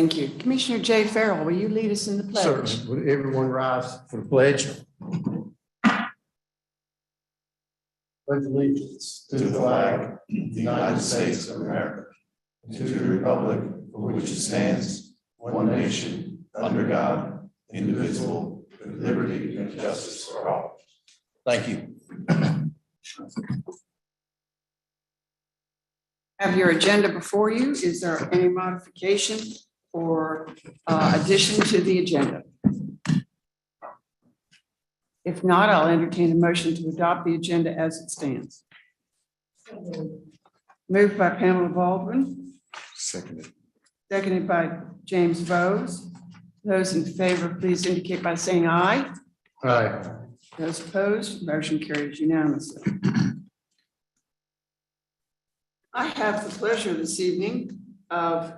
Thank you. Commissioner J. Farrell, will you lead us in the pledge? Certainly. Would everyone rise for the pledge? Pledge allegiance to the flag of the United States of America, and to the republic for which it stands, one nation, under God, indivisible, with liberty and justice for all. Thank you. Have your agenda before you. Is there any modification or addition to the agenda? If not, I'll entertain a motion to adopt the agenda as it stands. Moved by Pamela Baldwin, Seconded. seconded by James Vose. Those in favor, please indicate by saying aye. Aye. Those opposed, motion carries unanimously. I have the pleasure this evening of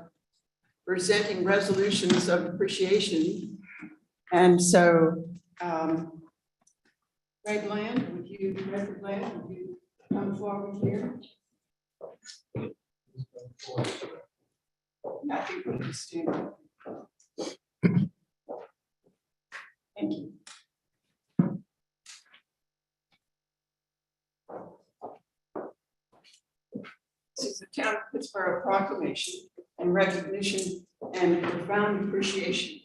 presenting resolutions of appreciation. And so, Raeford, would you come forward here? I think we can stand up. Thank you. This is the Town of Pittsburgh proclamation in recognition and profound appreciation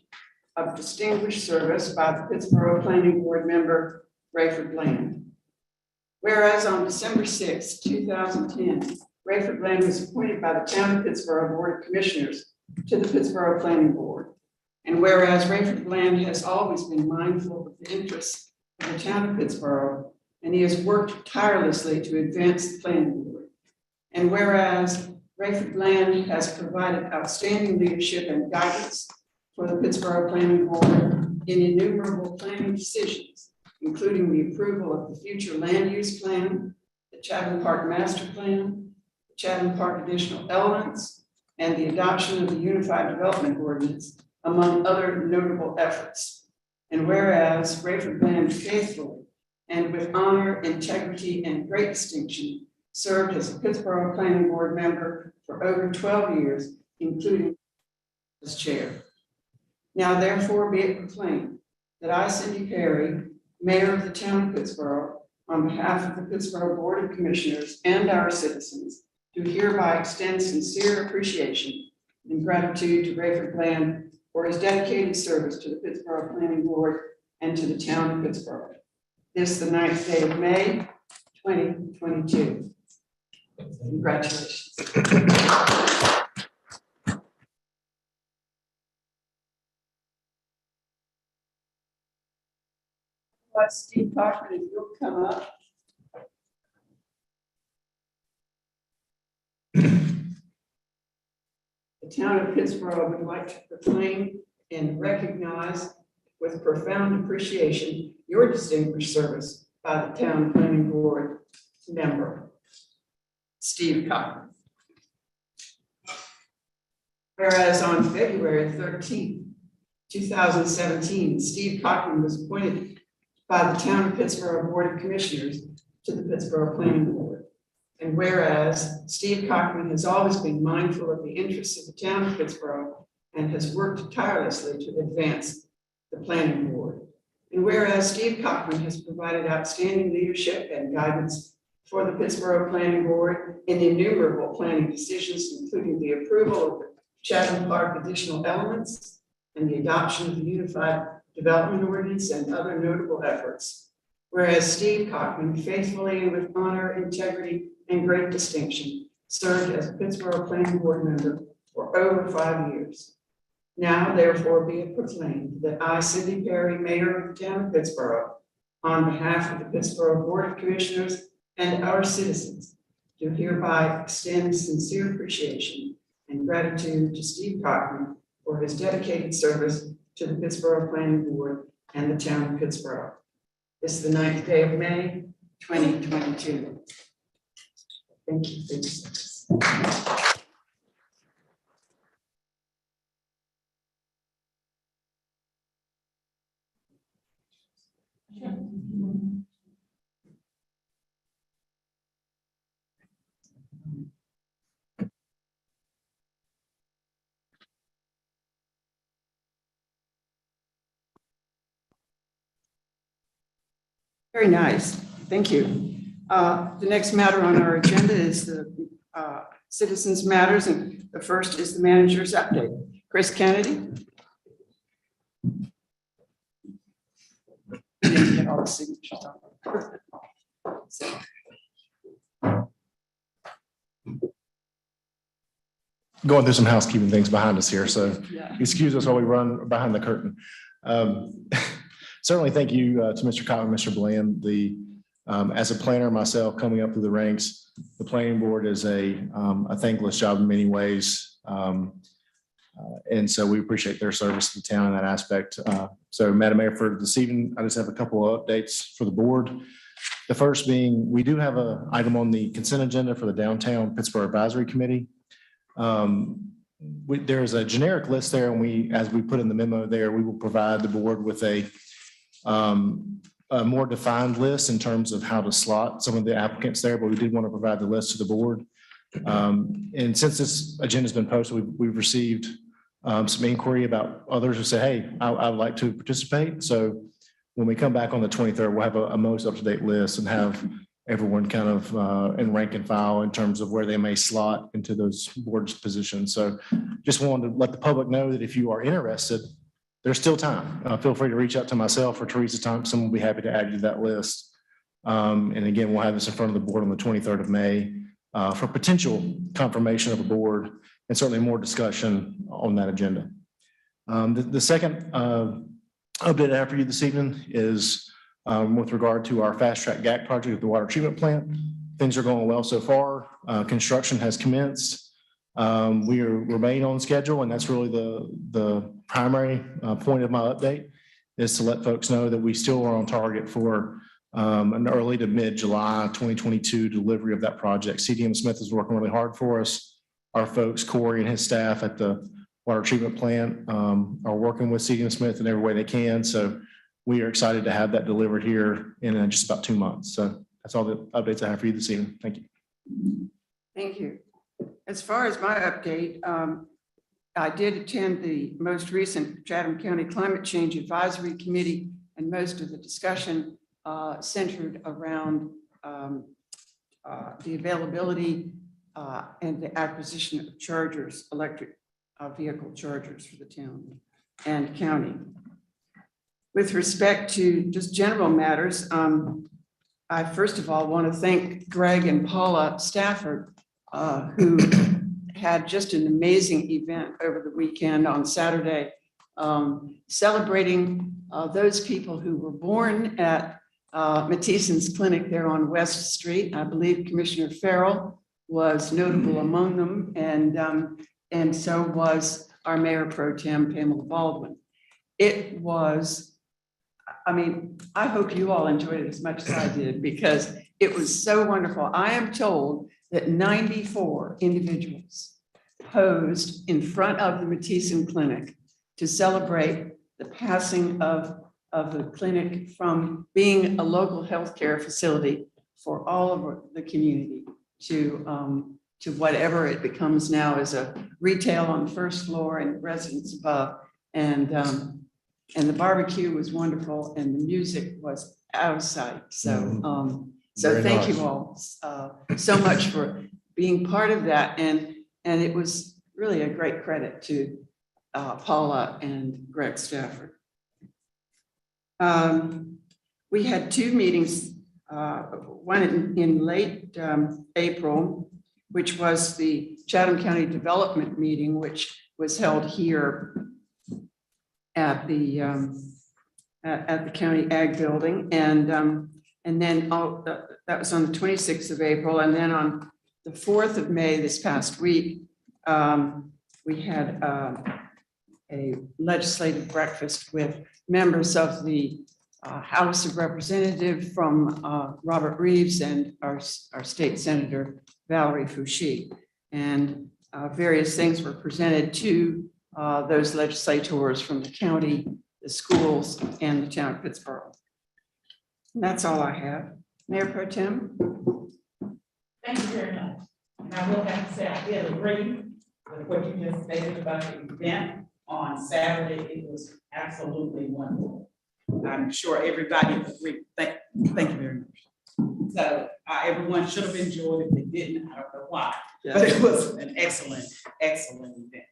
of distinguished service by the Pittsburgh Planning Board member Raeford Bland. Whereas on December 6, 2010, Raeford Bland was appointed by the Town of Pittsburgh Board of Commissioners to the Pittsburgh Planning Board. And whereas Raeford Bland has always been mindful of the interests of the Town of Pittsburgh, and he has worked tirelessly to advance the planning board. And whereas Raeford Bland has provided outstanding leadership and guidance for the Pittsburgh Planning Board in innumerable planning decisions, including the approval of the future land use plan, the Chatham Park Master Plan, the Chatham Park additional elements, and the adoption of the Unified Development Ordinance, among other notable efforts. And whereas Raeford Bland faithfully and with honor, integrity, and great distinction served as a Pittsburgh Planning Board member for over 12 years, including as chair. Now therefore be it proclaimed that I, Cindy Perry, Mayor of the Town of Pittsburgh, on behalf of the Pittsburgh Board of Commissioners and our citizens, do hereby extend sincere appreciation and gratitude to Raeford Bland for his dedicated service to the Pittsburgh Planning Board and to the Town of Pittsburgh. This, the 9th day of May, 2022. Congratulations. Steve Cockman, if you'll come up. The Town of Pittsburgh would like to proclaim and recognize with profound appreciation your distinguished service by the Town Planning Board member, Steve Cockman. Whereas on February 13, 2017, Steve Cockman was appointed by the Town of Pittsburgh Board of Commissioners to the Pittsburgh Planning Board. And whereas Steve Cockman has always been mindful of the interests of the Town of Pittsburgh and has worked tirelessly to advance the Planning Board. And whereas Steve Cockman has provided outstanding leadership and guidance for the Pittsburgh Planning Board in innumerable planning decisions, including the approval of the Chatham Park additional elements and the adoption of the Unified Development Ordinance and other notable efforts. Whereas Steve Cockman faithfully and with honor, integrity, and great distinction served as a Pittsburgh Planning Board member for over 5 years. Now, therefore, be it proclaimed that I, Cindy Perry, Mayor of the Town of Pittsburgh, on behalf of the Pittsburgh Board of Commissioners and our citizens, do hereby extend sincere appreciation and gratitude to Steve Cockman for his dedicated service to the Pittsburgh Planning Board and the Town of Pittsburgh. This is the 9th day of May, 2022. Thank you for your service. Very nice. Thank you. The next matter on our agenda is the citizens' matters, and the first is the manager's update. Chris Kennedy. Get all the signatures on. So, Going through some housekeeping things behind us here, so yeah. excuse us while we run behind the curtain. Certainly, thank you to Mr. Cockman, Mr. Bland. As a planner myself, coming up through the ranks, the planning board is a thankless job in many ways. And so we appreciate their service to the town in that aspect. So Madam Mayor, for this evening, I just have a couple of updates for the board. The first being, we do have an item on the consent agenda for the Downtown Pittsburgh Advisory Committee. There's a generic list there, and as we put in the memo there, we will provide the board with a more defined list in terms of how to slot some of the applicants there, but we did want to provide the list to the board. And since this agenda has been posted, we've received some inquiry about others who say, hey, I would like to participate. So when we come back on the 23rd, we'll have a most up-to-date list and have everyone kind of in rank and file in terms of where they may slot into those boards positions. So just wanted to let the public know that if you are interested, there's still time. Feel free to reach out to myself or Teresa Thompson. We'll be happy to add you to that list. And again, we'll have this in front of the board on the 23rd of May for potential confirmation of a board and certainly more discussion on that agenda. The second update I have for you this evening is with regard to our fast track GAC project at the water treatment plant. Things are going well so far. Construction has commenced. We remain on schedule, and that's really the primary point of my update, is to let folks know that we still are on target for an early to mid-July 2022 delivery of that project. CDM Smith is working really hard for us. Our folks, Corey and his staff at the water treatment plant, are working with CDM Smith in every way they can. So we are excited to have that delivered here in just about 2 months. So that's all the updates I have for you this evening. Thank you. Thank you. As far as my update, I did attend the most recent Chatham County Climate Change Advisory Committee, and most of the discussion centered around the availability and the acquisition of chargers, electric vehicle chargers for the town and county. With respect to just general matters, I first of all want to thank Greg and Paula Stafford, who had just an amazing event over the weekend on Saturday, celebrating those people who were born at Matison's clinic there on West Street. I believe Commissioner Farrell was notable among them, and so was our Mayor Pro-Tem Pamela Baldwin. It was, I mean, I hope you all enjoyed it as much as I did, because it was so wonderful. I am told that 94 individuals posed in front of the Matison Clinic to celebrate the passing of the clinic from being a local healthcare facility for all of the community to whatever it becomes now, as a retail on the first floor and residents above. And the barbecue was wonderful, and the music was out of sight. So so thank you all so much for being part of that. And it was really a great credit to Paula and Greg Stafford. We had two meetings, one in late April, which was the Chatham County Development Meeting, which was held here at the County Ag Building. And then that was on the 26th of April. And then on the 4th of May, this past week, we had a legislative breakfast with members of the House of Representatives from Robert Reeves and our state senator, Valerie Fouché. And various things were presented to those legislators from the county, the schools, and the town of Pittsburgh. And that's all I have. Mayor Pro Tem. Thank you very much. And I will have to say, I did agree with what you just stated about the event on Saturday. It was absolutely wonderful. I'm sure everybody agreed. Thank you very much. So everyone should have enjoyed it. If they didn't, I don't know why, but it was an excellent, excellent event.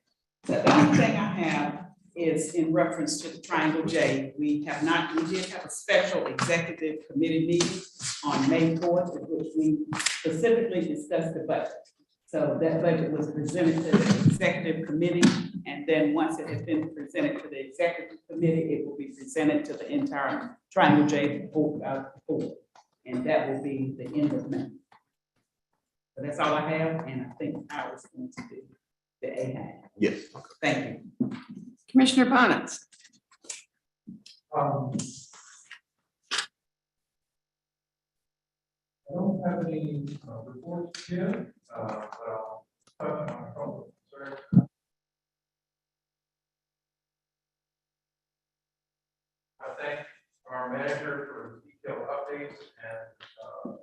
So the only thing I have is in reference to the Triangle J. We did have a special executive committee meeting on May 4th, in which we specifically discussed the budget. So that budget was presented to the executive committee, and then once it has been presented to the executive committee, it will be presented to the entire Triangle J board. And that will be the end of May. So that's all I have, and I think I was going to do the AHAC. Yes. Thank you. Commissioner Bonitz. I don't have any reports yet, but I'll touch on a couple of concerns. I thank our manager for detailed updates and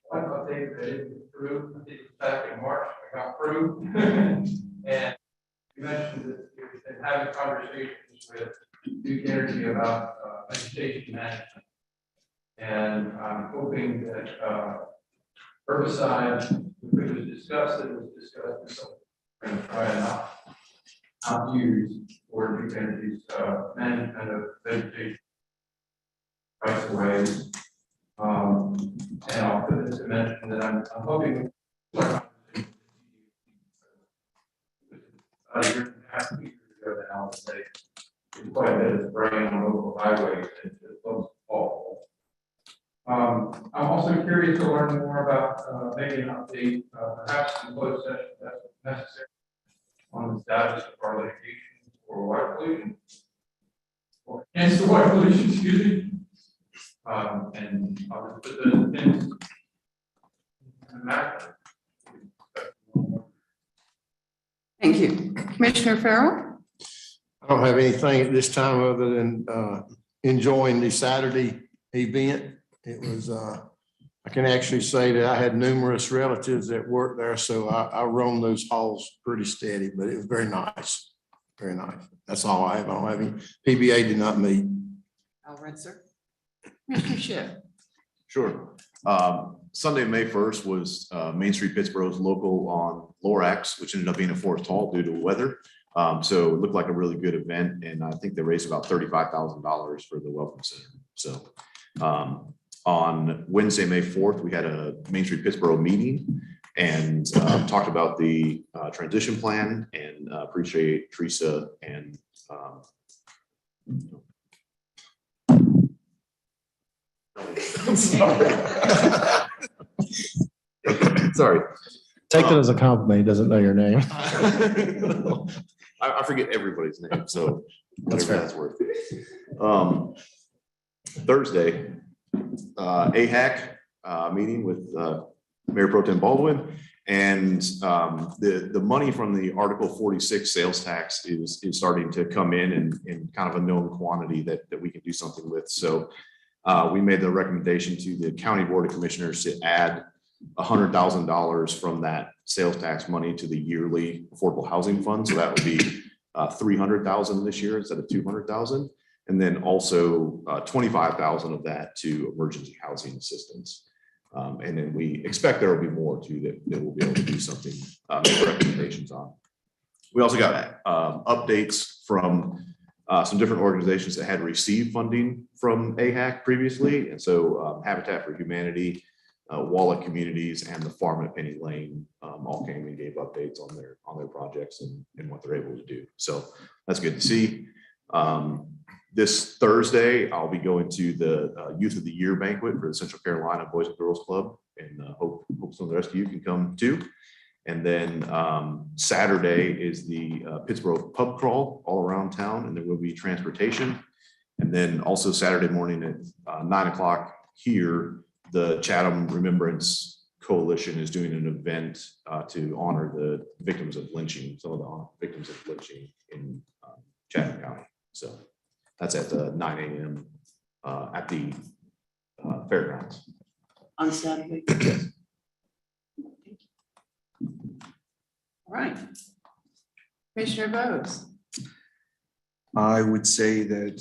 one update that isn't approved. I think back in March, I got approved. And you mentioned that you've been having conversations with Duke Energy about vegetation management. And I'm hoping that herbicide, if it was discussed, so we're going to try and not use for Duke Energy's management of vegetation rights of ways. And I'll put this to mention that I'm hoping a year and a half, 2 years ago now, they did quite a bit of spraying on local highways, and it looks awful. I'm also curious to learn more about maybe an update, perhaps in closed session that's necessary, on the status of our litigation for water pollution, or against the water pollution, excuse me. And I'll just put those pins in the map. Thank you. Commissioner Farrell. I don't have anything at this time other than enjoying the Saturday event. It was, I can actually say that I had numerous relatives that worked there, so I roamed those halls pretty steady, but it was very nice. Very nice. That's all I have. I don't have any. PBA did not meet. All right, sir. Mr. Shipp. Sure. Sunday, May 1st was Main Street Pittsburgh's local on Lorax, which ended up being a forced halt due to weather. So it looked like a really good event, and I think they raised about $35,000 for the Welcome Center. So on Wednesday, May 4th, we had a Main Street Pittsburgh meeting and talked about the transition plan, and appreciate Teresa and sorry. Take that as a compliment. He doesn't know your name. I forget everybody's name, so That's whatever that's worth. Thursday, AHAC meeting with Mayor Pro-Tem Baldwin, and the money from the Article 46 sales tax is starting to come in kind of a known quantity that we can do something with. So we made the recommendation to the County Board of Commissioners to add $100,000 from that sales tax money to the yearly affordable housing fund. So that would be $300,000 this year instead of $200,000. And then also $25,000 of that to emergency housing assistance. And then we expect there will be more too that we'll be able to do something, make recommendations on. We also got updates from some different organizations that had received funding from AHAC previously. And so Habitat for Humanity, Wallet Communities, and the Farm at Penny Lane all came and gave updates on their projects and what they're able to do. So that's good to see. This Thursday, I'll be going to the Youth of the Year banquet for the Central Carolina Boys and Girls Club, and hope some of the rest of you can come too. And then Saturday is the Pittsburgh pub crawl all around town, and there will be transportation. And then also Saturday morning at 9 o'clock here, the Chatham Remembrance Coalition is doing an event to honor the victims of lynching, some of the victims of lynching in Chatham County. So that's at 9 a.m. At the fairgrounds. On Saturday. All right. Commissioner Vose. I would say that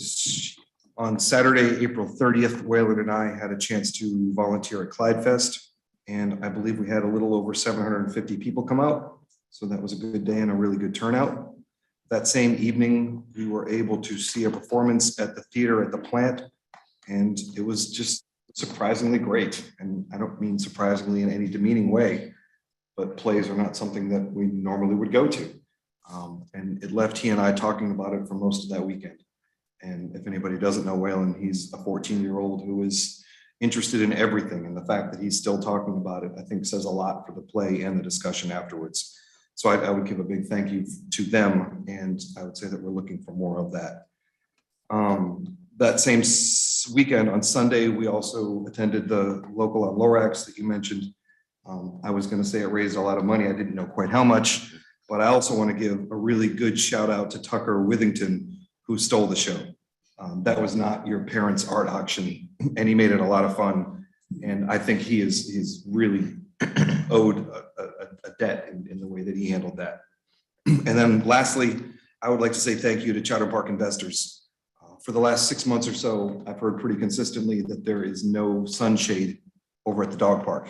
On Saturday, April 30th, Waylon and I had a chance to volunteer at Clyde Fest, and I believe we had a little over 750 people come out. So that was a good day and a really good turnout. That same evening, we were able to see a performance at the theater at the Plant, and it was just surprisingly great. And I don't mean surprisingly in any demeaning way, but plays are not something that we normally would go to. And it left he and I talking about it for most of that weekend. And if anybody doesn't know Waylon, he's a 14-year-old who is interested in everything. And the fact that he's still talking about it, I think says a lot for the play and the discussion afterwards. So I would give a big thank you to them. And I would say that we're looking for more of that. That same weekend on Sunday, we also attended the local on Lorax that you mentioned. I was going to say it raised a lot of money. I didn't know quite how much, but I also want to give a really good shout out to Tucker Withington, who stole the show. That was not your parents' art auction, and he made it a lot of fun. And I think he's really owed a debt in the way that he handled that. And then lastly, I would like to say thank you to Chatham Park investors. For the last 6 months or so, I've heard pretty consistently that there is no sunshade over at the dog park.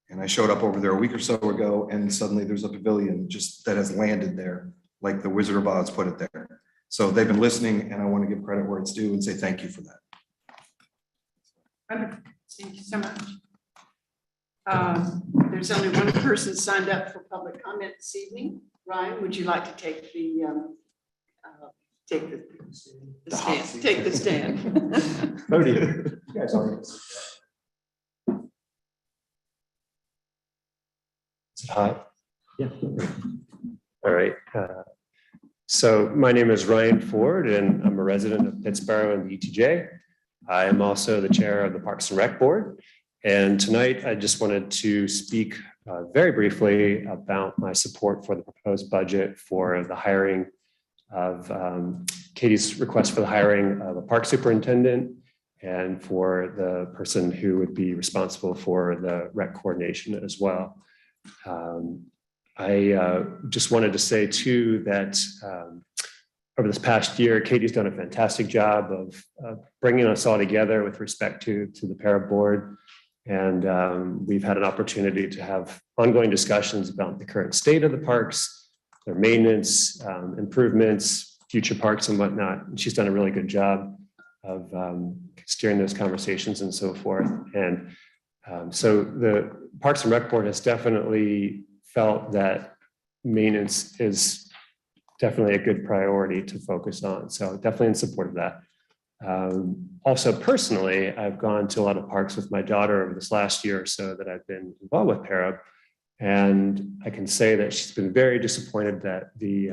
And I showed up over there a week or so ago, and suddenly there's a pavilion just that has landed there, like the Wizard of Oz put it there. So they've been listening, and I want to give credit where it's due and say thank you for that. Wonderful. Thank you so much. There's only one person signed up for public comment this evening. Ryan, would you like to take the stand? Take the stand. Podium. You guys are. Hi. Yeah. All right. So my name is Ryan Ford, and I'm a resident of Pittsburgh and the ETJ. I am also the chair of the Parks and Rec Board. And tonight I just wanted to speak very briefly about my support for the proposed budget for the hiring of Katie's request for the hiring of a park superintendent and for the person who would be responsible for the rec coordination as well. I just wanted to say too that over this past year, Katie's done a fantastic job of bringing us all together with respect to the para board. And we've had an opportunity to have ongoing discussions about the current state of the parks, their maintenance, improvements, future parks and whatnot. And she's done a really good job of steering those conversations and so forth. And so the Parks and Rec Board has definitely felt that maintenance is definitely a good priority to focus on. So definitely in support of that. Also personally, I've gone to a lot of parks with my daughter over this last year or so that I've been involved with Para. And I can say that she's been very disappointed that the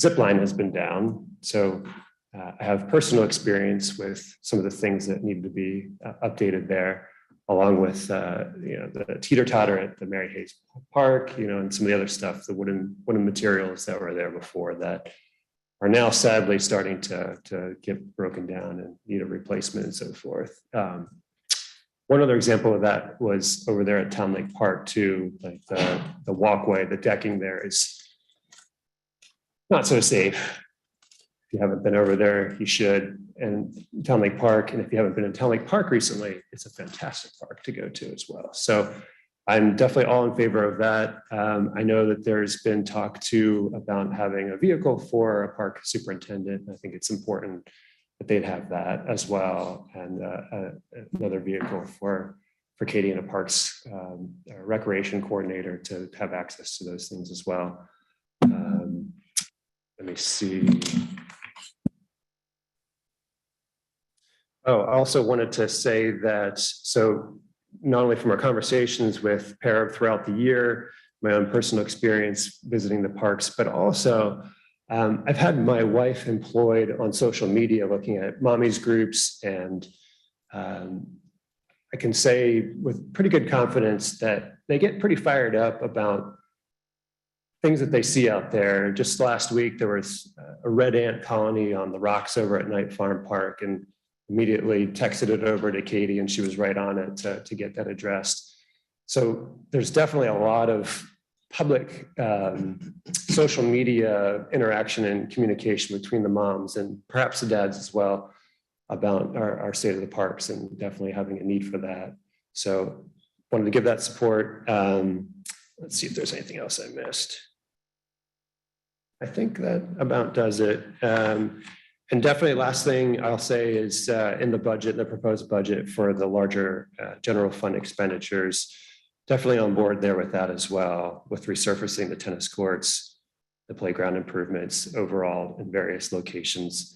zip line has been down. So I have personal experience with some of the things that need to be updated there, along with the teeter-totter at the Mary Hayes Park, and some of the other stuff, the wooden materials that were there before that are now sadly starting to get broken down and need a replacement and so forth. One other example of that was over there at Town Lake Park too, like the walkway, the decking there is not so safe. If you haven't been over there, you should. And Town Lake Park, and if you haven't been in Town Lake Park recently, it's a fantastic park to go to as well. So I'm definitely all in favor of that. I know that there's been talk too about having a vehicle for a park superintendent. I think it's important that they'd have that as well, and another vehicle for Katie and a parks recreation coordinator to have access to those things as well. Let me see. Oh, I also wanted to say that, so not only from our conversations with Para throughout the year, my own personal experience visiting the parks, but also I've had my wife employed on social media looking at mommy's groups, and I can say with pretty good confidence that they get pretty fired up about things that they see out there. Just last week, there was a red ant colony on the rocks over at Knight Farm Park, and immediately texted it over to Katie, and she was right on it to get that addressed. So there's definitely a lot of public social media interaction and communication between the moms and perhaps the dads as well about our state of the parks and definitely having a need for that. So wanted to give that support. Let's see if there's anything else I missed. I think that about does it. And definitely last thing I'll say is in the budget, the proposed budget for the larger general fund expenditures, definitely on board there with that as well, with resurfacing the tennis courts, the playground improvements overall in various locations,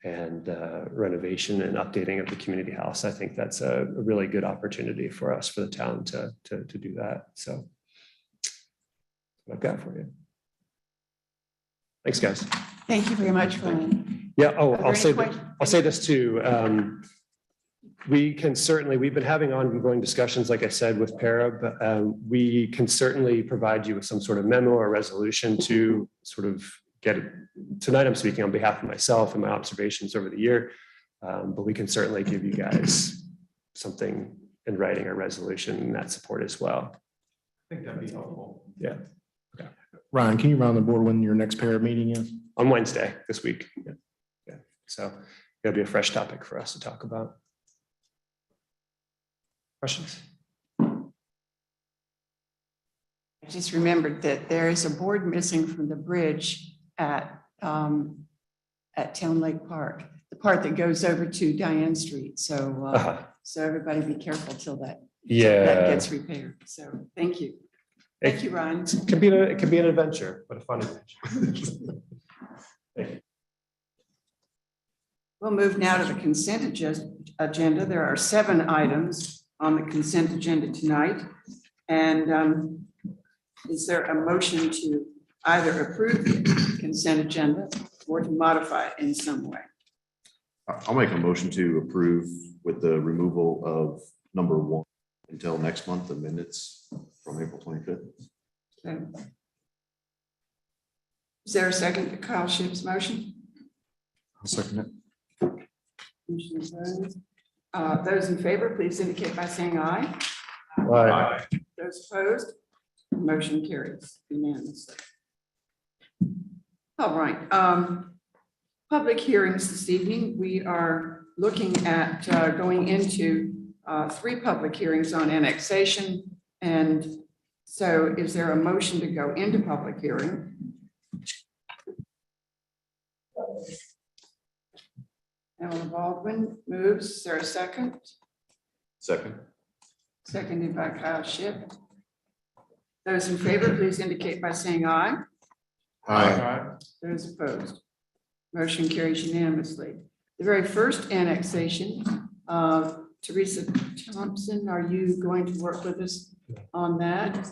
and renovation and updating of the community house. I think that's a really good opportunity for us, for the town to do that. So what I've got for you. Thanks, guys. Thank you very much, Ryan. Yeah. Oh, Are there I'll any say questions? I'll say this too. We've been having ongoing discussions, like I said, with Para. We can certainly provide you with some sort of memo or resolution to sort of get it. Tonight, I'm speaking on behalf of myself and my observations over the year, but we can certainly give you guys something in writing or resolution in that support as well. I think that'd be helpful. Yeah. Ryan, can you run the board when your next pair meeting is? On Wednesday this week. Yeah. So it'll be a fresh topic for us to talk about. Questions? I just remembered that there is a board missing from the bridge at Town Lake Park, the part that goes over to Diane Street. So, so everybody be careful till that gets repaired. So thank you. Thank you, Ryan. It can be an adventure, but a fun adventure. Thank you. We'll move now to the consent agenda. There are 7 items on the consent agenda tonight. And is there a motion to either approve the consent agenda or to modify it in some way? I'll make a motion to approve with the removal of number 1 until next month, the minutes from April 25th. Okay. Is there a second to Kyle Shipp's motion? I'll second it. Motion is Vose. Those in favor, please indicate by saying aye. Aye. Those opposed, motion carries unanimously. All right, public hearings this evening. We are looking at going into 3 public hearings on annexation. And so is there a motion to go into public hearing? Ellen Baldwin moves. Is there a second? Second. Seconded by Kyle Shipp. Those in favor, please indicate by saying aye. Aye. Those opposed, motion carries unanimously. The very first annexation, Teresa Thompson, are you going to work with us on that?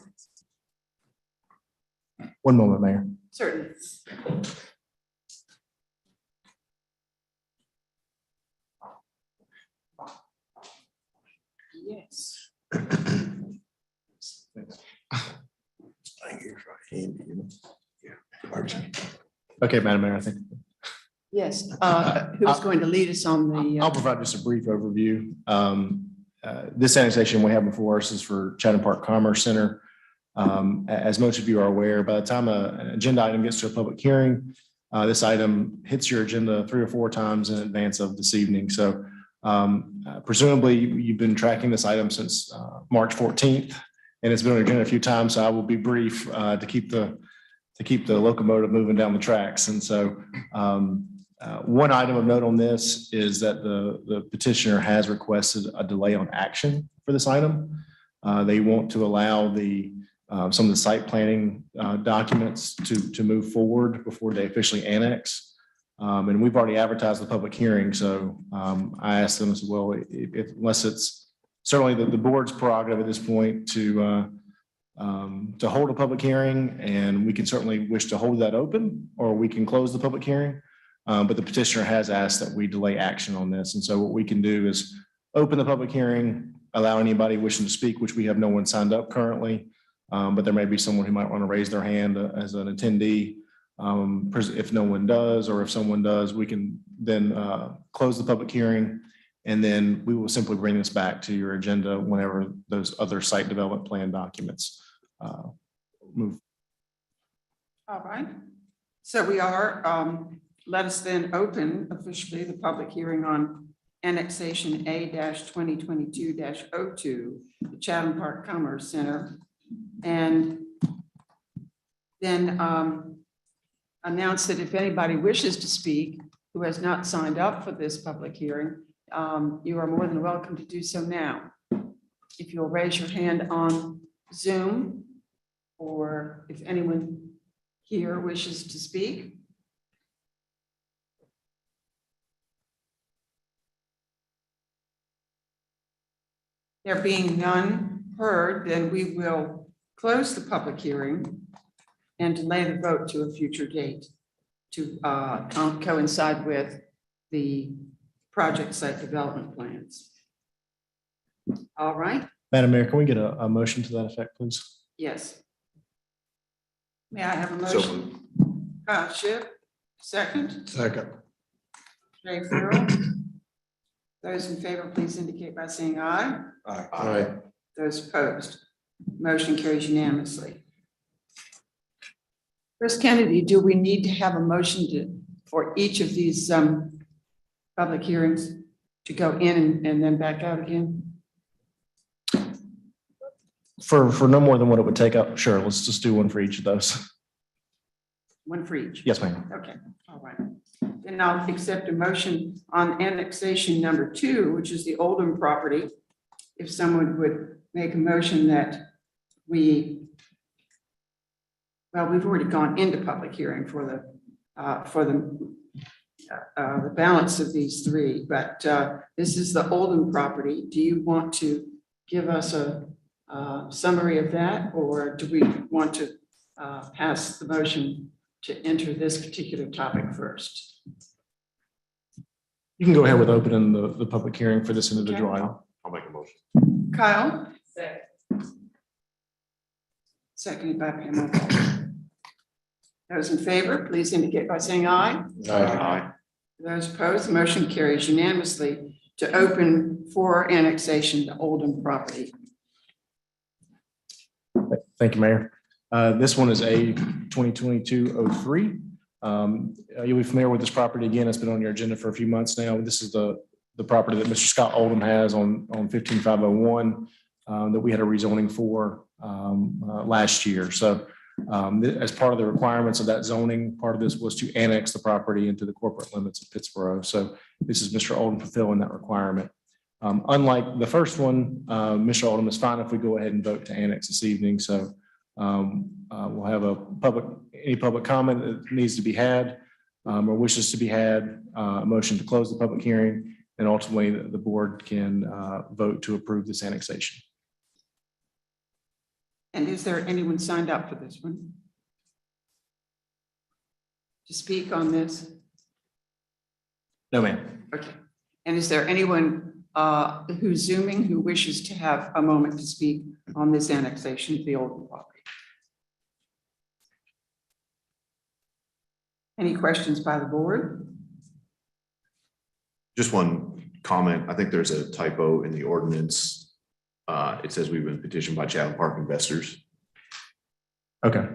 One moment, Mayor. Certainly. Yes. Okay, Madam Mayor, I think. Yes, who's going to lead us on the? I'll provide just a brief overview. This annexation we have before us is for Chatham Park Commerce Center. As most of you are aware, by the time an agenda item gets to a public hearing, this item hits your agenda 3 or 4 times in advance of this evening. So presumably you've been tracking this item since March 14th, and it's been on your agenda a few times. So I will be brief to keep the locomotive moving down the tracks. And so one item of note on this is that the petitioner has requested a delay on action for this item. They want to allow some of the site planning documents to move forward before they officially annex. And we've already advertised the public hearing. So I asked them as well, unless it's certainly the board's prerogative at this point to hold a public hearing, and we can certainly wish to hold that open, or we can close the public hearing. But the petitioner has asked that we delay action on this. And so what we can do is open the public hearing, allow anybody wishing to speak, which we have no one signed up currently. But there may be someone who might want to raise their hand as an attendee. If no one does, or if someone does, we can then close the public hearing, and then we will simply bring this back to your agenda whenever those other site development plan documents move. All right. So we are, let us then open officially the public hearing on Annexation A-2022-02, the Chatham Park Commerce Center. And then announce that if anybody wishes to speak who has not signed up for this public hearing, you are more than welcome to do so now. If you'll raise your hand on Zoom, or if anyone here wishes to speak. There being none heard, then we will close the public hearing and delay the vote to a future date to coincide with the project site development plans. All right, Madam Mayor, can we get a motion to that effect, please? yes. May I have a So motion? Shipp, second. Second. Farrell. Those in favor, please indicate by saying aye. Aye. Those opposed, motion carries unanimously. Chris Kennedy, do we need to have a motion for each of these public hearings to go in and then back out again? For no more than what it would take up, sure, let's just do one for each of those. One for each? Yes, ma'am. Okay, all right. Then I'll accept a motion on annexation number 2, which is the Oldham property. If someone would make a motion that we've already gone into public hearing for the balance of these 3, but this is the Oldham property. Do you want to give us a summary of that, or do we want to pass the motion to enter this particular topic first? You can go ahead with opening the public hearing for this individual Okay. item. I'll make a motion. Kyle? Second. Seconded by Pamela. Those in favor, please indicate by saying aye. Aye. Those opposed, the motion carries unanimously to open for annexation the Oldham property. Thank you, Mayor. This one is A 2022-03. You'll be familiar with this property. Again, it's been on your agenda for a few months now. This is the property that Mr. Scott Oldham has on 15501 that we had a rezoning for last year. So as part of the requirements of that zoning, part of this was to annex the property into the corporate limits of Pittsboro. So this is Mr. Oldham fulfilling that requirement. Unlike the first one, Mr. Oldham is fine if we go ahead and vote to annex this evening. So we'll have any public comment that needs to be had or wishes to be had, a motion to close the public hearing, and ultimately the board can vote to approve this annexation. And is there anyone signed up for this one? To speak on this? No, ma'am. Okay. And is there anyone who's Zooming who wishes to have a moment to speak on this annexation of the Oldham property? Any questions by the board? Just one comment. I think there's a typo in the ordinance. It says we've been petitioned by Chatham Park investors. Okay.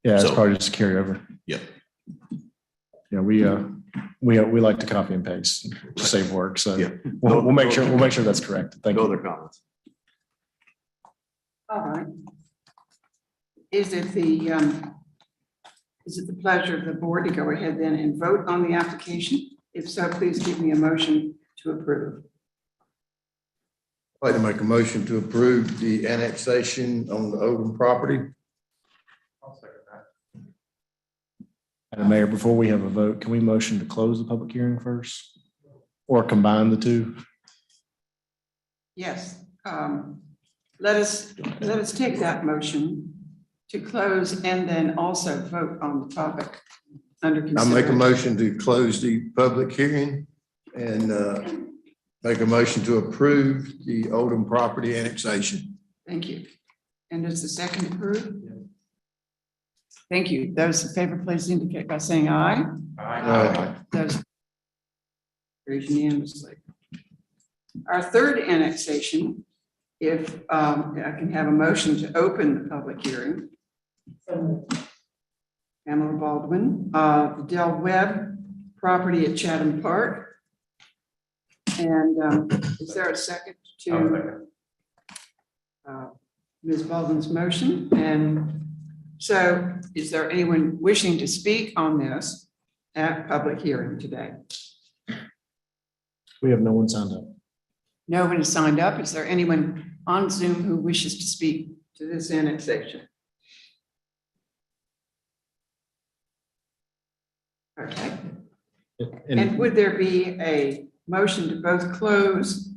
Yeah, it's So- probably just a carryover. Yep. Yeah, we like to copy and paste to save work. So Yeah. we'll make sure that's correct. Thank No you. other comments. All right. Is it the pleasure of the board to go ahead then and vote on the application? If so, please give me a motion to approve. I'd like to make a motion to approve the annexation on the Oldham property. I'll second that. And Mayor, before we have a vote, can we motion to close the public hearing first? Or combine the two? Yes. Let us take that motion to close and then also vote on the topic under I consideration. make a motion to close the public hearing and make a motion to approve the Oldham property annexation. Thank you. And is the second approved? Thank you. Those in favor, please indicate by saying aye. Aye. Those carries unanimously. Our third annexation, if I can have a motion to open the public hearing. Pamela Baldwin, the Webb property at Chatham Park. And is there a second I'll to second. Ms. Baldwin's motion? And so is there anyone wishing to speak on this at public hearing today? We have no one signed up. No one has signed up. Is there anyone on Zoom who wishes to speak to this annexation? Okay. And would there be a motion to both close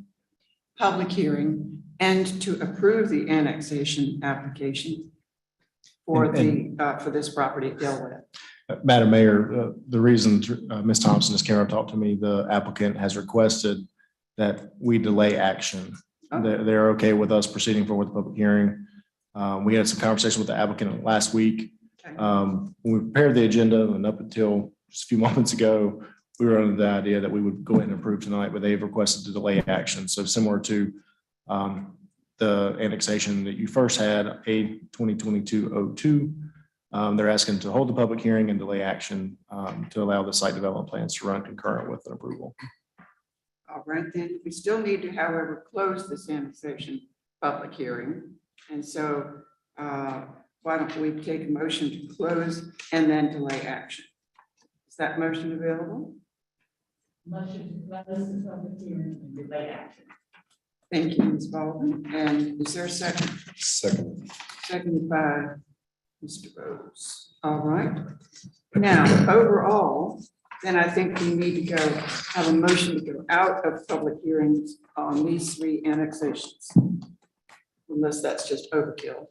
public hearing and to approve the annexation application for for this property at Delaware? Madam Mayor, the reason Ms. Thompson has came up, talked to me, the applicant has requested that we delay action. Oh. They're okay with us proceeding forward with the public hearing. We had some conversation with the applicant last week. Okay. When we prepared the agenda and up until just a few moments ago, we were under the idea that we would go ahead and approve tonight, but they've requested to delay action. So similar to the annexation that you first had, A 2022-02, they're asking to hold the public hearing and delay action to allow the site development plans to run concurrent with an approval. All right, then we still need to, however, close this annexation public hearing. And so why don't we take a motion to close and then delay action? Is that motion available? Motion to close the public hearing and delay action. Thank you, Ms. Baldwin. And is there a second? Second. Seconded by Mr. Vose. All right. Now, overall, then I think we need to go have a motion to go out of public hearings on these three annexations. Unless that's just overkill.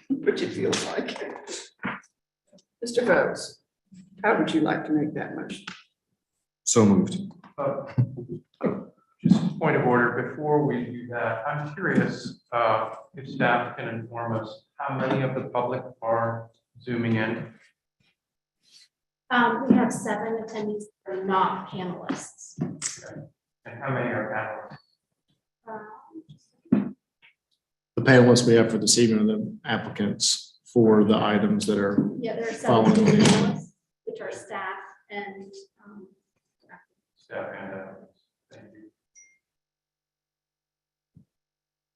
Which it feels like. Mr. Vose, how would you like to make that motion? So moved. Just a point of order, before we do that, I'm curious if staff can inform us how many of the public are zooming in? We have 7 attendees that are not panelists. Okay. And how many are panelists? The panelists we have for this evening are the applicants for the items that are Yeah, there are 7 following. panelists, which are staff and Staff and thank you.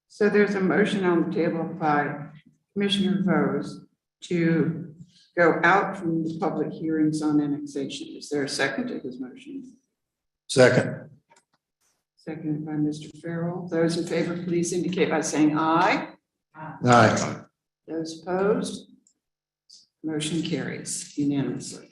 So there's a motion on the table by Commissioner Vose to go out from the public hearings on annexation. Is there a second to his motion? Second. Seconded by Mr. Farrell. Those in favor, please indicate by saying aye. Aye. Those opposed? Motion carries unanimously.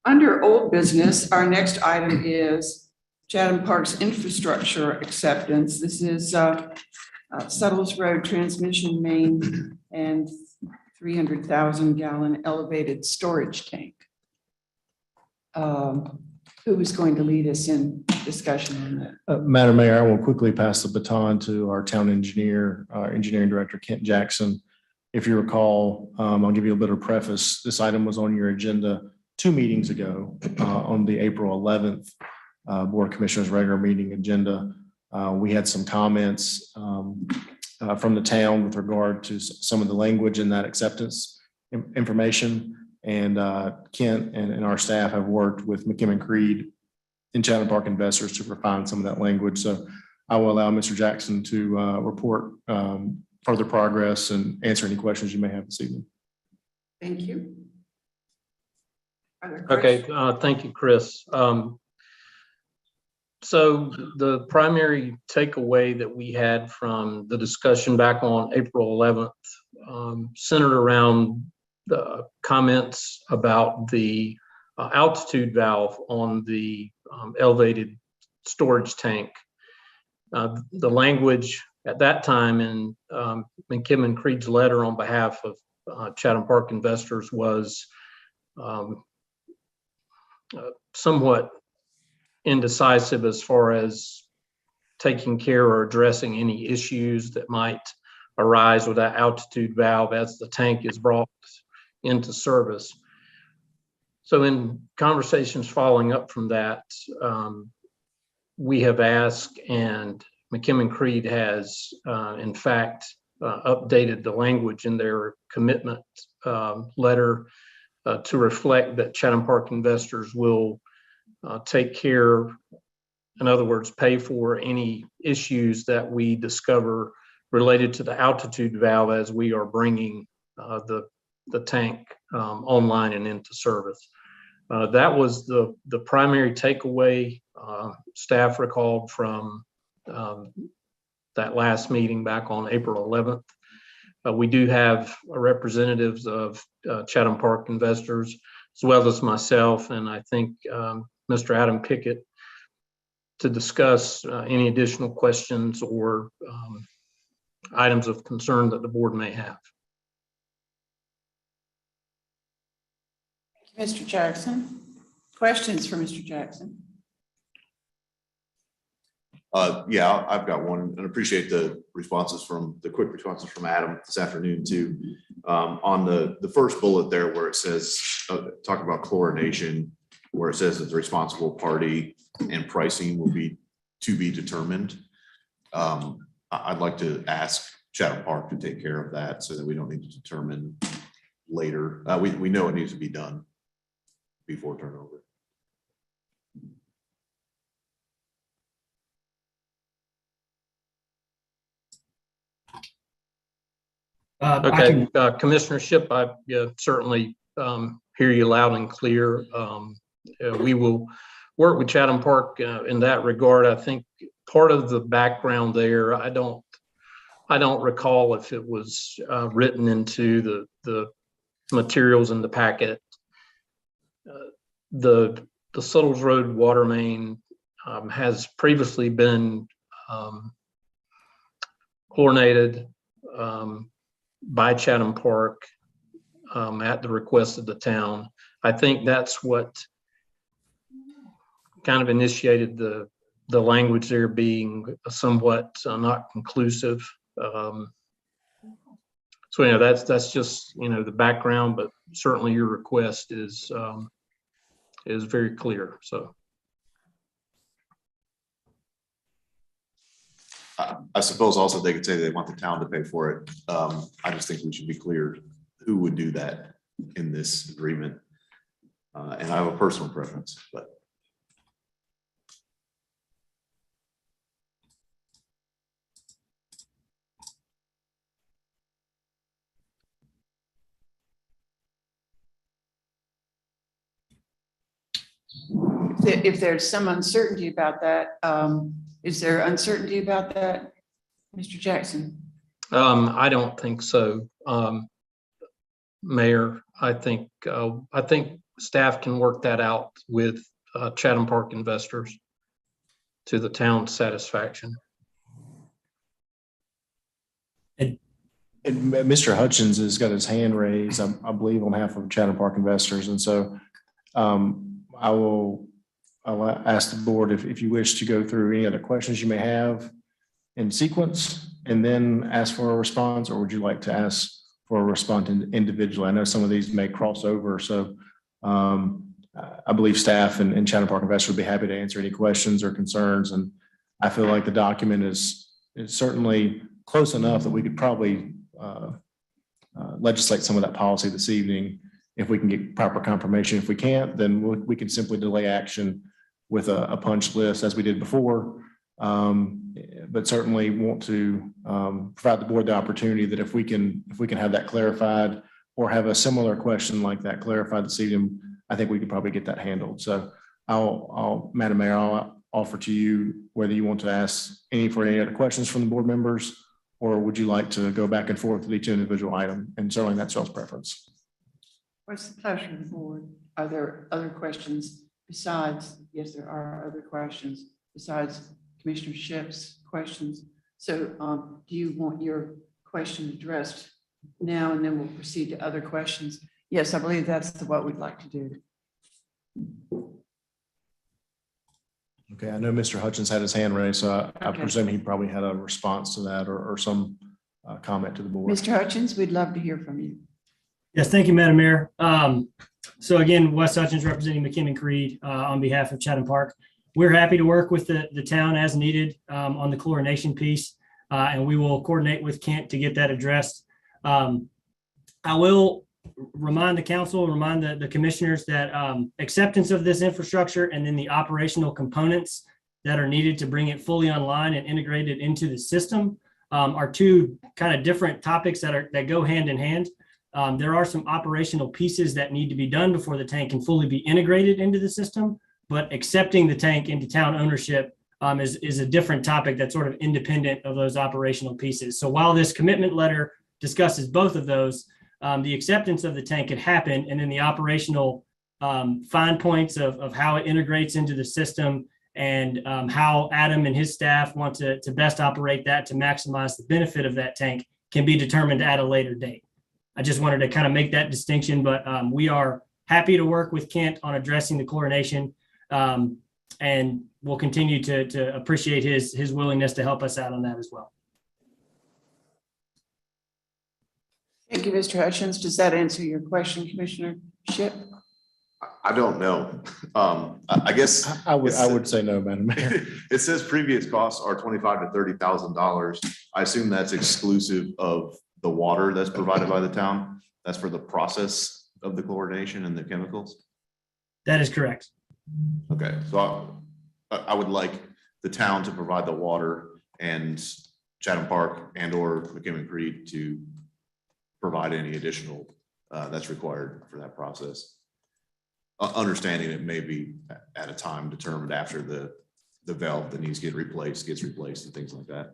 Under old business, our next item is Chatham Park's infrastructure acceptance. This is Suttles Road transmission main and 300,000 gallon elevated storage tank. Who is going to lead us in discussion on that? Madam Mayor, I will quickly pass the baton to our town engineer, our engineering director, Kent Jackson. If you recall, I'll give you a bit of preface. This item was on your agenda 2 meetings ago on the April 11th Board of Commissioners regular meeting agenda. We had some comments from the town with regard to some of the language in that acceptance information. And Kent and our staff have worked with McKim & Creed in Chatham Park investors to refine some of that language. So I will allow Mr. Jackson to report further progress and answer any questions you may have this evening. Thank you. Are there Okay, questions? thank you, Chris. So the primary takeaway that we had from the discussion back on April 11th centered around the comments about the altitude valve on the elevated storage tank. The language at that time in McKim & Creed's letter on behalf of Chatham Park investors was somewhat indecisive as far as taking care or addressing any issues that might arise with that altitude valve as the tank is brought into service. So in conversations following up from that, we have asked, and McKim & Creed has in fact updated the language in their commitment letter to reflect that Chatham Park investors will take care, in other words, pay for any issues that we discover related to the altitude valve as we are bringing the tank online and into service. That was the primary takeaway staff recalled from that last meeting back on April 11th. We do have representatives of Chatham Park investors, as well as myself, and I think Mr. Adam Pickett, to discuss any additional questions or items of concern that the board may have. Mr. Jackson, questions for Mr. Jackson? Yeah, I've got one and appreciate the quick responses from Adam this afternoon too. On the first bullet there where it says, talk about chlorination, where it says that the responsible party and pricing will be to be determined. I'd like to ask Chatham Park to take care of that so that we don't need to determine later. We know it needs to be done before turnover. Okay, Commissioner Shipp, I certainly hear you loud and clear. We will work with Chatham Park in that regard. I think part of the background there, I don't recall if it was written into the materials in the packet. The Suttles Road water main has previously been chlorinated by Chatham Park at the request of the town. I think that's what kind of initiated the language there being somewhat not conclusive. So that's just the background, but certainly your request is very clear. So I suppose also they could say they want the town to pay for it. I just think we should be clear who would do that in this agreement. And I have a personal preference, but. If there's some uncertainty about that, is there uncertainty about that, Mr. Jackson? I don't think so, Mayor. I think staff can work that out with Chatham Park investors to the town's satisfaction. And Mr. Hutchins has got his hand raised, I believe, on behalf of Chatham Park investors, and so I'll ask the board if you wish to go through any other questions you may have in sequence and then ask for a response, or would you like to ask for a response individually? I know some of these may cross over, so I believe staff and Chatham Park investors would be happy to answer any questions or concerns. And I feel like the document is certainly close enough that we could probably legislate some of that policy this evening if we can get proper confirmation. If we can't, then we can simply delay action with a punch list as we did before. But certainly want to provide the board the opportunity that if we can have that clarified or have a similar question like that clarified this evening, I think we could probably get that handled. So Madam Mayor, I'll offer to you whether you want to ask any other questions from the board members, or would you like to go back and forth with each individual item? And certainly that's y'all's preference. What's the pleasure of the board? Are there other questions besides? Yes, there are other questions besides Commissioner Shipp's questions. So do you want your question addressed now and then we'll proceed to other questions? Yes, I believe that's what we'd like to do. Okay, I know Mr. Hutchins had his hand raised, so I Okay. presume he probably had a response to that or some comment to the board. Mr. Hutchins, we'd love to hear from you. Yes, thank you, Madam Mayor. So again, Wes Hutchins representing McKim and Creed on behalf of Chatham Park. We're happy to work with the town as needed on the chlorination piece, and we will coordinate with Kent to get that addressed. I will remind the council, remind the commissioners that acceptance of this infrastructure and then the operational components that are needed to bring it fully online and integrated into the system are two kind of different topics that go hand in hand. There are some operational pieces that need to be done before the tank can fully be integrated into the system, but accepting the tank into town ownership is a different topic that's sort of independent of those operational pieces. So while this commitment letter discusses both of those, the acceptance of the tank could happen, and then the operational fine points of how it integrates into the system and how Adam and his staff want to best operate that to maximize the benefit of that tank can be determined at a later date. I just wanted to kind of make that distinction, but we are happy to work with Kent on addressing the chlorination, and we'll continue to appreciate his willingness to help us out on that as well. Thank you, Mr. Hutchins. Does that answer your question, Commissioner Shipp? I don't know. I guess. I would say no, Madam Mayor. It says previous costs are $25,000 to $30,000. I assume that's exclusive of the water that's provided by the town. That's for the process of the chlorination and the chemicals. That is correct. Okay, so I would like the town to provide the water and Chatham Park and or McKim Creed to provide any additional that's required for that process. Understanding it may be at a time determined after the valve that needs to get replaced gets replaced and things like that.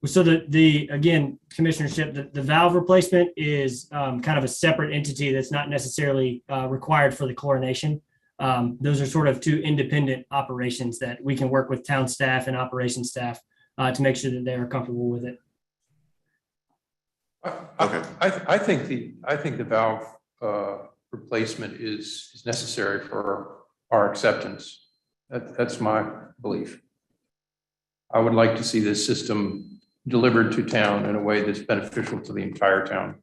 So again, Commissioner Shipp, the valve replacement is kind of a separate entity that's not necessarily required for the chlorination. Those are sort of two independent operations that we can work with town staff and operations staff to make sure that they are comfortable with it. Okay. I think the valve replacement is necessary for our acceptance. That's my belief. I would like to see this system delivered to town in a way that's beneficial to the entire town.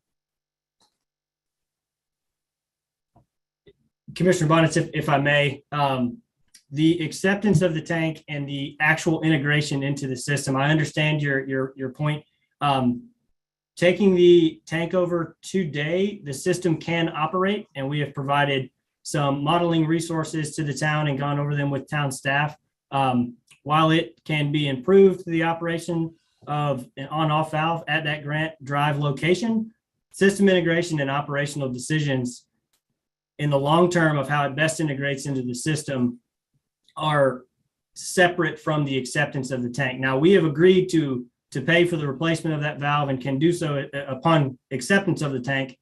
Commissioner Bonitz, if I may, the acceptance of the tank and the actual integration into the system, I understand your point. Taking the tank over today, the system can operate, and we have provided some modeling resources to the town and gone over them with town staff. While it can be improved, the operation of an on-off valve at that Grant Drive location, system integration and operational decisions in the long term of how it best integrates into the system are separate from the acceptance of the tank. Now, we have agreed to pay for the replacement of that valve and can do so upon acceptance of the tank.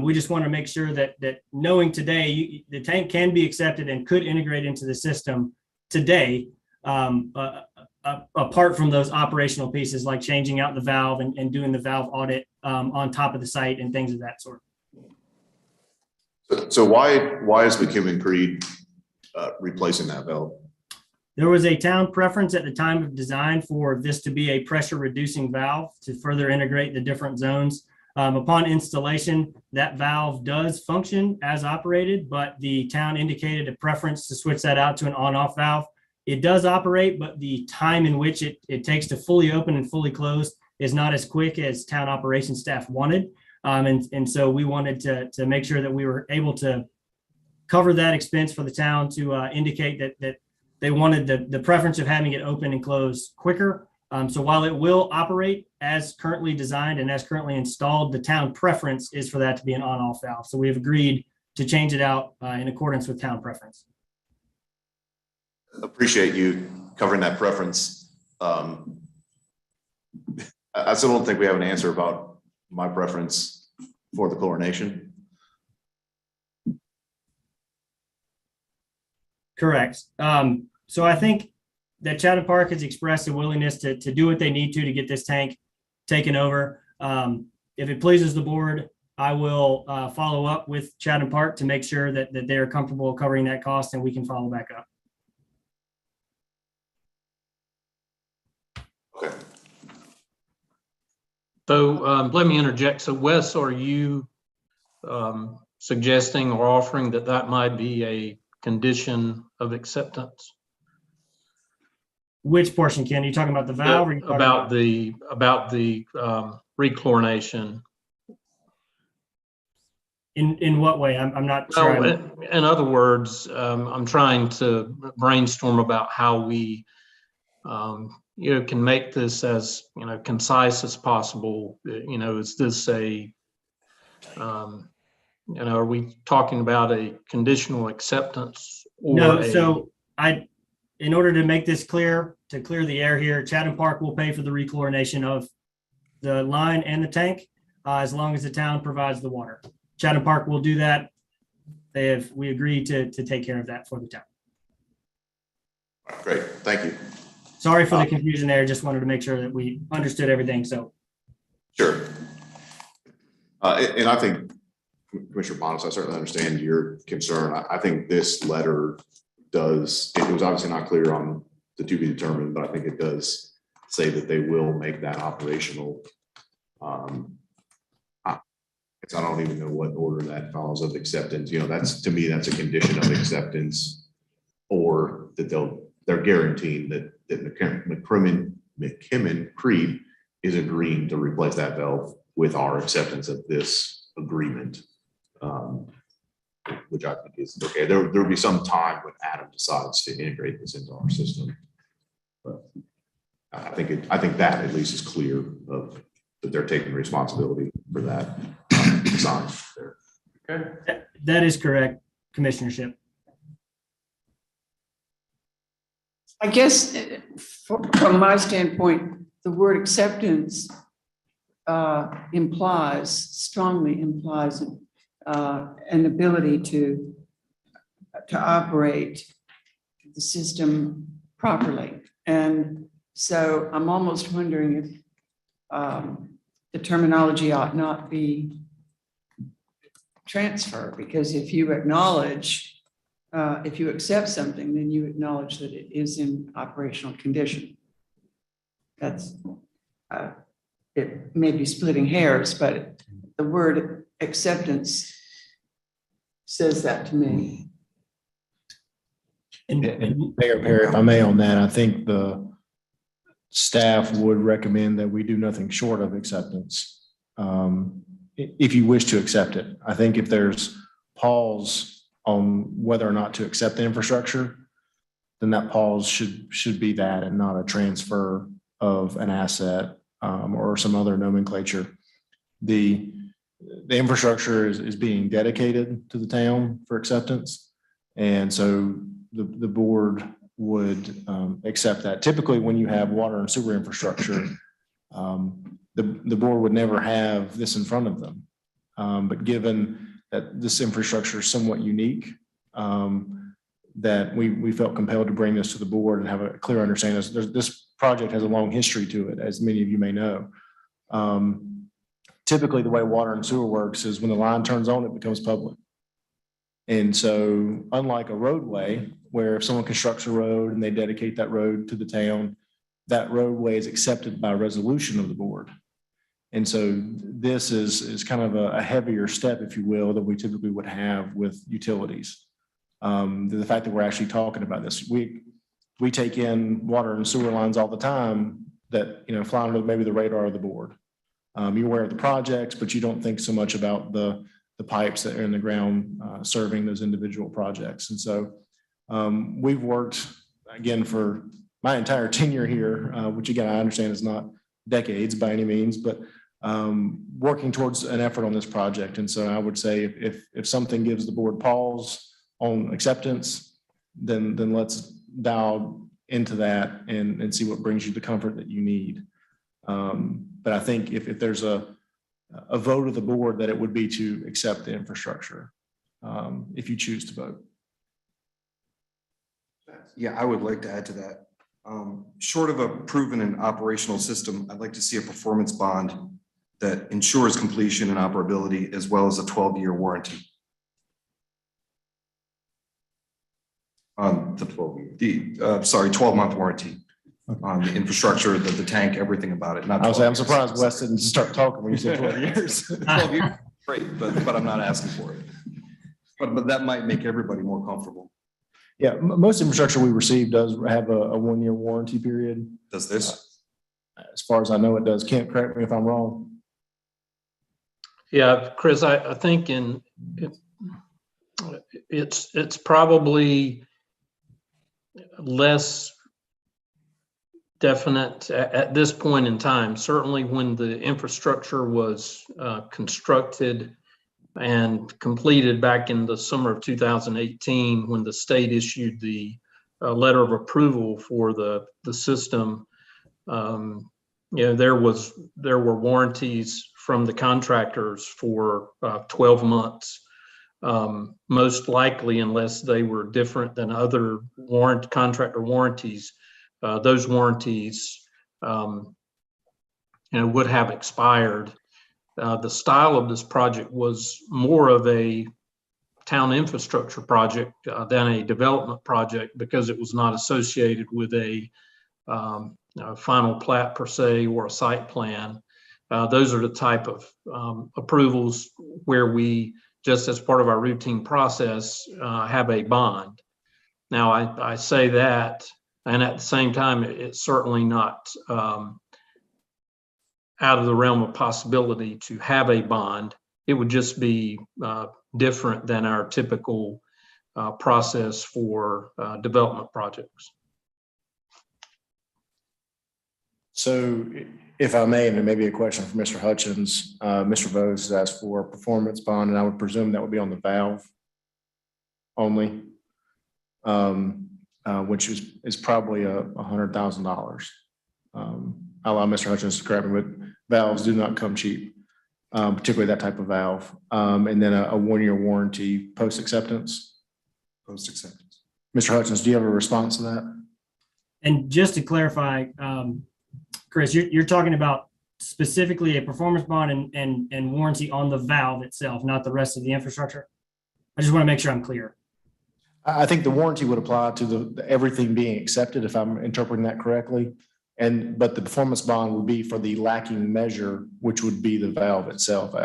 We just want to make sure that knowing today the tank can be accepted and could integrate into the system today, apart from those operational pieces like changing out the valve and doing the valve audit on top of the site and things of that sort. So why is McKim Creed replacing that valve? There was a town preference at the time of design for this to be a pressure reducing valve to further integrate the different zones. Upon installation, that valve does function as operated, but the town indicated a preference to switch that out to an on-off valve. It does operate, but the time in which it takes to fully open and fully close is not as quick as town operations staff wanted. And so we wanted to make sure that we were able to cover that expense for the town to indicate that they wanted the preference of having it open and close quicker. So while it will operate as currently designed and as currently installed, the town preference is for that to be an on-off valve. So we have agreed to change it out in accordance with town preference. Appreciate you covering that preference. I still don't think we have an answer about my preference for the chlorination. Correct. So I think that Chatham Park has expressed a willingness to do what they need to get this tank taken over. If it pleases the board, I will follow up with Chatham Park to make sure that they are comfortable covering that cost and we can follow back up. Okay. So let me interject. So Wes, are you suggesting or offering that might be a condition of acceptance? Which portion, Ken? Are you talking about the valve? Or are you talking about the rechlorination? In what way? I'm not sure. No, in other words, I'm trying to brainstorm about how we, can make this as, concise as possible. Is this are we talking about a conditional acceptance? Or No, so in order to make this clear, to clear the air here, Chatham Park will pay for the rechlorination of the line and the tank, as long as the town provides the water. Chatham Park will do that. We agreed to take care of that for the town. Great, thank you. Sorry for the confusion there. Just wanted to make sure that we understood everything. So. Sure. And I think, Commissioner Bonitz, I certainly understand your concern. I think this letter does, it was obviously not clear on the to be determined, but I think it does say that they will make that operational. I don't even know what order that follows of acceptance. That's, to me, that's a condition of acceptance, or that they're guaranteeing that McKimmon Creed is agreeing to replace that valve with our acceptance of this agreement, which I think is okay. There'll be some time when Adam decides to integrate this into our system, but I think that at least is clear of that they're taking responsibility for that design there. Okay. That is correct, Commissioner Shipp. I guess from my standpoint, the word acceptance strongly implies an ability to operate the system properly. And so I'm almost wondering if the terminology ought not be transfer, because if you acknowledge, if you accept something, then you acknowledge that it is in operational condition. That's, it may be splitting hairs, but the word acceptance says that to me. And Mayor Perry, if I may on that, I think the staff would recommend that we do nothing short of acceptance. If you wish to accept it, I think if there's pause on whether or not to accept the infrastructure, then that pause should be that and not a transfer of an asset or some other nomenclature. The infrastructure is being dedicated to the town for acceptance. And so the board would accept that. Typically, when you have water and sewer infrastructure, the board would never have this in front of them. But given that this infrastructure is somewhat unique, that we felt compelled to bring this to the board and have a clear understanding. This project has a long history to it, as many of you may know. Typically, the way water and sewer works is when the line turns on, it becomes public. And so unlike a roadway, where if someone constructs a road and they dedicate that road to the town, that roadway is accepted by resolution of the board. And so this is kind of a heavier step, if you will, that we typically would have with utilities. The fact that we're actually talking about this, we take in water and sewer lines all the time that, fly under maybe the radar of the board. You're aware of the projects, but you don't think so much about the pipes that are in the ground serving those individual projects. And so we've worked, again, for my entire tenure here, which again, I understand is not decades by any means, but working towards an effort on this project. And so I would say if something gives the board pause on acceptance, then let's dial into that and see what brings you the comfort that you need. But I think if there's a vote of the board, that it would be to accept the infrastructure if you choose to vote. Yeah, I would like to add to that. Short of a proven and operational system, I'd like to see a performance bond that ensures completion and operability, as well as a 12-year warranty. The 12-month warranty on the infrastructure, the tank, everything about it. I was saying, I'm surprised Wes didn't start talking when you said 12 years. 12 years, great, but I'm not asking for it. But that might make everybody more comfortable. Yeah, most infrastructure we receive does have a 1-year warranty period. Does this? As far as I know, it does. Kent, correct me if I'm wrong. Yeah, Chris, I think in It's probably less definite at this point in time. Certainly when the infrastructure was constructed and completed back in the summer of 2018, when the state issued the letter of approval for the system, there were warranties from the contractors for 12 months. Most likely, unless they were different than other contractor warranties, those warranties would have expired. The style of this project was more of a town infrastructure project than a development project, because it was not associated with a final plat per se or a site plan. Those are the type of approvals where we, just as part of our routine process, have a bond. Now, I say that, and at the same time, it's certainly not out of the realm of possibility to have a bond. It would just be different than our typical process for development projects. So if I may, and it may be a question for Mr. Hutchins, Mr. Vose has asked for a performance bond, and I would presume that would be on the valve only, which is probably $100,000. I'll allow Mr. Hutchins to correct me, but valves do not come cheap, particularly that type of valve. And then a 1-year warranty post-acceptance. Post-acceptance. Mr. Hutchins, do you have a response to that? And just to clarify, Chris, you're talking about specifically a performance bond and warranty on the valve itself, not the rest of the infrastructure? I just want to make sure I'm clear. I think the warranty would apply to the everything being accepted, if I'm interpreting that correctly. But the performance bond would be for the lacking measure, which would be the valve itself.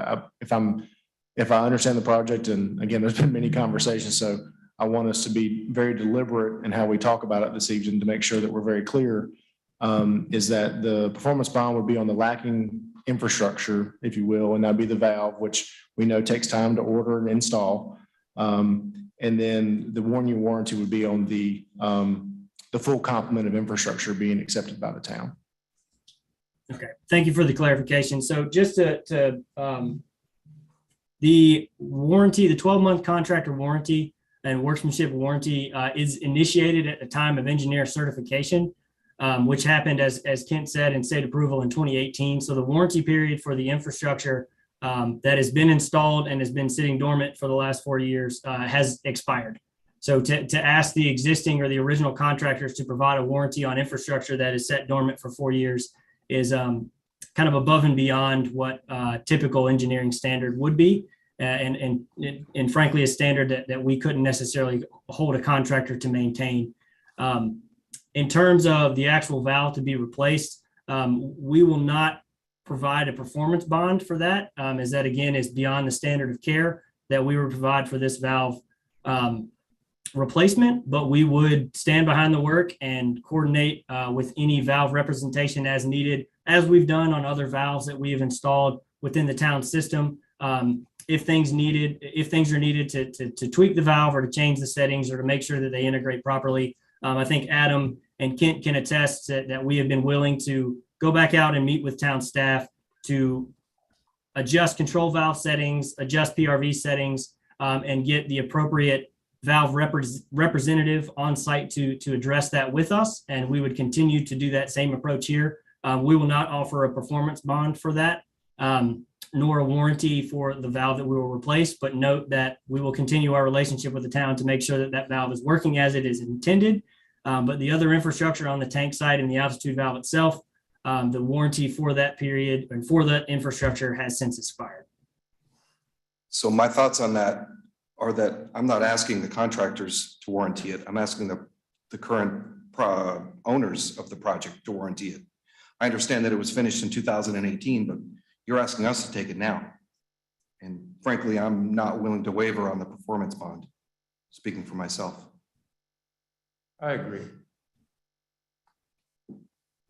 If I understand the project, and again, there's been many conversations, so I want us to be very deliberate in how we talk about it this evening to make sure that we're very clear. Is that the performance bond would be on the lacking infrastructure, if you will, and that'd be the valve, which we know takes time to order and install. And then the 1-year warranty would be on the full complement of infrastructure being accepted by the town. Okay, thank you for the clarification. So just to the warranty, the 12-month contractor warranty and workmanship warranty is initiated at the time of engineer certification, which happened, as Kent said, in state approval in 2018. So the warranty period for the infrastructure that has been installed and has been sitting dormant for the last 4 years has expired. So to ask the existing or the original contractors to provide a warranty on infrastructure that is set dormant for 4 years is kind of above and beyond what typical engineering standard would be, and frankly, a standard that we couldn't necessarily hold a contractor to maintain. In terms of the actual valve to be replaced, we will not provide a performance bond for that, as that again is beyond the standard of care that we would provide for this valve replacement, but we would stand behind the work and coordinate with any valve representation as needed, as we've done on other valves that we have installed within the town system. If things are needed to tweak the valve or to change the settings or to make sure that they integrate properly, I think Adam and Kent can attest that we have been willing to go back out and meet with town staff to adjust control valve settings, adjust PRV settings, and get the appropriate valve representative on site to address that with us. And we would continue to do that same approach here. We will not offer a performance bond for that, nor a warranty for the valve that we will replace, but note that we will continue our relationship with the town to make sure that that valve is working as it is intended. But the other infrastructure on the tank side and the altitude valve itself, the warranty for that period and for that infrastructure has since expired. So my thoughts on that are that I'm not asking the contractors to warranty it. I'm asking the current owners of the project to warranty it. I understand that it was finished in 2018, but you're asking us to take it now. And frankly, I'm not willing to waiver on the performance bond, speaking for myself. I agree.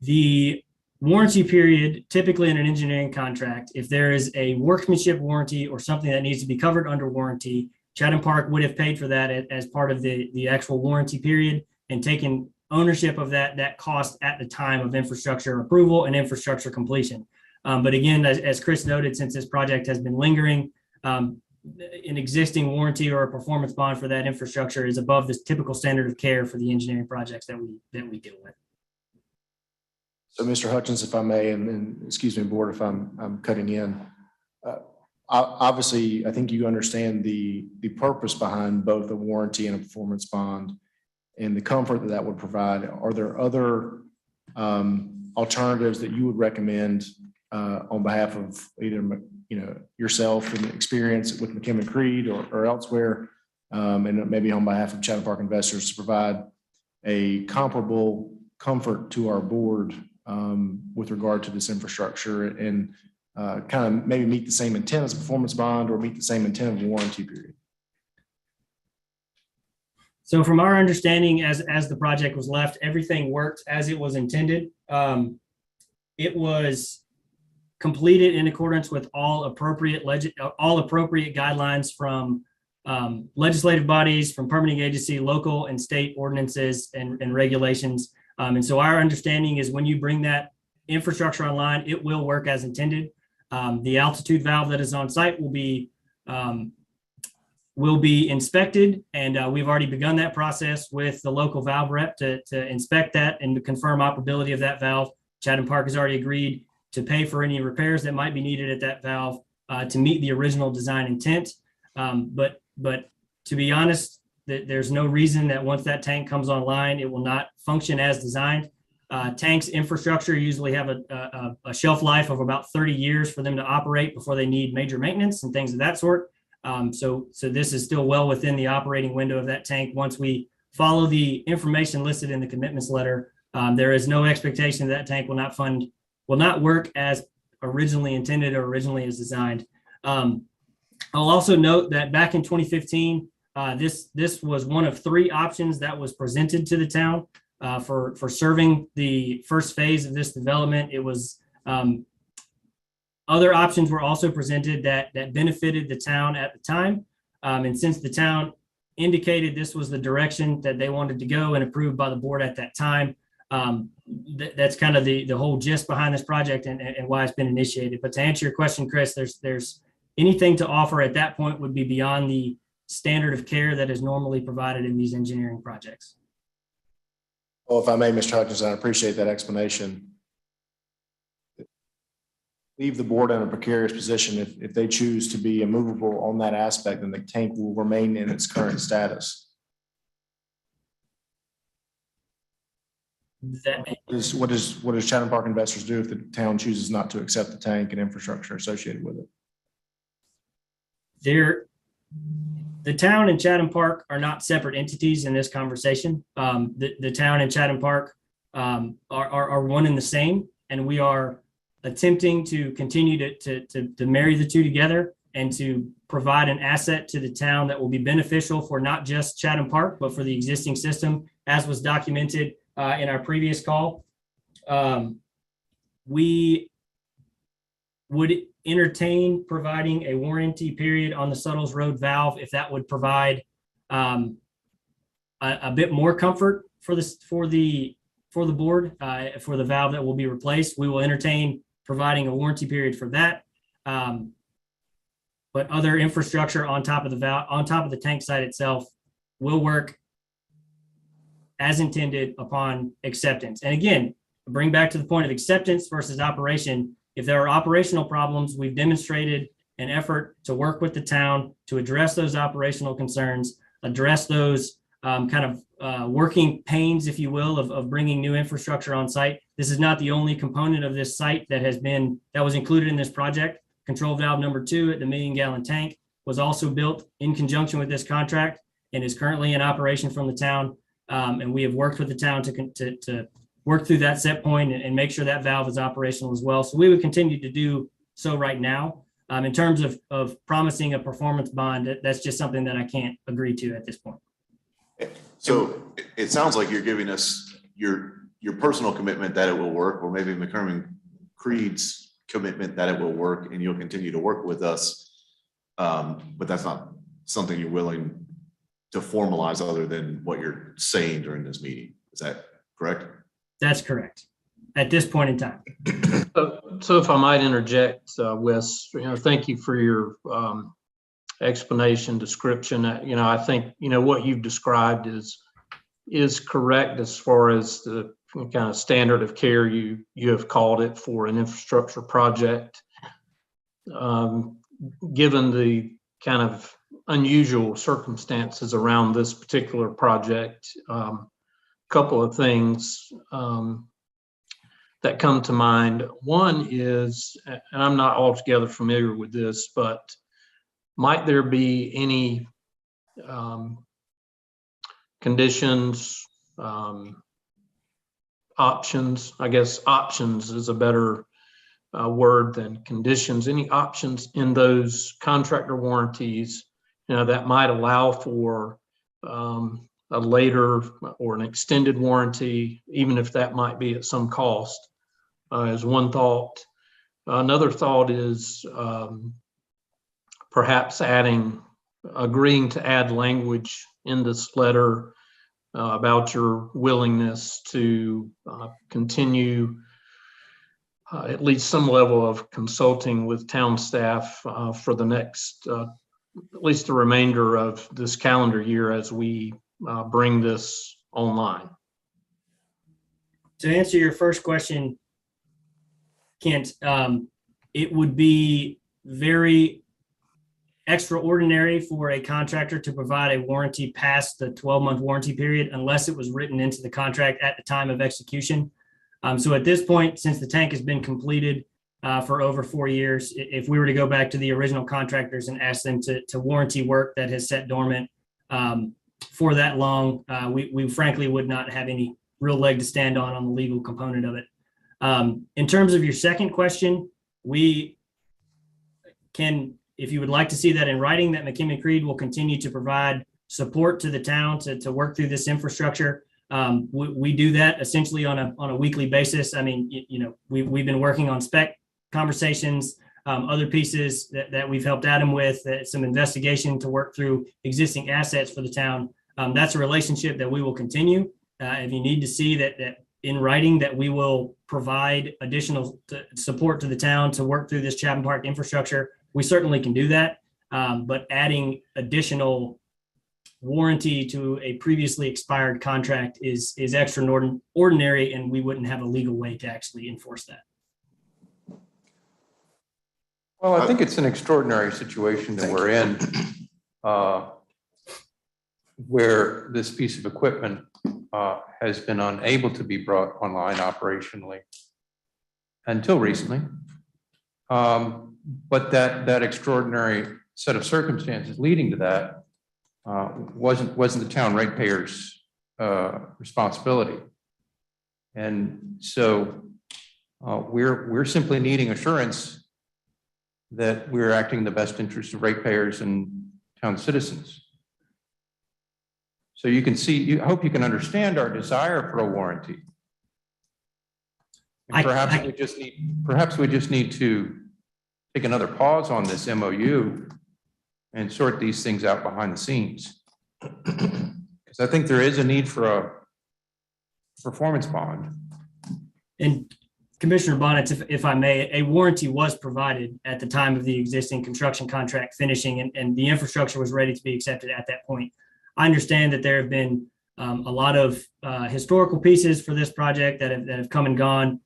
The warranty period, typically in an engineering contract, if there is a workmanship warranty or something that needs to be covered under warranty, Chatham Park would have paid for that as part of the actual warranty period and taken ownership of that cost at the time of infrastructure approval and infrastructure completion. But again, as Chris noted, since this project has been lingering, an existing warranty or a performance bond for that infrastructure is above the typical standard of care for the engineering projects that we deal with. So Mr. Hutchins, if I may, and excuse me, board, if I'm cutting in. Obviously, I think you understand the purpose behind both a warranty and a performance bond and the comfort that would provide. Are there other alternatives that you would recommend on behalf of either yourself and experience with McKim and Creed or elsewhere, and maybe on behalf of Chatham Park investors to provide a comparable comfort to our board with regard to this infrastructure and kind of maybe meet the same intent as a performance bond or meet the same intent of a warranty period? So from our understanding, as the project was left, everything worked as it was intended. It was completed in accordance with all appropriate guidelines from legislative bodies, from permitting agency, local and state ordinances and regulations. And so our understanding is when you bring that infrastructure online, it will work as intended. The altitude valve that is on site will be inspected, and we've already begun that process with the local valve rep to inspect that and to confirm operability of that valve. Chatham Park has already agreed to pay for any repairs that might be needed at that valve to meet the original design intent. But to be honest, there's no reason that once that tank comes online, it will not function as designed. Tanks infrastructure usually have a shelf life of about 30 years for them to operate before they need major maintenance and things of that sort. So this is still well within the operating window of that tank. Once we follow the information listed in the commitments letter, there is no expectation that tank will not work as originally intended or originally as designed. I'll also note that back in 2015, this was one of 3 options that was presented to the town for serving the first phase of this development. It was other options were also presented that benefited the town at the time. And since the town indicated this was the direction that they wanted to go and approved by the board at that time, that's kind of the whole gist behind this project and why it's been initiated. But to answer your question, Chris, there's anything to offer at that point would be beyond the standard of care that is normally provided in these engineering projects. Well, if I may, Mr. Hutchins, I appreciate that explanation. Leave the board in a precarious position. If they choose to be immovable on that aspect, then the tank will remain in its current status. What does Chatham Park investors do if the town chooses not to accept the tank and infrastructure associated with it? The town and Chatham Park are not separate entities in this conversation. The town and Chatham Park are one and the same, and we are attempting to continue to marry the two together and to provide an asset to the town that will be beneficial for not just Chatham Park, but for the existing system, as was documented in our previous call. We would entertain providing a warranty period on the Suttles Road valve if that would provide a bit more comfort for the board for the valve that will be replaced. We will entertain providing a warranty period for that. But other infrastructure on top of the valve, on top of the tank site itself, will work as intended upon acceptance. And again, bring back to the point of acceptance versus operation. If there are operational problems, we've demonstrated an effort to work with the town to address those operational concerns, address those working pains, if you will, of bringing new infrastructure on site. This is not the only component of this site that was included in this project. Control valve number 2 at the 1 million gallon tank was also built in conjunction with this contract and is currently in operation from the town. And we have worked with the town to work through that set point and make sure that valve is operational as well. So we would continue to do so right now. In terms of promising a performance bond, that's just something that I can't agree to at this point. So it sounds like you're giving us your personal commitment that it will work, or maybe McCormick Creed's commitment that it will work, and you'll continue to work with us. But that's not something you're willing to formalize other than what you're saying during this meeting. Is that correct? That's correct. At this point in time. So if I might interject, Wes, thank you for your explanation, description. I think, what you've described is correct as far as the kind of standard of care you have called it for an infrastructure project. Given the kind of unusual circumstances around this particular project, couple of things that come to mind. One is, and I'm not altogether familiar with this, but might there be any conditions, options? I guess options is a better word than conditions. Any options in those contractor warranties, that might allow for a later or an extended warranty, even if that might be at some cost, is one thought. Another thought is perhaps agreeing to add language in this letter about your willingness to continue at least some level of consulting with town staff for the next, at least the remainder of this calendar year as we bring this online. To answer your first question, Kent, it would be very extraordinary for a contractor to provide a warranty past the 12-month warranty period unless it was written into the contract at the time of execution. So at this point, since the tank has been completed for over 4 years, if we were to go back to the original contractors and ask them to warranty work that has sat dormant for that long, we frankly would not have any real leg to stand on the legal component of it. In terms of your second question, we can, if you would like to see that in writing, that McKinney Creed will continue to provide support to the town to work through this infrastructure. We do that essentially on a weekly basis. I mean, we've been working on spec conversations, other pieces that we've helped Adam with, some investigation to work through existing assets for the town. That's a relationship that we will continue. If you need to see that in writing that we will provide additional support to the town to work through this Chatham Park infrastructure, we certainly can do that. But adding additional warranty to a previously expired contract is extraordinary, and we wouldn't have a legal way to actually enforce that. Well, I think it's an extraordinary situation that we're in, where this piece of equipment has been unable to be brought online operationally until recently. But that extraordinary set of circumstances leading to that wasn't the town ratepayers' responsibility. And so we're simply needing assurance that we're acting in the best interest of ratepayers and town citizens. So you can see, I hope you can understand our desire for a warranty. And perhaps we just need to take another pause on this MOU and sort these things out behind the scenes. Because I think there is a need for a performance bond. And Commissioner Bonitz, if I may, a warranty was provided at the time of the existing construction contract finishing, and the infrastructure was ready to be accepted at that point. I understand that there have been a lot of historical pieces for this project that have come and gone,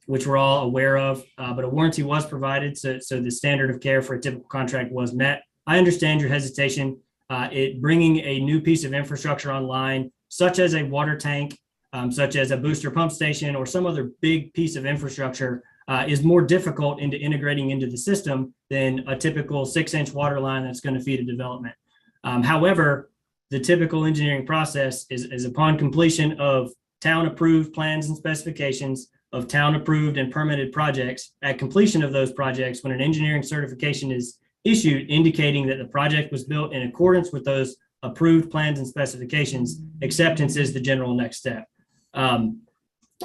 which we're all aware of, but a warranty was provided, so the standard of care for a typical contract was met. I understand your hesitation. Bringing a new piece of infrastructure online, such as a water tank, such as a booster pump station, or some other big piece of infrastructure, is more difficult into integrating into the system than a typical 6-inch water line that's going to feed a development. However, the typical engineering process is upon completion of town-approved plans and specifications of town-approved and permitted projects. At completion of those projects, when an engineering certification is issued indicating that the project was built in accordance with those approved plans and specifications, acceptance is the general next step.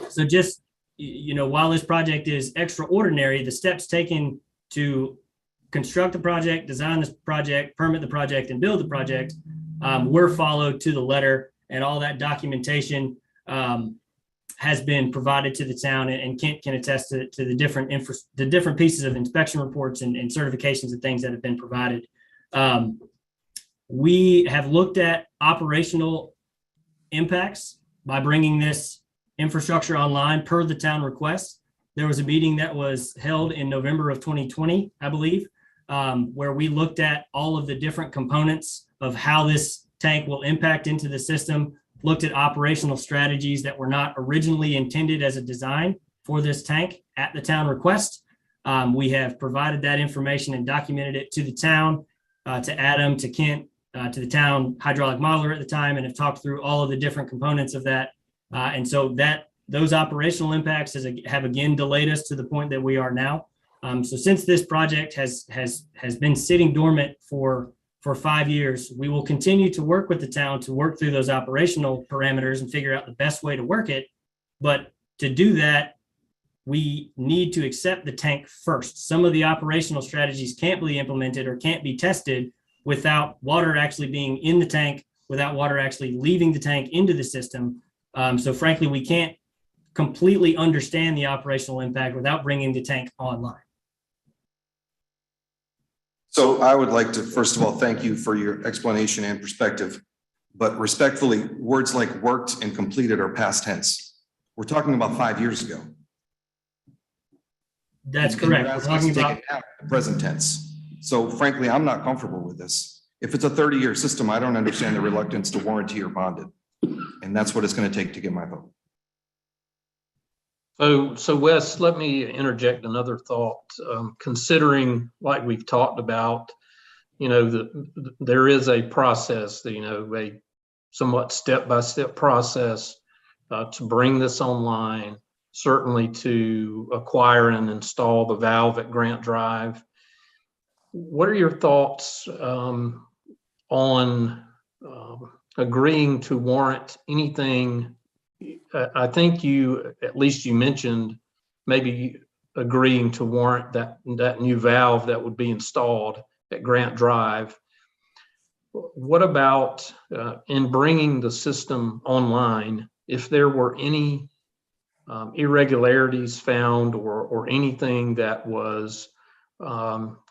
So just, while this project is extraordinary, the steps taken to construct the project, design this project, permit the project, and build the project were followed to the letter, and all that documentation has been provided to the town, and Kent can attest to the different pieces of inspection reports and certifications and things that have been provided. We have looked at operational impacts by bringing this infrastructure online per the town request. There was a meeting that was held in November of 2020, I believe, where we looked at all of the different components of how this tank will impact into the system, looked at operational strategies that were not originally intended as a design for this tank at the town request. We have provided that information and documented it to the town, to Adam, to Kent, to the town hydraulic modeler at the time, and have talked through all of the different components of that. And so those operational impacts have again delayed us to the point that we are now. So since this project has been sitting dormant for 5 years, we will continue to work with the town to work through those operational parameters and figure out the best way to work it. But to do that, we need to accept the tank first. Some of the operational strategies can't be implemented or can't be tested without water actually being in the tank, without water actually leaving the tank into the system. So frankly, we can't completely understand the operational impact without bringing the tank online. So I would like to, first of all, thank you for your explanation and perspective, but respectfully, words like worked and completed are past tense. We're talking about 5 years ago. That's And correct. you're We're asking us talking to take about, it out of the present tense. So frankly, I'm not comfortable with this. If it's a 30-year system, I don't understand the reluctance to warranty or bond it. And that's what it's going to take to get my vote. So Wes, let me interject another thought. Considering, like we've talked about, there is a process, a somewhat step-by-step process to bring this online, certainly to acquire and install the valve at Grant Drive. What are your thoughts on agreeing to warrant anything? I think at least you mentioned maybe agreeing to warrant that new valve that would be installed at Grant Drive. What about in bringing the system online, if there were any irregularities found or anything that was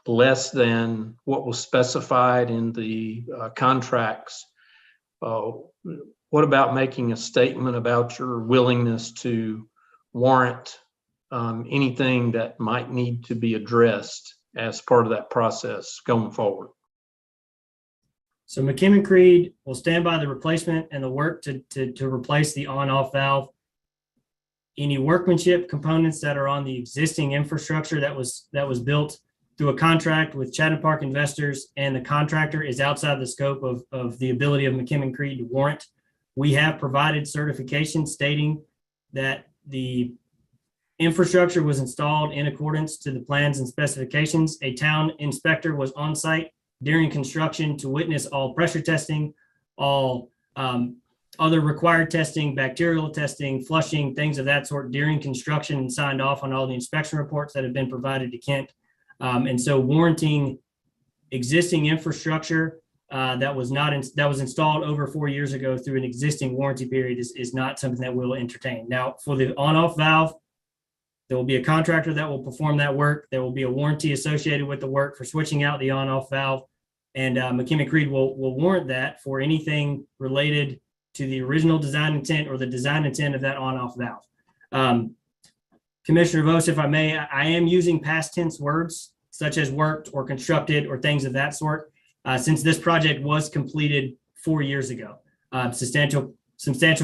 less than what was specified in the contracts? What about making a statement about your willingness to warrant anything that might need to be addressed as part of that process going forward? so McKim & Creed will stand by the replacement and the work to replace the on-off valve. Any workmanship components that are on the existing infrastructure that was built through a contract with Chatham Park investors, and the contractor is outside the scope of the ability of McKim & Creed to warrant. We have provided certification stating that the infrastructure was installed in accordance to the plans and specifications. A town inspector was on site during construction to witness all pressure testing, all other required testing, bacterial testing, flushing, things of that sort during construction, and signed off on all the inspection reports that have been provided to Kent. And so warranting existing infrastructure that was installed over 4 years ago through an existing warranty period is not something that we'll entertain. Now, for the on-off valve, there will be a contractor that will perform that work. There will be a warranty associated with the work for switching out the on-off valve, and McKim & Creed will warrant that for anything related to the original design intent or the design intent of that on-off valve. Commissioner Vose, if I may, I am using past tense words such as worked or constructed or things of that sort, since this project was completed 4 years ago. Substantial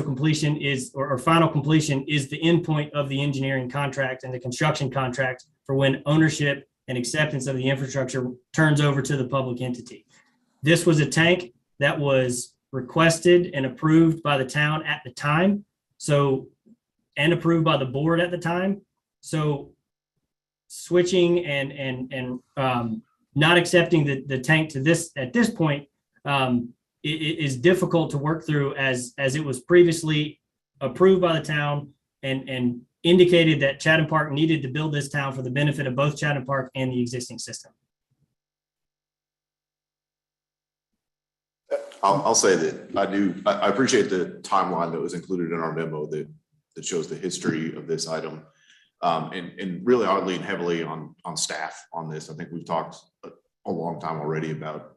completion or final completion is the endpoint of the engineering contract and the construction contract for when ownership and acceptance of the infrastructure turns over to the public entity. This was a tank that was requested and approved by the town at the time, and approved by the board at the time. So switching and not accepting the tank to this at this point is difficult to work through, as it was previously approved by the town and indicated that Chatham Park needed to build this town for the benefit of both Chatham Park and the existing system. I'll say that I appreciate the timeline that was included in our memo that shows the history of this item. And really I lean heavily on staff on this. I think we've talked a long time already about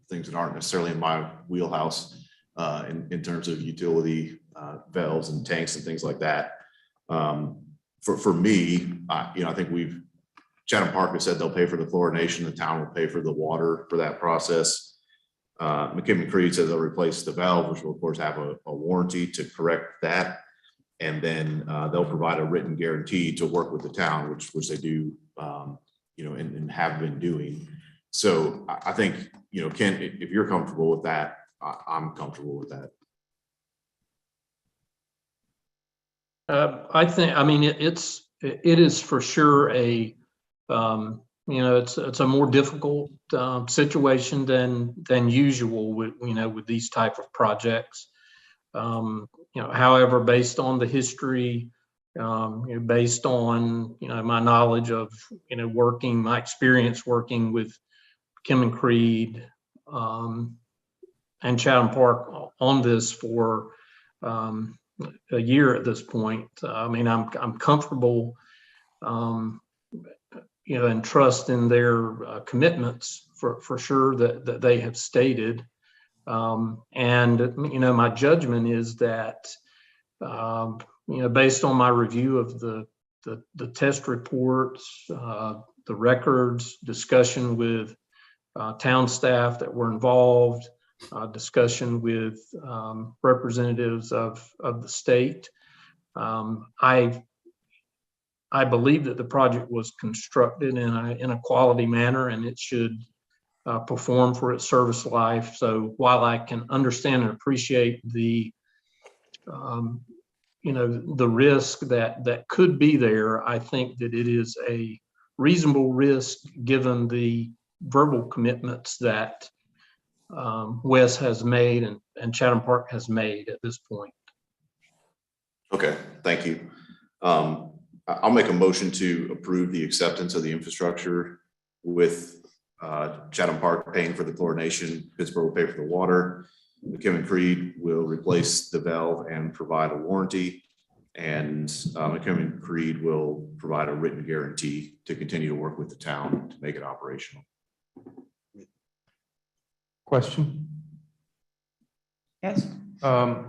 things that aren't necessarily in my wheelhouse in terms of utility valves and tanks and things like that. For me, I think Chatham Park has said they'll pay for the chlorination, the town will pay for the water for that process. McKim and Creed says they'll replace the valve, which will of course have a warranty to correct that. And then they'll provide a written guarantee to work with the town, which they do, and have been doing. So I think, Ken, if you're comfortable with that, I'm comfortable with that. I think, it is for sure it's a more difficult situation than usual with these type of projects. However, based on the history, based on my knowledge of my experience working with Kim and Creed and Chatham Park on this for a year at this point. I'm comfortable, and trust in their commitments for sure that they have stated. And my judgment is that, based on my review of the test reports, the records, discussion with town staff that were involved, discussion with representatives of the state, I believe that the project was constructed in a quality manner, and it should perform for its service life. So while I can understand and appreciate the risk that could be there, I think that it is a reasonable risk given the verbal commitments that Wes has made and Chatham Park has made at this point. Okay, thank you. I'll make a motion to approve the acceptance of the infrastructure with Chatham Park paying for the chlorination, Pittsburgh will pay for the water, McKim and Creed will replace the valve and provide a warranty, and McKim and Creed will provide a written guarantee to continue to work with the town to make it operational. Question? Yes. I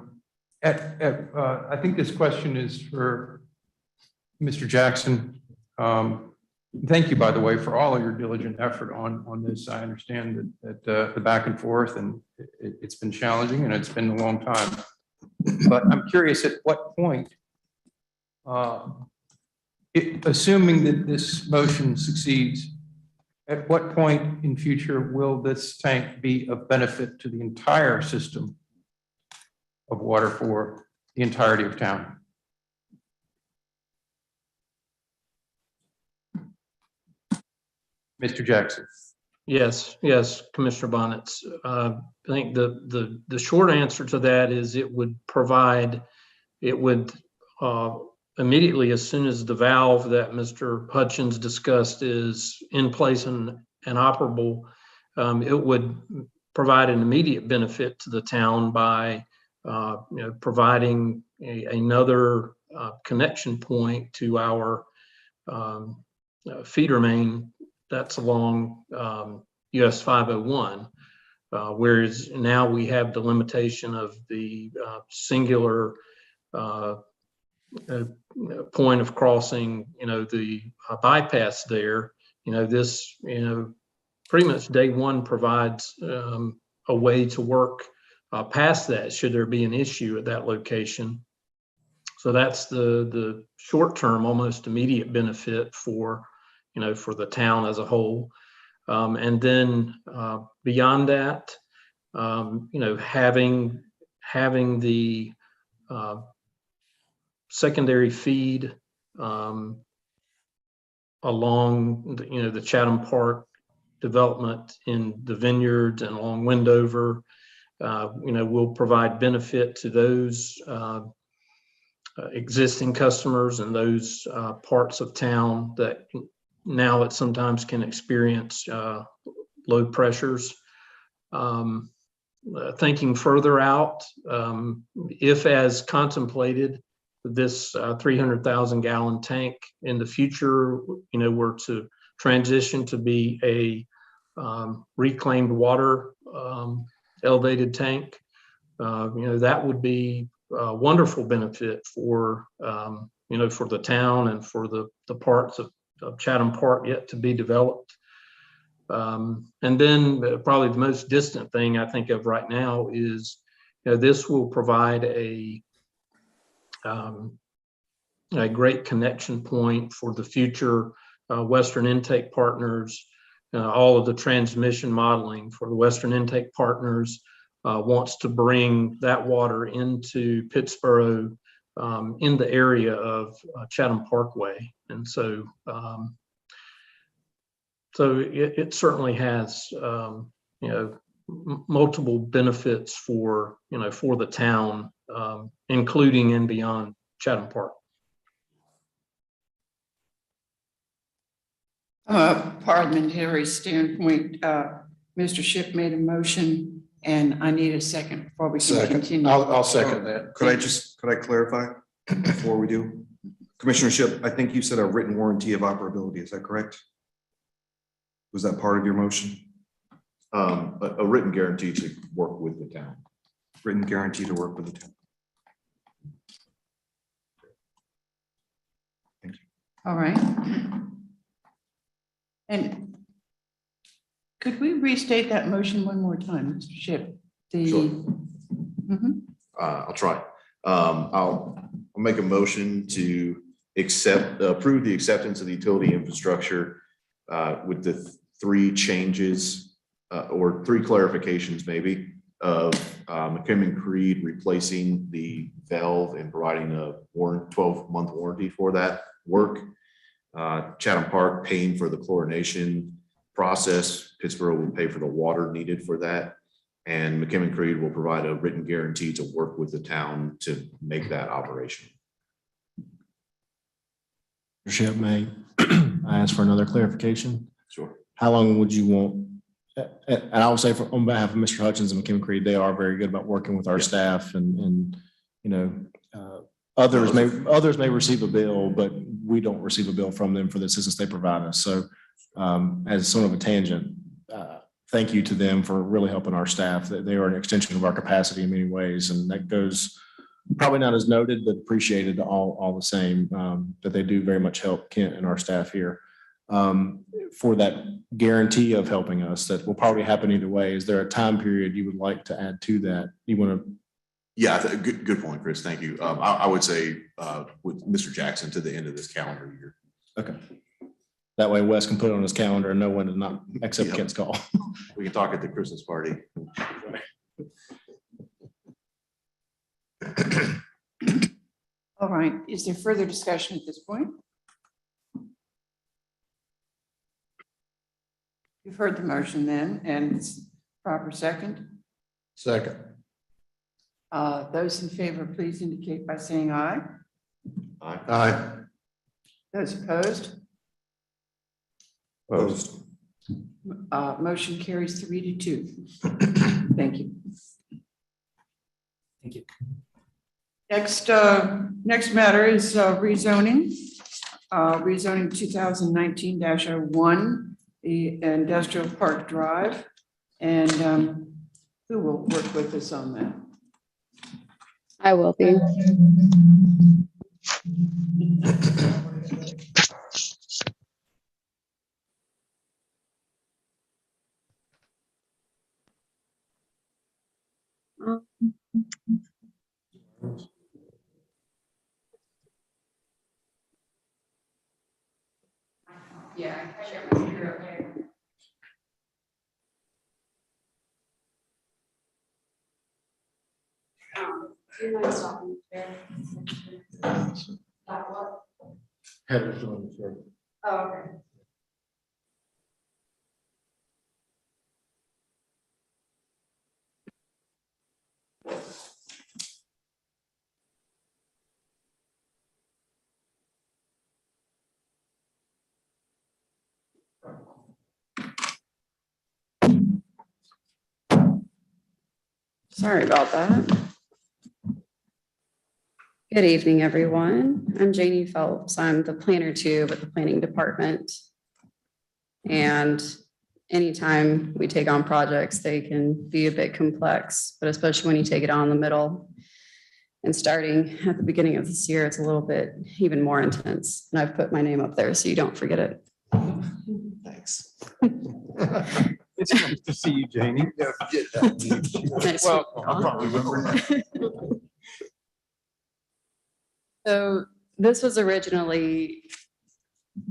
think this question is for Mr. Jackson. Thank you, by the way, for all of your diligent effort on this. I understand that the back and forth, and it's been challenging and it's been a long time. But I'm curious at what point, assuming that this motion succeeds, at what point in future will this tank be of benefit to the entire system of water for the entirety of town? Mr. Jackson. Yes, Commissioner Bonitz. I think the short answer to that is it would immediately, as soon as the valve that Mr. Hutchins discussed is in place and operable, it would provide an immediate benefit to the town by providing another connection point to our feeder main that's along US 501, whereas now we have the limitation of the singular point of crossing, the bypass there. This, pretty much day one provides a way to work past that should there be an issue at that location. So that's the short-term, almost immediate benefit for the town as a whole. And then beyond that, having the secondary feed along the Chatham Park development in the vineyards and along Wendover, will provide benefit to those existing customers in those parts of town that now it sometimes can experience low pressures. Thinking further out, if as contemplated, this 300,000 gallon tank in the future, were to transition to be a reclaimed water elevated tank, that would be a wonderful benefit for, for the town and for the parts of Chatham Park yet to be developed. And then probably the most distant thing I think of right now is, this will provide a great connection point for the future Western Intake Partners. All of the transmission modeling for the Western Intake Partners wants to bring that water into Pittsboro in the area of Chatham Parkway. And so, it certainly has, multiple benefits for, for the town, including and beyond Chatham Park. Parliamentary standpoint, Mr. Shipp made a motion and I need a second before we can continue. I'll second that. Could I clarify before we do? Commissioner Shipp, I think you said a written warranty of operability. Is that correct? Was that part of your motion? A written guarantee to work with the town. Written guarantee to work with the town. Thank you. All right. And could we restate that motion one more time, Mr. Shipp? Sure. Mhm. I'll try. I'll make a motion to approve the acceptance of the utility infrastructure with the three changes or three clarifications maybe of McKim & Creed replacing the valve and providing a 12-month warranty for that work. Chatham Park paying for the chlorination process. Pittsboro will pay for the water needed for that. And McKim & Creed will provide a written guarantee to work with the town to make that operation. Shipp, may I ask for another clarification? Sure. How long would you want? And I will say on behalf of Mr. Hutchins and McKim & Creed, they are very good about working with our staff and others may receive a bill, but we don't receive a bill from them for the assistance they provide us. So as sort of a tangent, thank you to them for really helping our staff. They are an extension of our capacity in many ways. And that goes probably not as noted, but appreciated all the same, that they do very much help Kent and our staff here. For that guarantee of helping us, that will probably happen either way. Is there a time period you would like to add to that? You want to? Yeah, good point, Chris. Thank you. I would say with Mr. Jackson to the end of this calendar year. Okay. That way Wes can put it on his calendar and know when to not accept Kent's call. We can talk at the Christmas party. All right. Is there further discussion at this point? You've heard the motion then, and it's proper second. Second. Those in favor, please indicate by saying aye. Aye. Those opposed? Opposed. Motion carries 3-2. Thank you. Thank you. Next matter is rezoning. Rezoning 2019-01, the Industrial Park Drive. And who will work with us on that? I will be. Yeah, I share my computer, okay. Do you mind stopping there? That what? Oh, okay. Sorry about that. Good evening, everyone. I'm Janie Phelps. I'm the planner two with the planning department. And anytime we take on projects, they can be a bit complex, but especially when you take it on in the middle and starting at the beginning of this year, it's a little bit even more intense. And I've put my name up there so you don't forget it. Thanks. It's nice to see you, Janie. Nice. Well, I'll probably remember. So this was originally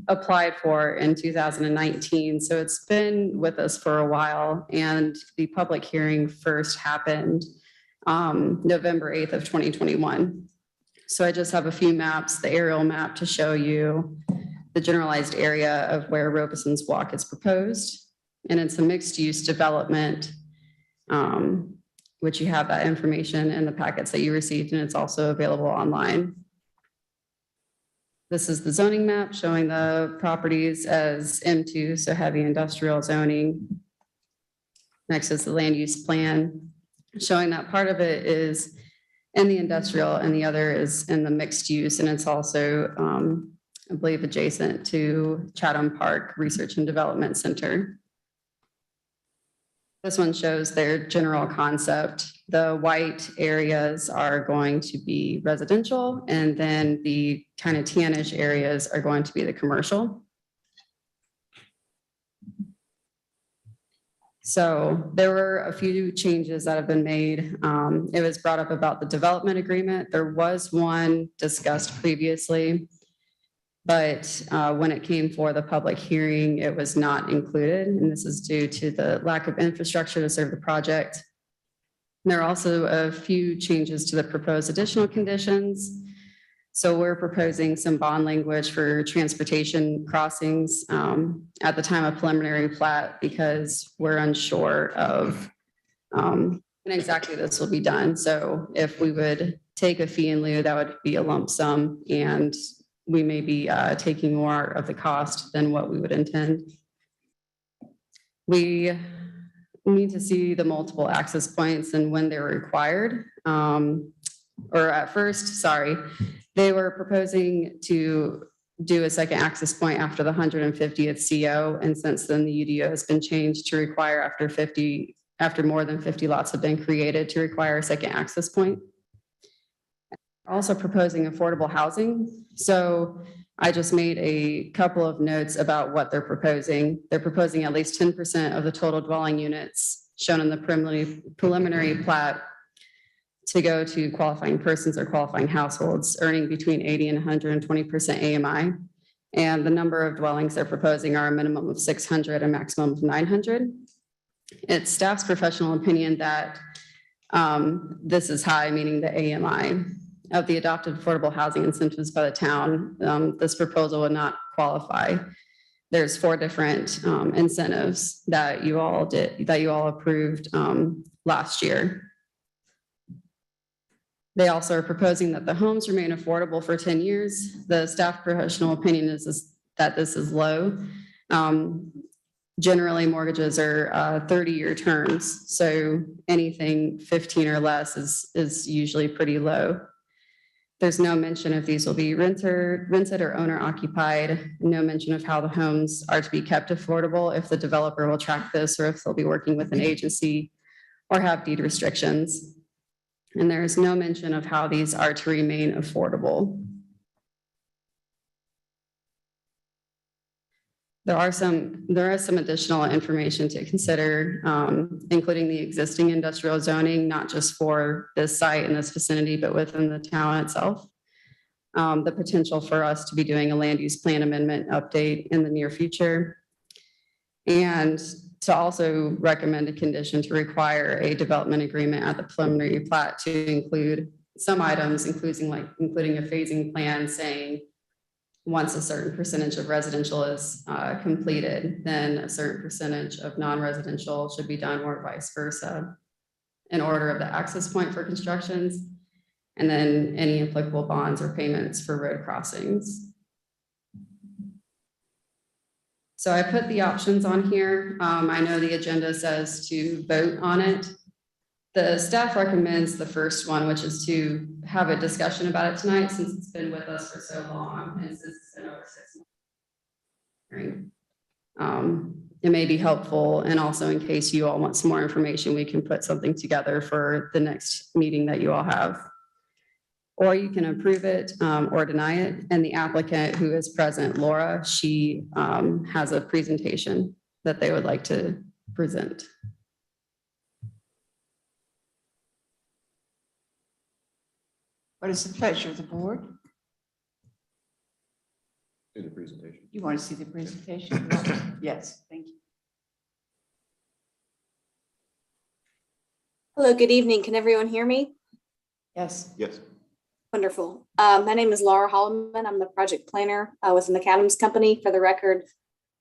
applied for in 2019, so it's been with us for a while, and the public hearing first happened November 8th of 2021. So I just have a few maps, the aerial map to show you the generalized area of where Robeson's Walk is proposed, and it's a mixed-use development, which you have that information in the packets that you received, and it's also available online. This is the zoning map showing the properties as M2, so heavy industrial zoning. Next is the land use plan, showing that part of it is in the industrial and the other is in the mixed use. And it's also, I believe, adjacent to Chatham Park Research and Development Center. This one shows their general concept. The white areas are going to be residential, and then the kind of tannish areas are going to be the commercial. So there were a few changes that have been made. It was brought up about the development agreement. There was one discussed previously, but when it came for the public hearing, it was not included. And this is due to the lack of infrastructure to serve the project. There are also a few changes to the proposed additional conditions. So we're proposing some bond language for transportation crossings at the time of preliminary plat, because we're unsure of when exactly this will be done. So if we would take a fee in lieu, that would be a lump sum, and we may be taking more of the cost than what we would intend. We need to see the multiple access points and when they're required. Or at first, sorry, they were proposing to do a second access point after the 150th CO. And since then the UDO has been changed to require after more than 50 lots have been created to require a second access point. Also proposing affordable housing. So I just made a couple of notes about what they're proposing. They're proposing at least 10% of the total dwelling units shown in the preliminary plat to go to qualifying persons or qualifying households earning between 80 and 120% AMI. And the number of dwellings they're proposing are a minimum of 600, a maximum of 900. It's staff's professional opinion that this is high, meaning the AMI of the adopted affordable housing incentives by the town. This proposal would not qualify. There's 4 different incentives that you all approved last year. They also are proposing that the homes remain affordable for 10 years. The staff professional opinion is that this is low. Generally, mortgages are 30-year terms, so anything 15 or less is usually pretty low. There's no mention if these will be rented or owner occupied. No mention of how the homes are to be kept affordable, if the developer will track this, or if they'll be working with an agency or have deed restrictions. And there is no mention of how these are to remain affordable. There is some additional information to consider, including the existing industrial zoning, not just for this site in this vicinity, but within the town itself. The potential for us to be doing a land use plan amendment update in the near future. And to also recommend a condition to require a development agreement at the preliminary plat to include some items, including a phasing plan saying once a certain percentage of residential is completed, then a certain percentage of non-residential should be done, or vice versa, in order of the access point for constructions, and then any applicable bonds or payments for road crossings. So I put the options on here. I know the agenda says to vote on it. The staff recommends the first one, which is to have a discussion about it tonight, since it's been with us for so long and since it's been over 6 months. It may be helpful, and also in case you all want some more information, we can put something together for the next meeting that you all have. Or you can approve it or deny it. And the applicant who is present, Laura, she has a presentation that they would like to present. What is the pleasure of the board? Do the presentation. You want to see the presentation? Yes, thank you. Hello, good evening. Can everyone hear me? Yes. Yes. Wonderful. My name is Laura Holloman. I'm the project planner with the McAdams Company. For the record,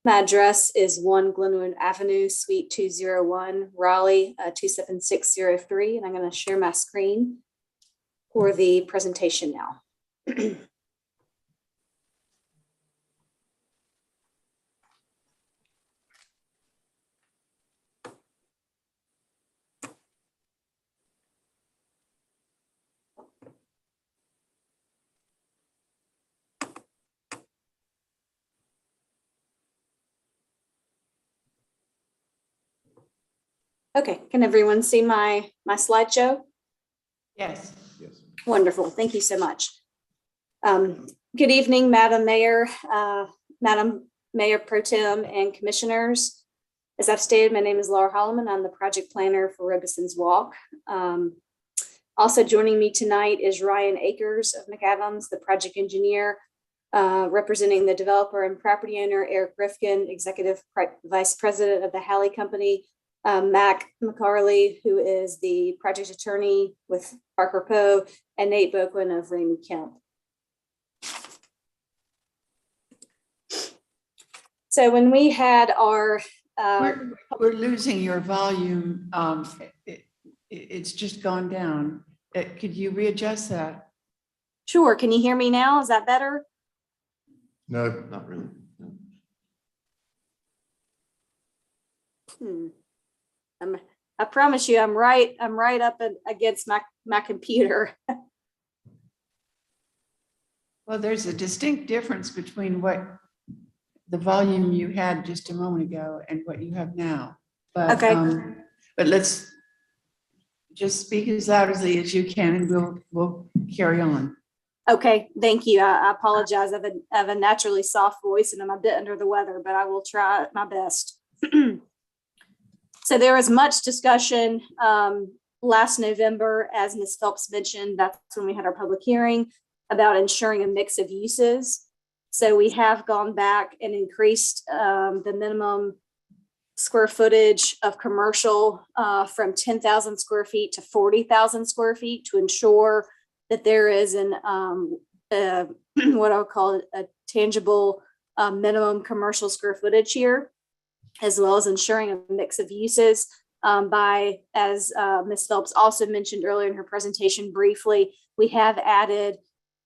my address is 1 Glenwood Avenue, Suite 201, Raleigh, 27603. And I'm going to share my screen for the presentation now. Okay, can everyone see my slideshow? Yes. Yes. Wonderful, thank you so much. Good evening, Madam Mayor, Madam Mayor Pro-Tem and Commissioners. As I've stated, my name is Laura Holloman. I'm the project planner for Robeson's Walk. Also joining me tonight is Ryan Akers of McAdams, the project engineer, representing the developer and property owner, Eric Rifkin, Executive Vice President of the Halley Company, Mac McCarley, who is the project attorney with Parker Poe, and Nate Boquin of Raymond Kemp. So when we had our We're losing your volume. It's just gone down. Could you readjust that? Sure, can you hear me now? Is that better? No, Not really. No. I promise you, I'm right up against my computer. Well, there's a distinct difference between what the volume you had just a moment ago and what you have now. But, Okay. But let's just speak as loudly as you can and we'll carry on. Okay, thank you. I apologize. I have a naturally soft voice and I'm a bit under the weather, but I will try my best. So there was much discussion last November, as Ms. Phelps mentioned. That's when we had our public hearing about ensuring a mix of uses. So we have gone back and increased the minimum square footage of commercial from 10,000 square feet to 40,000 square feet to ensure that there is an what I'll call a tangible minimum commercial square footage here, as well as ensuring a mix of uses by, as Ms. Phelps also mentioned earlier in her presentation briefly, we have added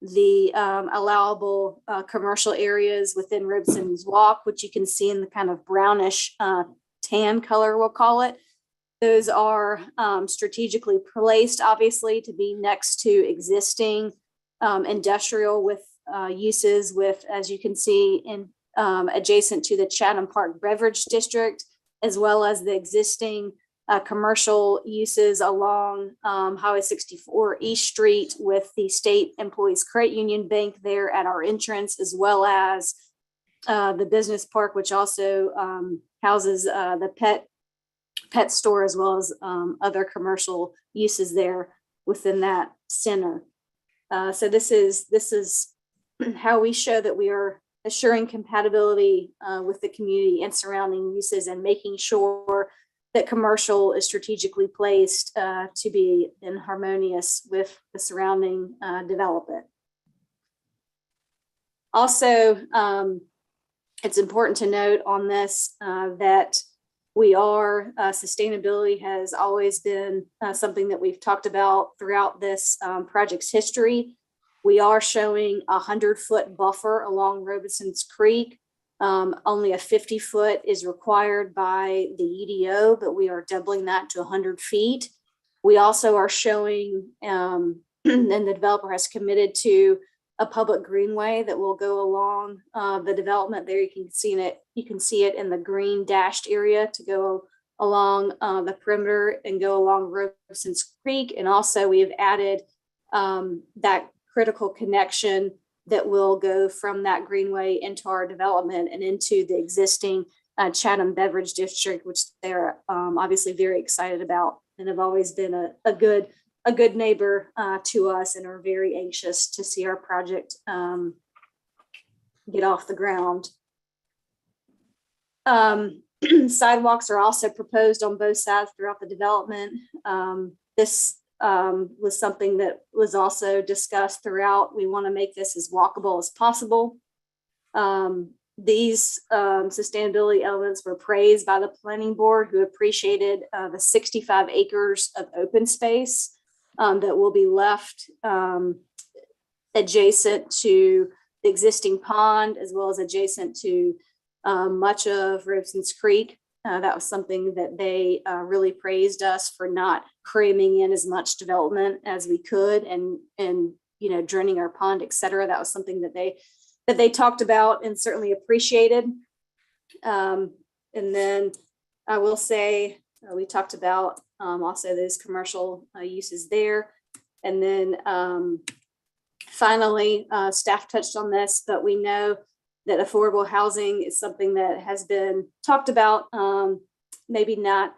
the allowable commercial areas within Robeson's Walk, which you can see in the kind of brownish tan color, we'll call it. Those are strategically placed, obviously, to be next to existing industrial with uses with, as you can see, in adjacent to the Chatham Park Beverage District, as well as the existing commercial uses along Highway 64 East Street with the State Employees Credit Union Bank there at our entrance, as well as the business park, which also houses the pet store, as well as other commercial uses there within that center. So this is how we show that we are assuring compatibility with the community and surrounding uses and making sure that commercial is strategically placed to be in harmonious with the surrounding development. Also, it's important to note on this that sustainability has always been something that we've talked about throughout this project's history. We are showing a 100-foot buffer along Robeson's Creek. Only a 50-foot is required by the UDO, but we are doubling that to 100 feet. We also are showing, and the developer has committed to a public greenway that will go along the development there. You can see it in the green dashed area to go along the perimeter and go along Robeson's Creek. And also we have added that critical connection that will go from that greenway into our development and into the existing Chatham Beverage District, which they're obviously very excited about and have always been a good neighbor to us and are very anxious to see our project get off the ground. Sidewalks are also proposed on both sides throughout the development. This was something that was also discussed throughout. We want to make this as walkable as possible. These sustainability elements were praised by the planning board, who appreciated the 65 acres of open space that will be left adjacent to the existing pond, as well as adjacent to much of Robeson's Creek. That was something that they really praised us for, not cramming in as much development as we could and draining our pond, et cetera. That was something that they talked about and certainly appreciated. And then I will say, we talked about also those commercial uses there. And then finally, staff touched on this, but we know that affordable housing is something that has been talked about. Maybe not.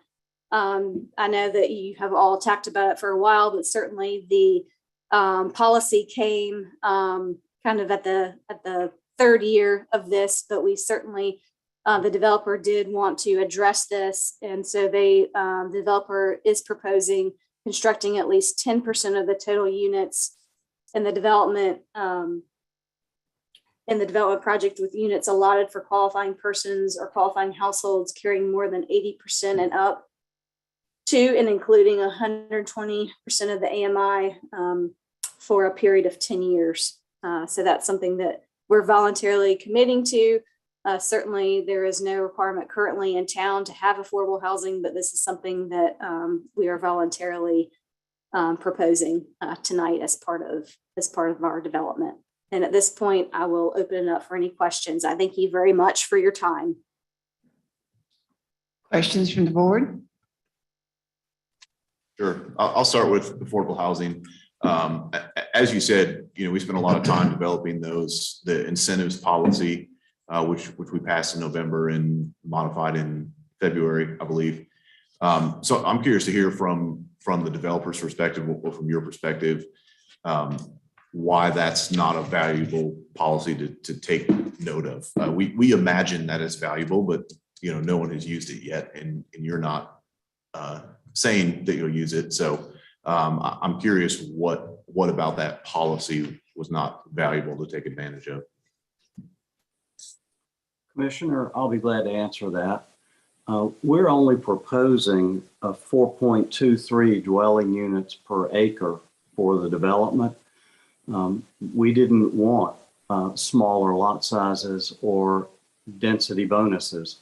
I know that you have all talked about it for a while, but certainly the policy came kind of at the third year of this, but we certainly, the developer did want to address this. And so the developer is proposing constructing at least 10% of the total units in the development project, with units allotted for qualifying persons or qualifying households carrying more than 80% and up to and including 120% of the AMI for a period of 10 years. So that's something that we're voluntarily committing to. Certainly there is no requirement currently in town to have affordable housing, but this is something that we are voluntarily proposing tonight as part of our development. And at this point, I will open it up for any questions. I thank you very much for your time. Questions from the board? Sure. I'll start with affordable housing. As you said, we spent a lot of time developing the incentives policy, which we passed in November and modified in February, I believe. So I'm curious to hear from the developer's perspective, or from your perspective, why that's not a valuable policy to take note of. We imagine that it's valuable, but no one has used it yet, and you're not saying that you'll use it. So I'm curious what about that policy was not valuable to take advantage of. Commissioner, I'll be glad to answer that. We're only proposing a 4.23 dwelling units per acre for the development. We didn't want smaller lot sizes or density bonuses.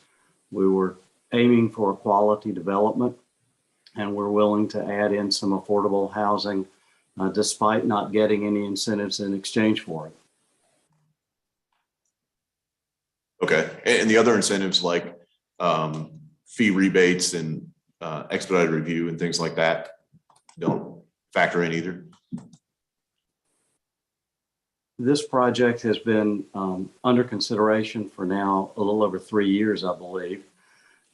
We were aiming for a quality development, and we're willing to add in some affordable housing despite not getting any incentives in exchange for it. Okay. And the other incentives like fee rebates and expedited review and things like that don't factor in either? This project has been under consideration for now a little over 3 years, I believe.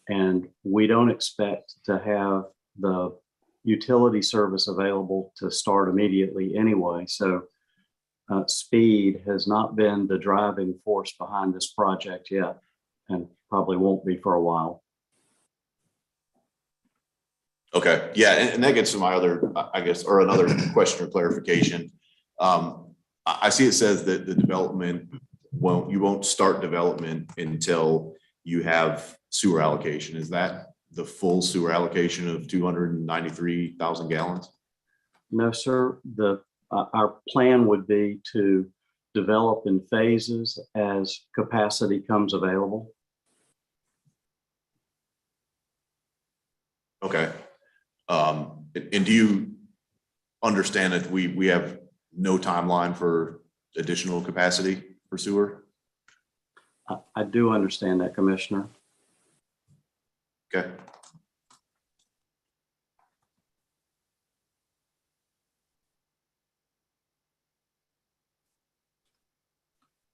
And we don't expect to have the utility service available to start immediately anyway. So speed has not been the driving force behind this project yet, and probably won't be for a while. Okay. Yeah. And that gets to my other, I guess, or another question or clarification. I see it says that the development you won't start development until you have sewer allocation. Is that the full sewer allocation of 293,000 gallons? No, sir. Our plan would be to develop in phases as capacity comes available. Okay. And do you understand that we have no timeline for additional capacity for sewer? I do understand that, Commissioner. Okay.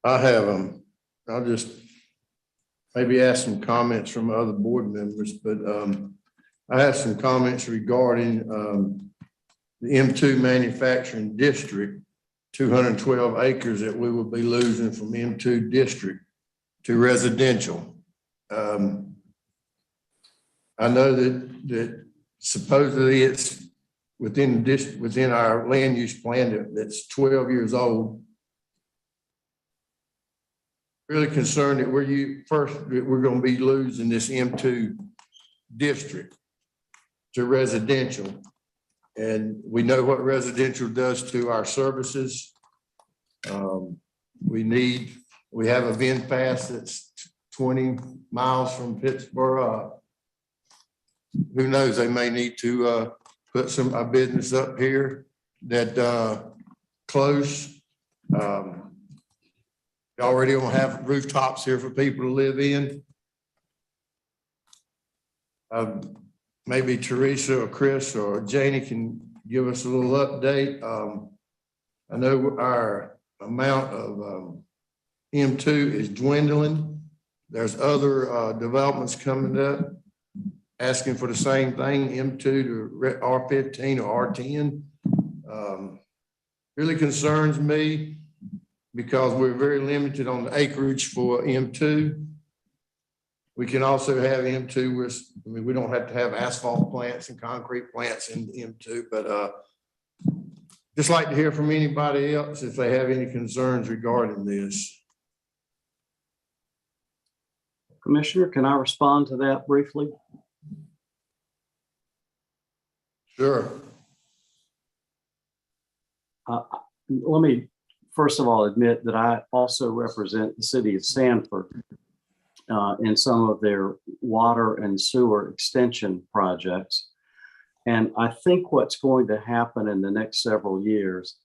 I have, I'll just maybe ask some comments from other board members, but, I have some comments regarding, the M2 manufacturing district, 212 acres that we will be losing from M2 district to residential. I know that supposedly it's within this, within our land use plan that's 12 years old. Really concerned that we're going to be losing this M2 district to residential. And we know what residential does to our services. We have a VinFast that's 20 miles from Pittsburgh. Who knows, they may need to put a business up here that close. You already don't have rooftops here for people to live in. Maybe Teresa or Chris or Janie can give us a little update. I know our amount of M2 is dwindling. There's other developments coming up asking for the same thing, M2 to R15 or R10. Really concerns me because we're very limited on the acreage for M2. We can also have M2 with, I mean, we don't have to have asphalt plants and concrete plants in M2, but just like to hear from anybody else if they have any concerns regarding this. Commissioner, can I respond to that briefly? Sure. Let me first of all admit that I also represent the city of Sanford in some of their water and sewer extension projects. And I think what's going to happen in the next several years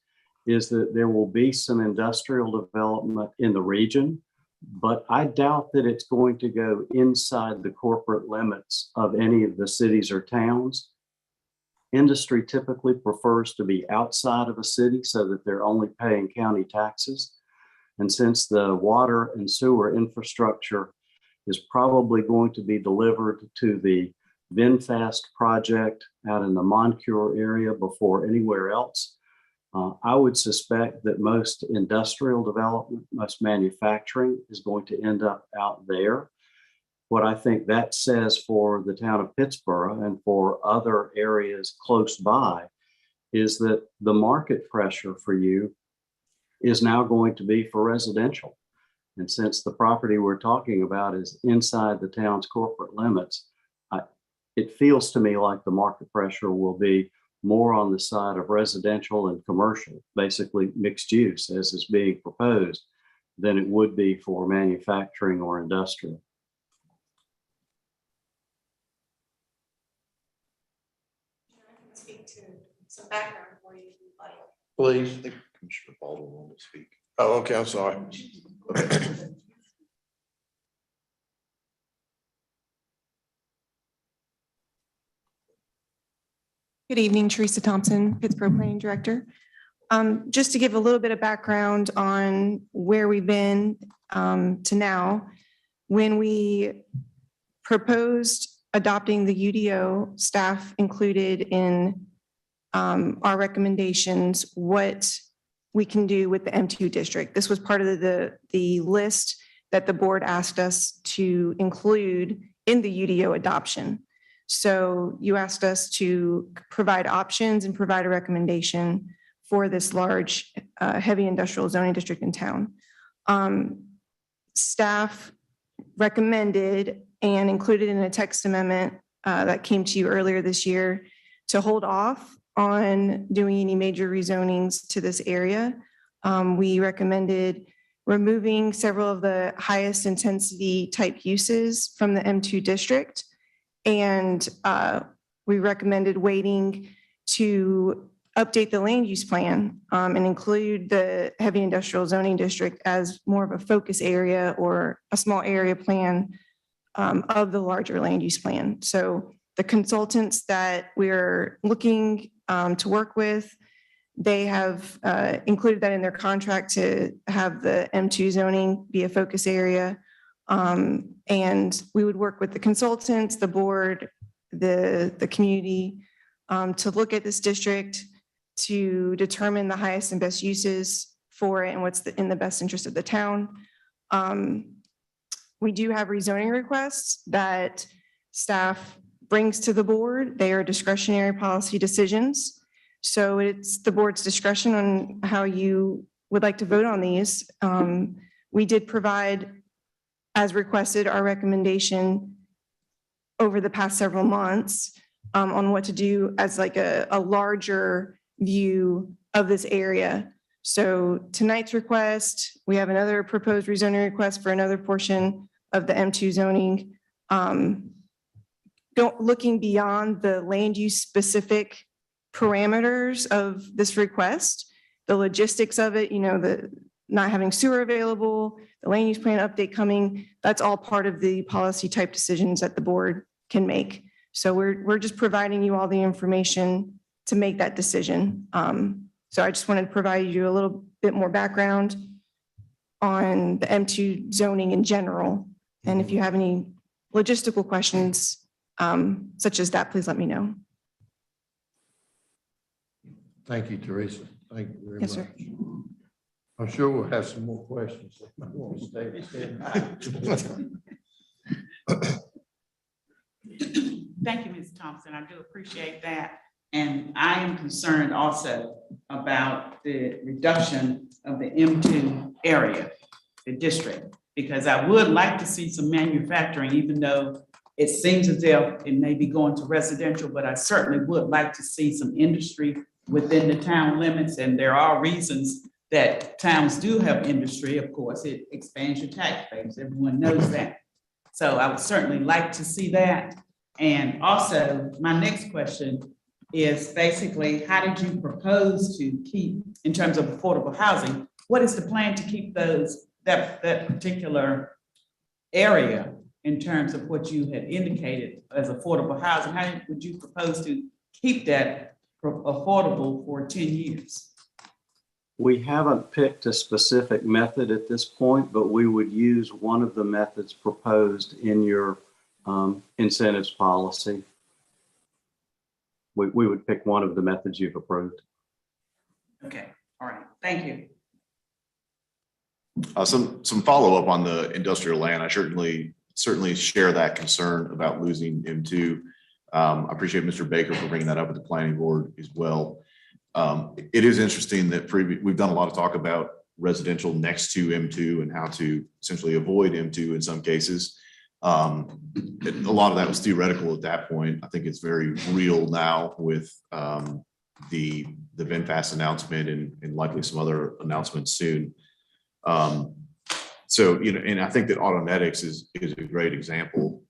is that there will be some industrial development in the region, but I doubt that it's going to go inside the corporate limits of any of the cities or towns. Industry typically prefers to be outside of a city so that they're only paying county taxes. And since the water and sewer infrastructure is probably going to be delivered to the VinFast project out in the Moncure area before anywhere else, I would suspect that most industrial development, most manufacturing is going to end up out there. What I think that says for the town of Pittsburgh and for other areas close by is that the market pressure for you is now going to be for residential. And since the property we're talking about is inside the town's corporate limits, it feels to me like the market pressure will be more on the side of residential and commercial, basically mixed use as is being proposed, than it would be for manufacturing or industrial. Speak to some background for you if you'd like. Please. I think Commissioner Baldwin wanted to speak. Oh, okay, I'm sorry. Good evening, Teresa Thompson, Pittsburgh Planning Director. Just to give a little bit of background on where we've been to now, when we proposed adopting the UDO, staff included in our recommendations what we can do with the M2 district. This was part of the list that the board asked us to include in the UDO adoption. So you asked us to provide options and provide a recommendation for this large heavy industrial zoning district in town. Staff recommended and included in a text amendment that came to you earlier this year to hold off on doing any major rezonings to this area. We recommended removing several of the highest intensity type uses from the M2 district. And we recommended waiting to update the land use plan and include the heavy industrial zoning district as more of a focus area or a small area plan of the larger land use plan. So the consultants that we're looking to work with, they have included that in their contract to have the M2 zoning be a focus area. And we would work with the consultants, the board, the community to look at this district to determine the highest and best uses for it and what's in the best interest of the town. We do have rezoning requests that staff brings to the board. They are discretionary policy decisions. So it's the board's discretion on how you would like to vote on these. We did provide, as requested, our recommendation over the past several months on what to do as like a larger view of this area. So tonight's request, we have another proposed rezoning request for another portion of the M2 zoning. Looking beyond the land use specific parameters of this request, the logistics of it, the not having sewer available, the land use plan update coming, that's all part of the policy type decisions that the board can make. So we're just providing you all the information to make that decision. So I just wanted to provide you a little bit more background on the M2 zoning in general. And if you have any logistical questions such as that, please let me know. Thank you, Teresa. Thank you very much. Yes, sir. I'm sure we'll have some more questions. Thank you, Ms. Thompson. I do appreciate that. And I am concerned also about the reduction of the M2 area, the district, because I would like to see some manufacturing, even though it seems as if it may be going to residential, but I certainly would like to see some industry within the town limits. And there are reasons that towns do have industry. Of course, it expands your tax base. Everyone knows that. So I would certainly like to see that. And also, my next question is basically, how did you propose to keep, in terms of affordable housing, what is the plan to keep that particular area in terms of what you had indicated as affordable housing? How would you propose to keep that affordable for 10 years? We haven't picked a specific method at this point, but we would use one of the methods proposed in your incentives policy. We would pick one of the methods you've approved. Okay, all right, thank you. Some follow-up on the industrial land. I certainly share that concern about losing M2. I appreciate Mr. Baker for bringing that up at the planning board as well. It is interesting that we've done a lot of talk about residential next to M2 and how to essentially avoid M2 in some cases. A lot of that was theoretical at that point. I think it's very real now with the VinFast announcement and likely some other announcements soon. So, and I think that Autonetics is a great example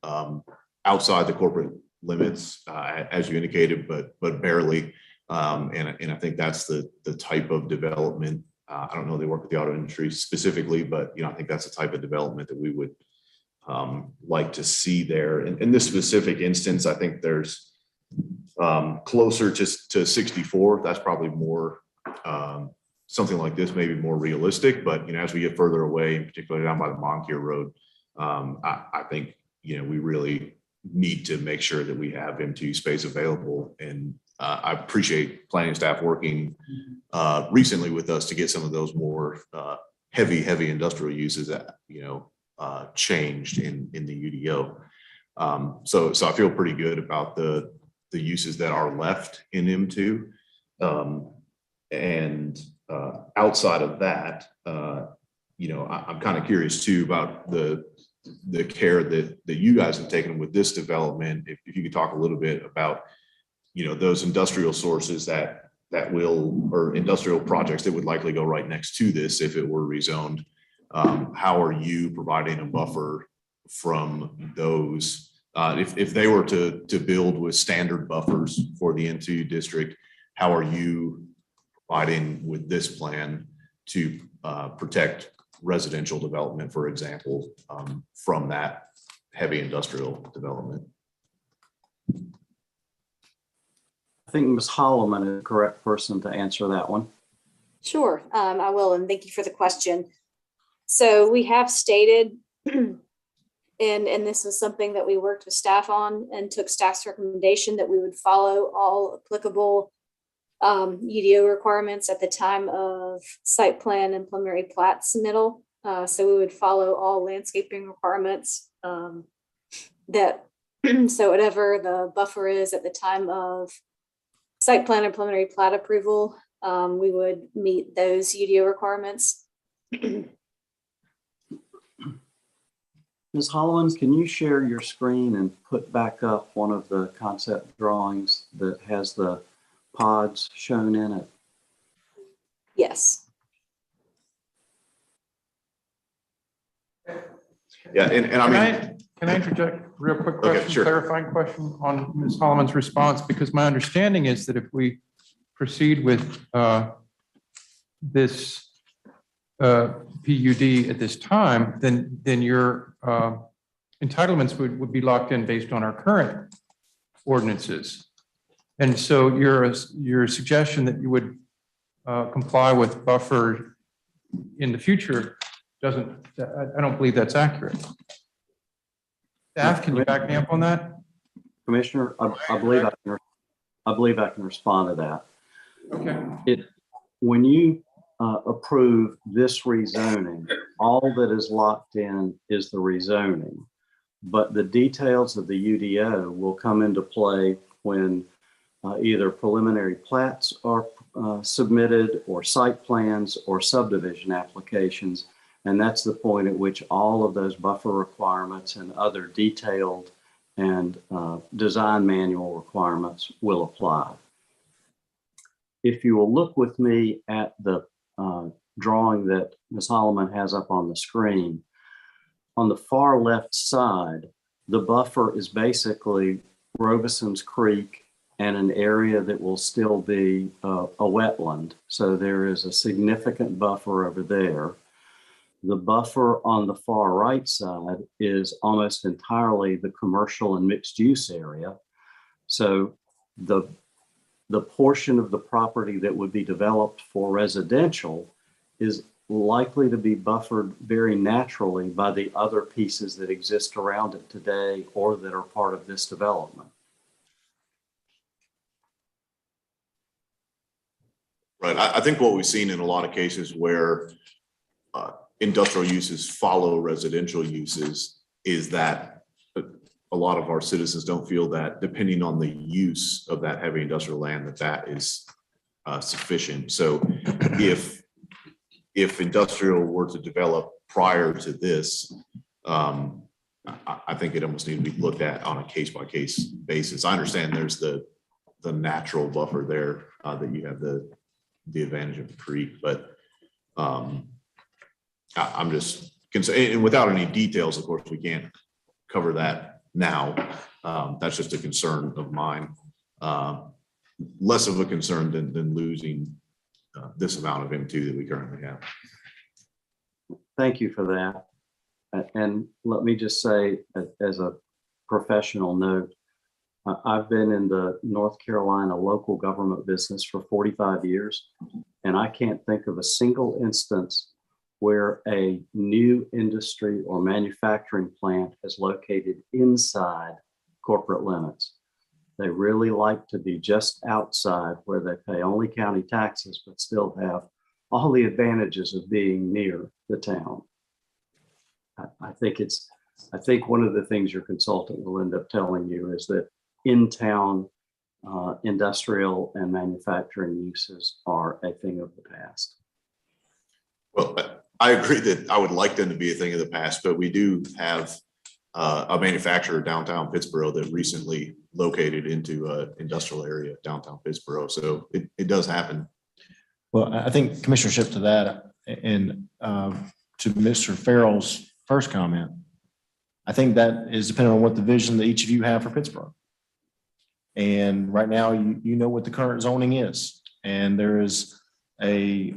outside the corporate limits, as you indicated, but barely. And I think that's the type of development. I don't know, they work with the auto industry specifically, but I think that's the type of development that we would like to see there. In this specific instance, I think there's closer to 64. That's probably more something like this, maybe more realistic. But as we get further away, in particular down by the Moncure Road, I think we really need to make sure that we have M2 space available. And I appreciate planning staff working recently with us to get some of those more heavy industrial uses that changed in the UDO. So I feel pretty good about the uses that are left in M2. And outside of that, I'm kind of curious too about the care that you guys have taken with this development. If you could talk a little bit about those industrial sources that will, or industrial projects that would likely go right next to this if it were rezoned. How are you providing a buffer from those If they were to build with standard buffers for the N2 district, how are you providing with this plan to protect residential development, for example, from that heavy industrial development? I think Ms. Holloman is the correct person to answer that one. Sure, I will, and thank you for the question. So we have stated, and this was something that we worked with staff on and took staff's recommendation that we would follow all applicable UDO requirements at the time of site plan and preliminary plat submittal. So we would follow all landscaping requirements that, so whatever the buffer is at the time of site plan and preliminary plat approval, we would meet those UDO requirements. Ms. Holloman, can you share your screen and put back up one of the concept drawings that has the pods shown in it? Yes. Yeah, and I mean, Can I interject real quick Okay, question, sure. clarifying question on Ms. Holloman's response? Because my understanding is that if we proceed with this PUD at this time, then your entitlements would be locked in based on our current ordinances. And so your suggestion that you would comply with buffer in the future doesn't, I don't believe that's accurate. Staff, can you back me up on that? Commissioner, I believe I can respond to that. Okay. When you approve this rezoning, all that is locked in is the rezoning, but the details of the UDO will come into play when either preliminary plats are submitted, or site plans, or subdivision applications. And that's the point at which all of those buffer requirements and other detailed and design manual requirements will apply. If you will look with me at the drawing that Ms. Holloman has up on the screen, on the far left side, the buffer is basically Robeson's Creek and an area that will still be a wetland. So there is a significant buffer over there. The buffer on the far right side is almost entirely the commercial and mixed use area. So the portion of the property that would be developed for residential is likely to be buffered very naturally by the other pieces that exist around it today or that are part of this development. right. I think what we've seen in a lot of cases where industrial uses follow residential uses is that a lot of our citizens don't feel that depending on the use of that heavy industrial land, that is sufficient. So if industrial were to develop prior to this, I think it almost needs to be looked at on a case-by-case basis. I understand there's the natural buffer there that you have the advantage of the creek, but I'm just concerned, and without any details, of course, we can't cover that now. That's just a concern of mine. Less of a concern than losing this amount of M2 that we currently have. Thank you for that. And let me just say, as a professional note, I've been in the North Carolina local government business for 45 years, and I can't think of a single instance where a new industry or manufacturing plant is located inside corporate limits. They really like to be just outside where they pay only county taxes, but still have all the advantages of being near the town. I think one of the things your consultant will end up telling you is that in-town industrial and manufacturing uses are a thing of the past. Well, I agree that I would like them to be a thing of the past, but we do have a manufacturer downtown Pittsburgh that recently located into an industrial area downtown Pittsburgh. So it does happen. Well, I think Commissioner Shipp to that, and to Mr. Farrell's first comment, I think that is dependent on what the vision that each of you have for Pittsburgh. And right now, you know what the current zoning is, and there is a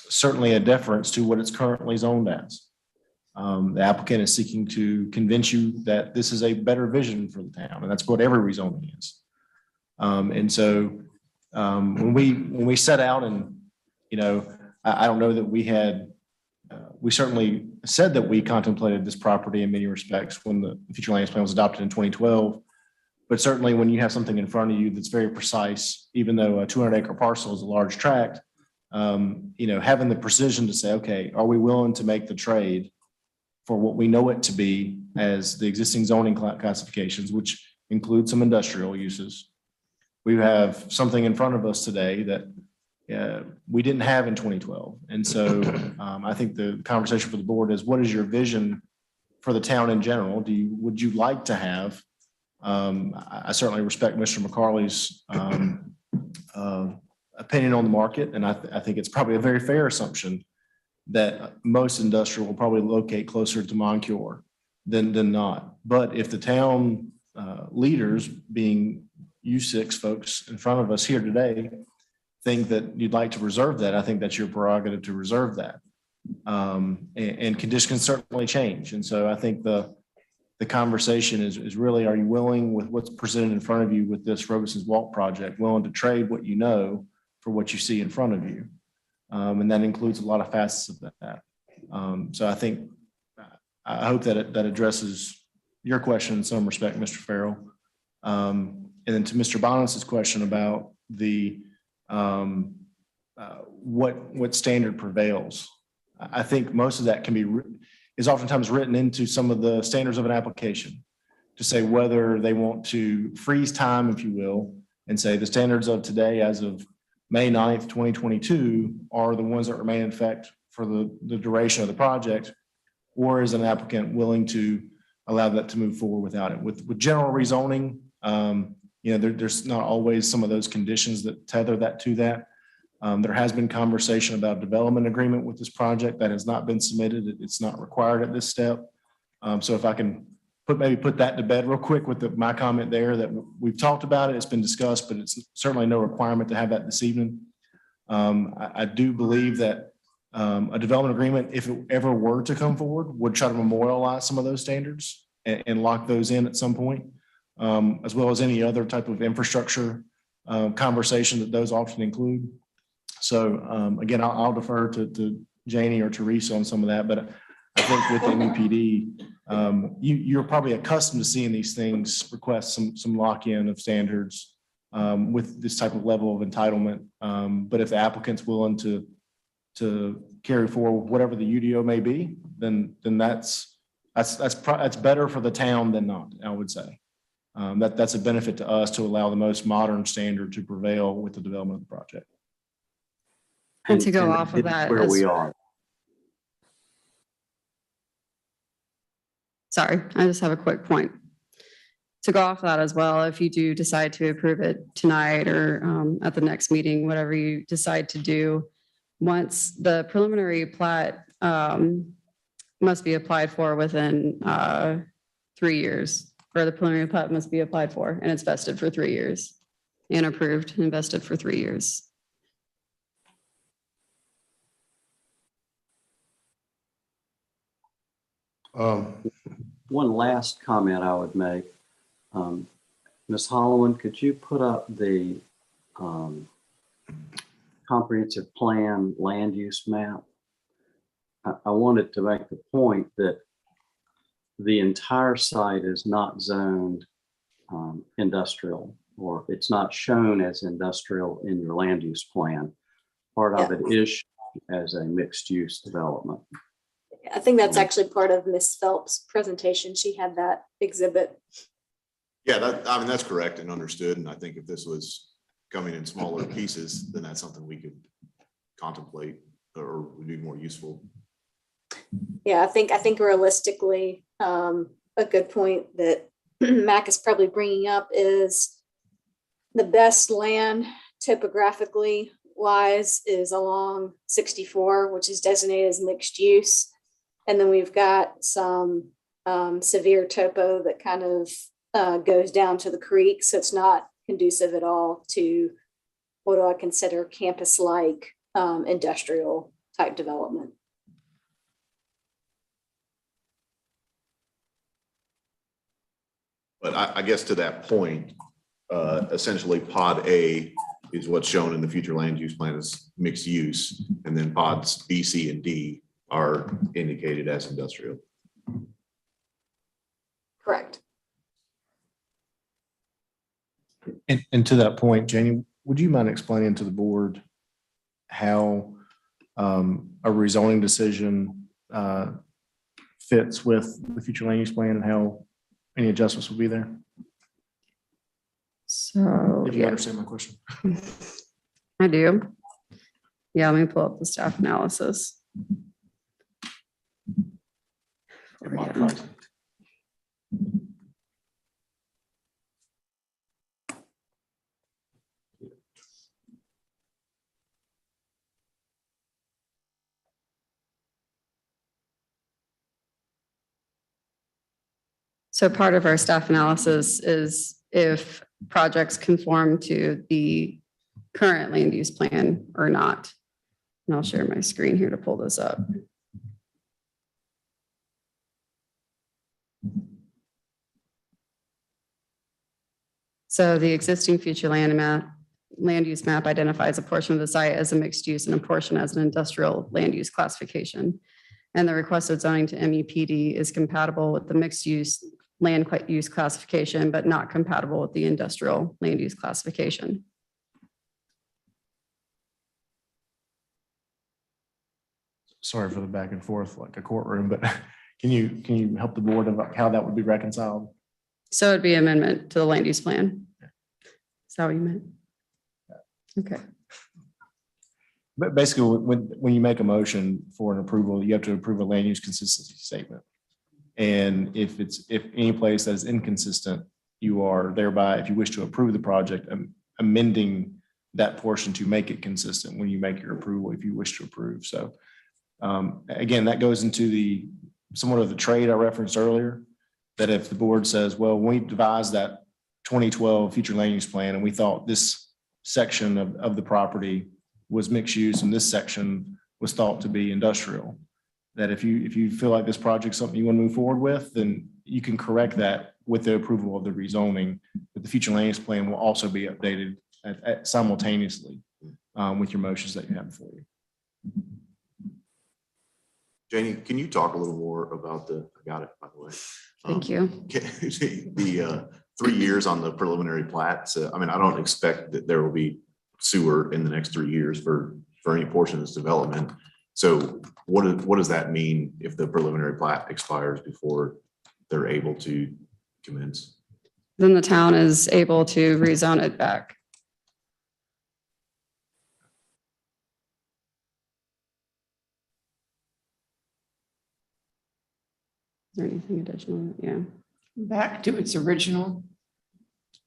certainly a deference to what it's currently zoned as. The applicant is seeking to convince you that this is a better vision for the town, and that's what every rezoning is. And so when we set out, and I don't know that we had. We certainly said that we contemplated this property in many respects when the future land use plan was adopted in 2012. But certainly when you have something in front of you that's very precise, even though a 200-acre parcel is a large tract, having the precision to say, okay, are we willing to make the trade for what we know it to be as the existing zoning classifications, which include some industrial uses. We have something in front of us today that we didn't have in 2012. And so I think the conversation for the board is, what is your vision for the town in general? Would you like to have, I certainly respect Mr. McCarley's opinion on the market. And I think it's probably a very fair assumption that most industrial will probably locate closer to Moncure than not. But if the town leaders, being U6 folks in front of us here today, think that you'd like to reserve that, I think that's your prerogative to reserve that. And conditions can certainly change. And so I think the conversation is really, are you willing, with what's presented in front of you with this Robeson's Walk project, willing to trade what you know for what you see in front of you? And that includes a lot of facets of that. So I think, I hope that that addresses your question in some respect, Mr. Farrell. And then to Mr. Bonitz's question about the what standard prevails. I think most of that can be is oftentimes written into some of the standards of an application to say whether they want to freeze time, if you will, and say the standards of today as of May 9th, 2022 are the ones that remain in effect for the duration of the project, or is an applicant willing to allow that to move forward without it? With general rezoning, there's not always some of those conditions that tether that to that. There has been conversation about development agreement with this project that has not been submitted. It's not required at this step. So if I can put that to bed real quick with my comment there, that we've talked about it, it's been discussed, but it's certainly no requirement to have that this evening. I do believe that a development agreement, if it ever were to come forward, would try to memorialize some of those standards and lock those in at some point, as well as any other type of infrastructure conversation that those often include. So again, I'll defer to Janie or Teresa on some of that, but I think with the MEPD, you're probably accustomed to seeing these things request some lock-in of standards with this type of level of entitlement. But if the applicant's willing to carry forward whatever the UDO may be, then that's better for the town than not, I would say. That's a benefit to us to allow the most modern standard to prevail with the development of the project. And to go off of that, where we are. Sorry, I just have a quick point. To go off that as well, if you do decide to approve it tonight or at the next meeting, whatever you decide to do, once the preliminary plat must be applied for within 3 years, or the preliminary plat must be applied for, and it's vested for 3 years, and approved and vested for 3 years. One last comment I would make. Ms. Holloman, could you put up the comprehensive plan land use map? I wanted to make the point that the entire site is not zoned industrial, or it's not shown as industrial in your land use plan. Part of it is shown as a mixed use development. I think that's actually part of Miss Phelps' presentation. She had that exhibit. Yeah, that's correct and understood. And I think if this was coming in smaller pieces, then that's something we could contemplate or would be more useful. Yeah, I think realistically, a good point that Mac is probably bringing up is the best land topographically wise is along 64, which is designated as mixed use. And then we've got some severe topo that kind of goes down to the creek. So it's not conducive at all to what do I consider campus-like industrial type development. But I guess to that point, essentially pod A is what's shown in the future land use plan as mixed use. And then pods B, C, and D are indicated as industrial. Correct. And to that point, Janie, would you mind explaining to the board how a rezoning decision fits with the future land use plan and how any adjustments will be there? So, If you yeah, understand my question. I do. Yeah, let me pull up the staff analysis. So part of our staff analysis is if projects conform to the current land use plan or not. And I'll share my screen here to pull this up. So the existing future land use map identifies a portion of the site as a mixed use and a portion as an industrial land use classification. And the requested zoning to MEPD is compatible with the mixed use land use classification, but not compatible with the industrial land use classification. Sorry for the back and forth like a courtroom, but can you help the board about how that would be reconciled? So it'd be amendment to the land use plan. Is that what you meant? Okay. But basically, when you make a motion for an approval, you have to approve a land use consistency statement. And if any place that is inconsistent, you are thereby, if you wish to approve the project, amending that portion to make it consistent when you make your approval, if you wish to approve. So again, that goes into the somewhat of the trade I referenced earlier, that if the board says, well, when we devised that 2012 future land use plan and we thought this section of the property was mixed use and this section was thought to be industrial, that if you feel like this project is something you want to move forward with, then you can correct that with the approval of the rezoning. But the future land use plan will also be updated simultaneously with your motions that you have before you. Janie, can you talk a little more about I got it, by the way. Thank you. The 3 years on the preliminary plat. So, I mean, I don't expect that there will be sewer in the next 3 years for any portion of this development. So what does that mean if the preliminary plat expires before they're able to commence? Then the town is able to rezone it back. Is there anything additional? Yeah. Back to its original.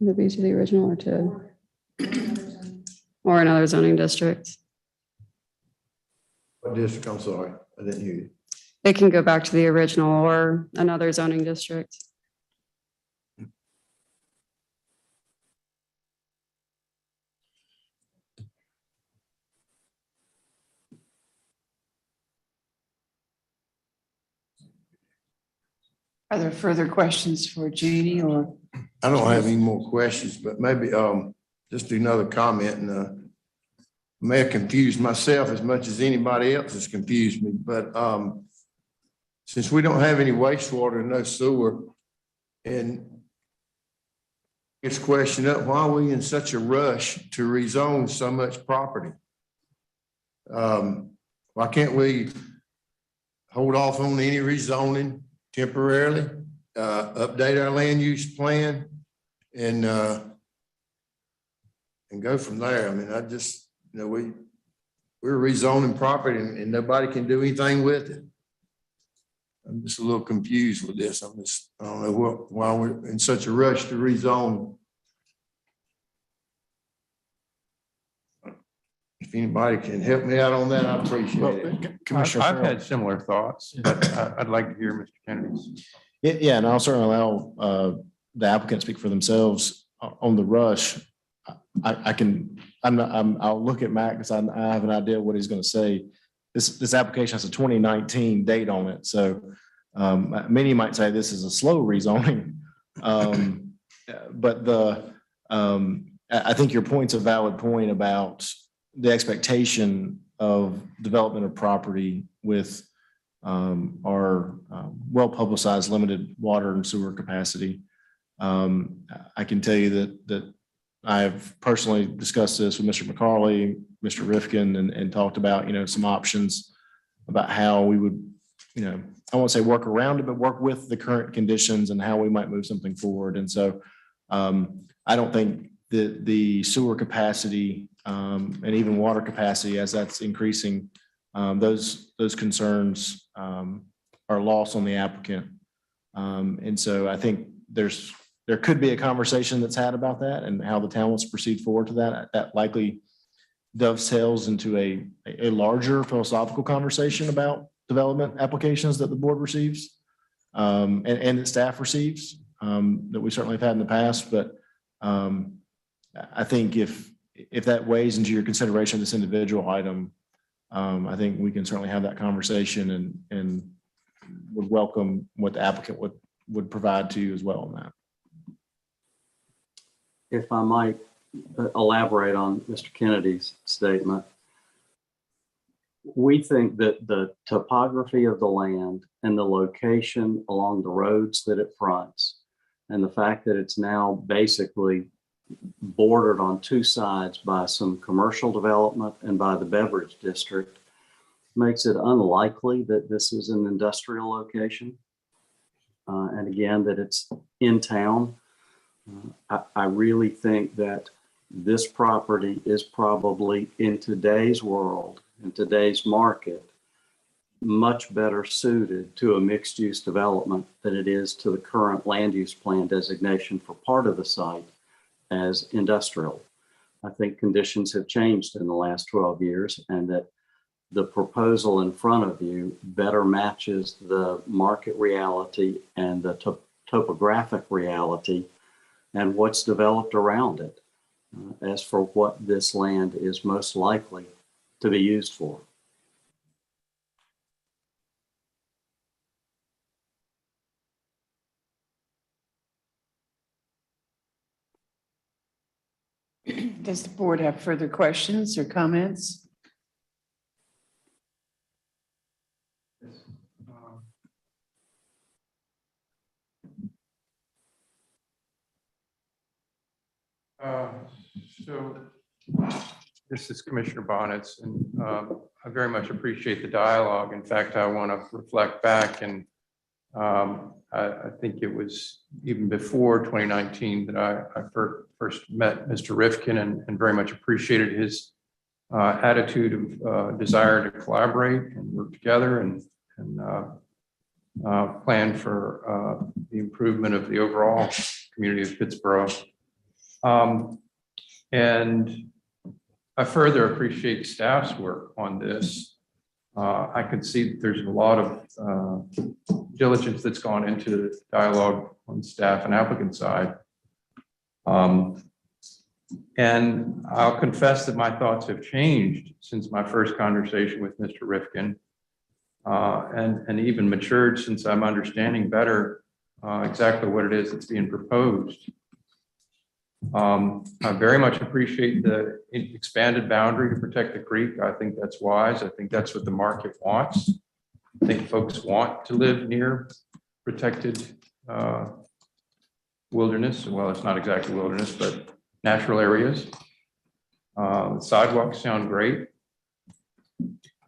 Would it be to the original or another zoning district? What district? I'm sorry, I didn't hear you. It can go back to the original or another zoning district. Are there further questions for Janie or? I don't have any more questions, but maybe just do another comment and may have confused myself as much as anybody else has confused me, but since we don't have any wastewater, no sewer, and it's question up, why are we in such a rush to rezone so much property? Why can't we hold off on any rezoning temporarily, update our land use plan and go from there? I mean, we're rezoning property and nobody can do anything with it. I'm just a little confused with this. I don't know why we're in such a rush to rezone. If anybody can help me out on that, I appreciate it. I've had similar thoughts, but I'd like to hear Mr. Kennedy's. Yeah, and I'll certainly allow the applicant to speak for themselves on the rush. I'll look at Matt because I have an idea what he's going to say. This application has a 2019 date on it, so many might say this is a slow rezoning. But I think your point's a valid point about the expectation of development of property with our well-publicized limited water and sewer capacity. I can tell you that I've personally discussed this with Mr. McCarley, Mr. Rifkin, and talked about, some options about how we would, I won't say work around it, but work with the current conditions and how we might move something forward. And so I don't think that the sewer capacity and even water capacity, as that's increasing, those concerns are lost on the applicant. And so I think there could be a conversation that's had about that and how the town wants to proceed forward to that. That likely dovetails into a larger philosophical conversation about development applications that the board receives and that staff receives that we certainly have had in the past. But I think if that weighs into your consideration of this individual item, I think we can certainly have that conversation and would welcome what the applicant would provide to you as well on that. If I might elaborate on Mr. Kennedy's statement, we think that the topography of the land and the location along the roads that it fronts, and the fact that it's now basically bordered on two sides by some commercial development and by the beverage district, makes it unlikely that this is an industrial location. And again, that it's in town. I really think that this property is probably, in today's world, in today's market, much better suited to a mixed-use development than it is to the current land use plan designation for part of the site as industrial. I think conditions have changed in the last 12 years, and that the proposal in front of you better matches the market reality and the topographic reality and what's developed around it as for what this land is most likely to be used for. Does the board have further questions or comments? So this is Commissioner Bonitz, and I very much appreciate the dialogue. In fact, I want to reflect back, and I think it was even before 2019 that I first met Mr. Rifkin and very much appreciated his attitude of desire to collaborate and work together and plan for the improvement of the overall community of Pittsboro. And I further appreciate staff's work on this. I can see that there's a lot of diligence that's gone into the dialogue on staff and applicant side. And I'll confess that my thoughts have changed since my first conversation with Mr. Rifkin, and even matured since I'm understanding better exactly what it is that's being proposed. I very much appreciate the expanded boundary to protect the creek. I think that's wise. I think that's what the market wants. I think folks want to live near protected wilderness. Well, it's not exactly wilderness, but natural areas. Sidewalks sound great.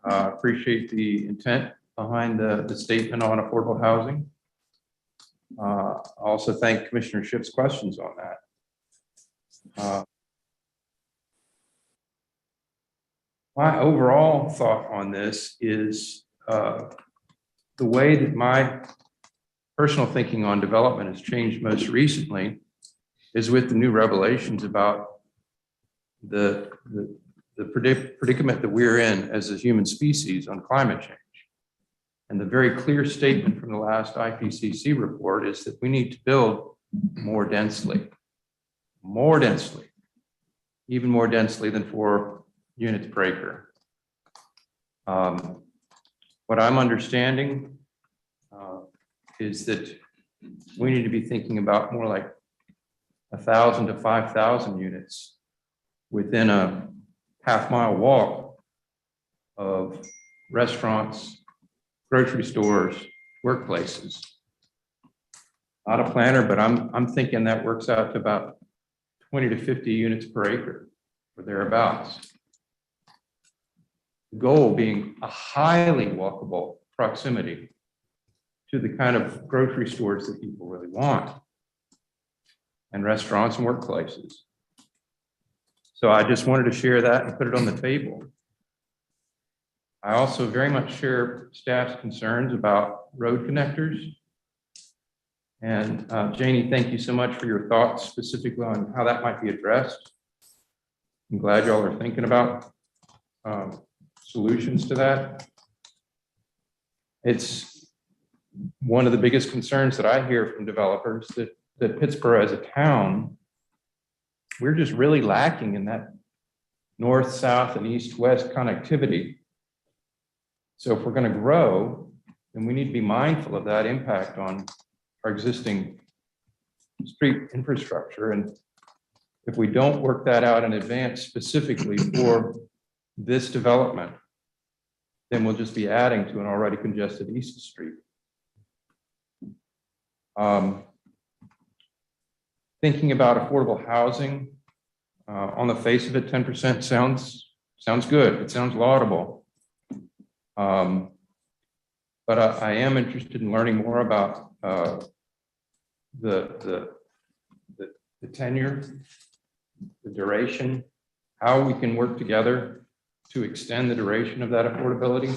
Appreciate the intent behind the statement on affordable housing. I also thank Commissioner Shipp's questions on that. My overall thought on this is the way that my personal thinking on development has changed most recently is with the new revelations about the predicament that we're in as a human species on climate change. And the very clear statement from the last IPCC report is that we need to build more densely, even more densely than 4 units per acre. What I'm understanding is that we need to be thinking about more like 1,000 to 5,000 units within a half-mile walk of restaurants, grocery stores, workplaces. Not a planner, but I'm thinking that works out to about 20 to 50 units per acre or thereabouts. The goal being a highly walkable proximity to the kind of grocery stores that people really want, and restaurants and workplaces. So I just wanted to share that and put it on the table. I also very much share staff's concerns about road connectors. And Janie, thank you so much for your thoughts specifically on how that might be addressed. I'm glad y'all are thinking about solutions to that. It's one of the biggest concerns that I hear from developers that Pittsburgh as a town, we're just really lacking in that north, south, and east, west connectivity. So if we're going to grow, then we need to be mindful of that impact on our existing street infrastructure. And if we don't work that out in advance specifically for this development, then we'll just be adding to an already congested East Street. Thinking about affordable housing, on the face of it, 10% sounds good. It sounds laudable. But I am interested in learning more about the tenure, the duration, how we can work together to extend the duration of that affordability.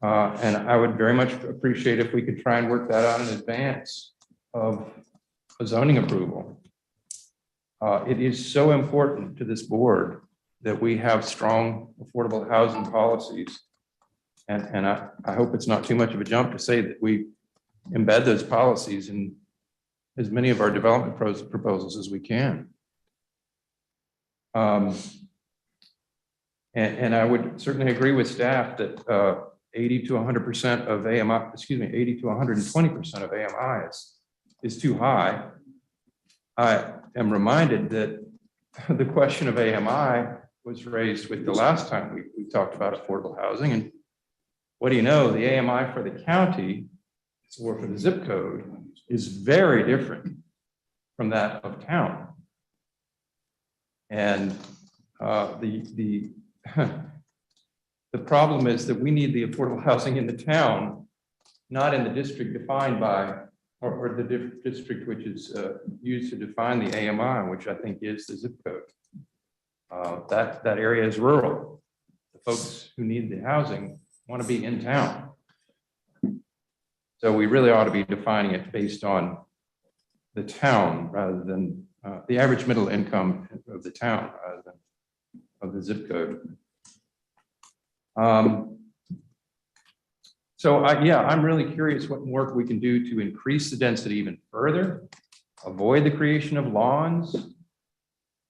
And I would very much appreciate if we could try and work that out in advance of a zoning approval. It is so important to this board that we have strong affordable housing policies. And I hope it's not too much of a jump to say that we embed those policies in as many of our development proposals as we can. And I would certainly agree with staff that 80 to 100% of AMI, 80 to 120% of AMI is too high. I am reminded that the question of AMI was raised with the last time we talked about affordable housing. And what do you know, the AMI for the county or for the zip code is very different from that of town. And the problem is that we need the affordable housing in the town, not in the district defined by, or the district which is used to define the AMI, which I think is the zip code. That area is rural. The folks who need the housing want to be in town. So we really ought to be defining it based on the town rather than the average middle income of the town rather than of the zip code. So I'm really curious what work we can do to increase the density even further, avoid the creation of lawns,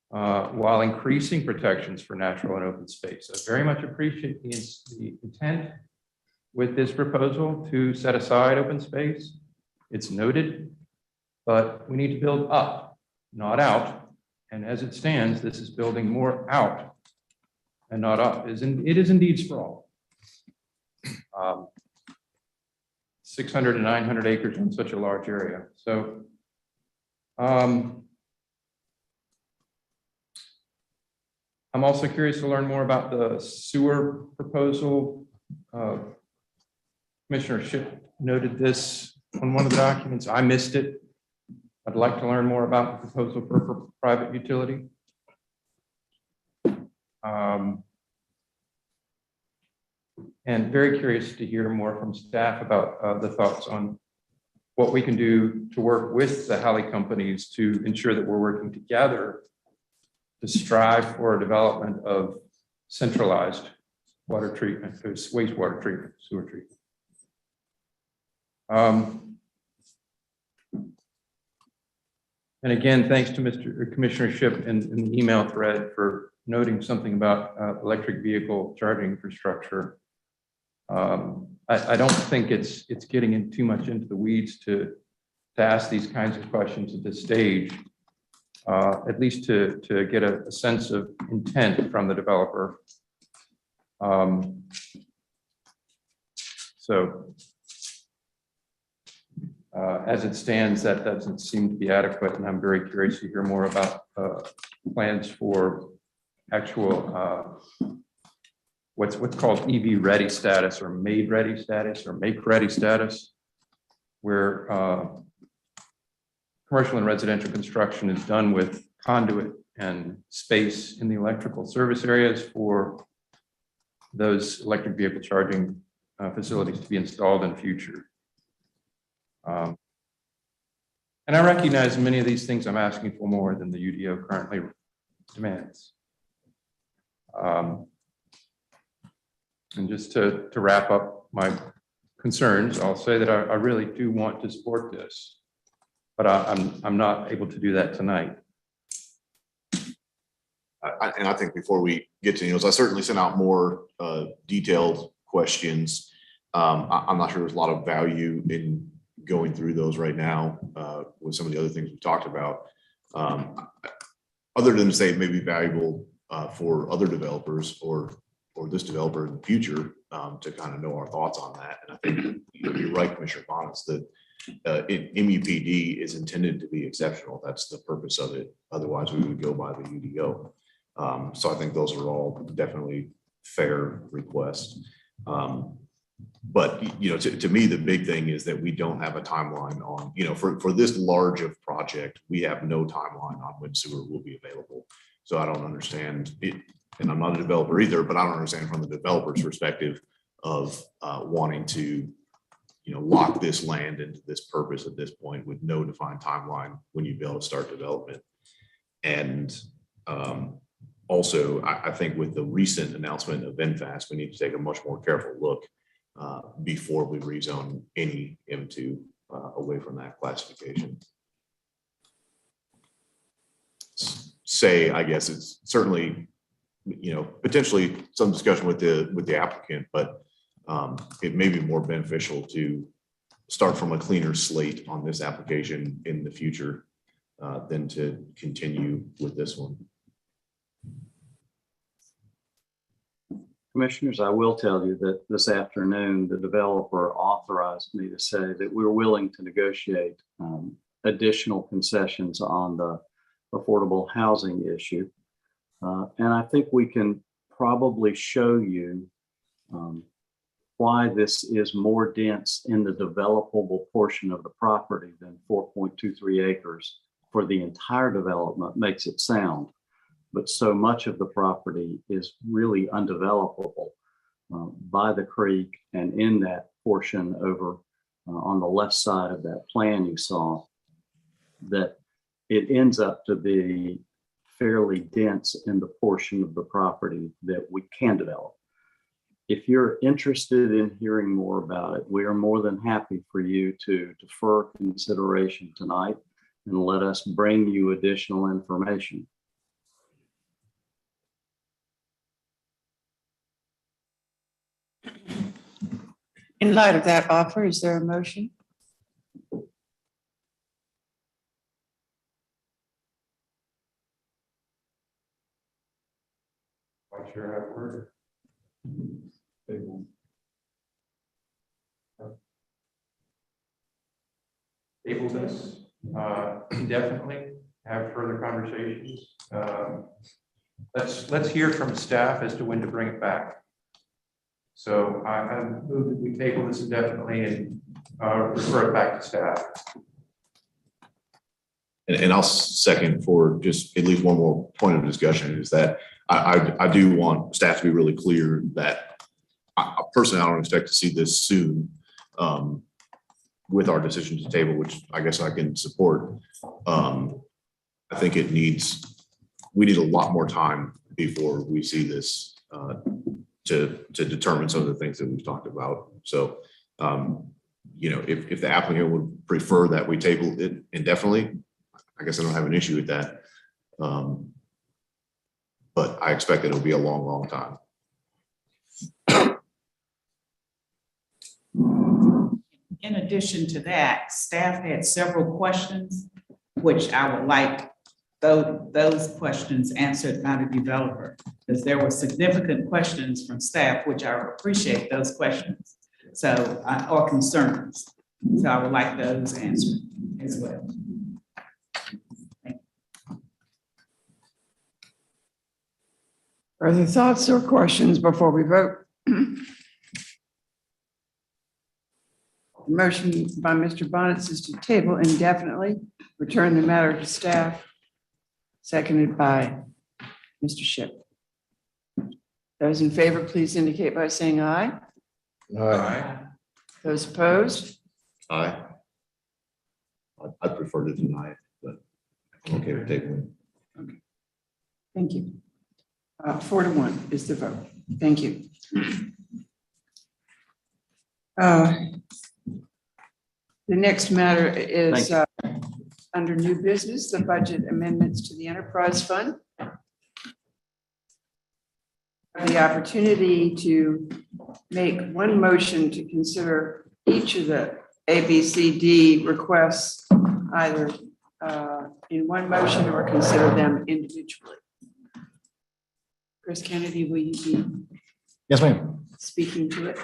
while increasing protections for natural and open space. I very much appreciate the intent with this proposal to set aside open space. It's noted, but we need to build up, not out. And as it stands, this is building more out and not up. It is indeed sprawl. 600 to 900 acres on such a large area. So I'm also curious to learn more about the sewer proposal. Commissioner Shipp noted this on one of the documents. I missed it. I'd like to learn more about the proposal for private utility. And very curious to hear more from staff about the thoughts on what we can do to work with the Halley companies to ensure that we're working together to strive for a development of centralized water treatment, wastewater treatment, sewer treatment. And again, thanks to Commissioner Shipp in the email thread for noting something about electric vehicle charging infrastructure. I don't think it's getting in too much into the weeds to ask these kinds of questions at this stage, at least to get a sense of intent from the developer. As it stands, that doesn't seem to be adequate, and I'm very curious to hear more about plans for actual what's called EV ready status or made ready status or make ready status, where commercial and residential construction is done with conduit and space in the electrical service areas for those electric vehicle charging facilities to be installed in the future. And I recognize many of these things I'm asking for more than the UDO currently demands. And just to wrap up my concerns, I'll say that I really do want to support this, but I'm not able to do that tonight. And I think before we get to news, I certainly sent out more detailed questions. I'm not sure there's a lot of value in going through those right now with some of the other things we've talked about. Other than to say it may be valuable for other developers or this developer in the future to kind of know our thoughts on that. And I think you're right, Commissioner Bonitz, that MUPD is intended to be exceptional. That's the purpose of it. Otherwise, we would go by the UDO. So I think those are all definitely fair requests. But, to me, the big thing is that we don't have a timeline on, for this large of project, we have no timeline on when sewer will be available. So I don't understand it. And I'm not a developer either, but I don't understand from the developer's perspective of wanting to, lock this land into this purpose at this point with no defined timeline when you be able to start development. And also, I think with the recent announcement of VinFast, we need to take a much more careful look before we rezone any M2 away from that classification. Say, I guess it's certainly, potentially some discussion with the applicant, but it may be more beneficial to start from a cleaner slate on this application in the future than to continue with this one. Commissioners, I will tell you that this afternoon, the developer authorized me to say that we're willing to negotiate additional concessions on the affordable housing issue. And I think we can probably show you why this is more dense in the developable portion of the property than 4.23 acres for the entire development makes it sound. But so much of the property is really undevelopable by the creek and in that portion over on the left side of that plan you saw, that it ends up to be fairly dense in the portion of the property that we can develop. If you're interested in hearing more about it, we are more than happy for you to defer consideration tonight and let us bring you additional information. In light of that offer, is there a motion? Quite sure I've heard. Table this indefinitely, have further conversations. Let's hear from staff as to when to bring it back. So I move that we table this indefinitely and refer it back to staff. And I'll second for just at least one more point of discussion is that I do want staff to be really clear that personally, I don't expect to see this soon with our decision to table, which I guess I can support. I think we need a lot more time before we see this to determine some of the things that we've talked about. So if the applicant would prefer that we table it indefinitely, I guess I don't have an issue with that. But I expect it'll be a long, long time. In addition to that, staff had several questions, which I would like those questions answered by the developer, because there were significant questions from staff, which I appreciate those questions. So, or concerns. So I would like those answered as well. Further thoughts or questions before we vote? The motion by Mr. Bonitz is to table indefinitely, return the matter to staff, seconded by Mr. Shipp. Those in favor, please indicate by saying aye. Aye. Those opposed? Aye. I'd prefer to deny it, but I'm okay with tabling. Okay. Thank you. 4-1 is the vote. Thank you. The next matter is under new business, the budget amendments to the enterprise fund. The opportunity to make one motion to consider each of the A, B, C, D requests either in one motion or consider them individually. Chris Kennedy, will you be Yes, ma'am. speaking to it?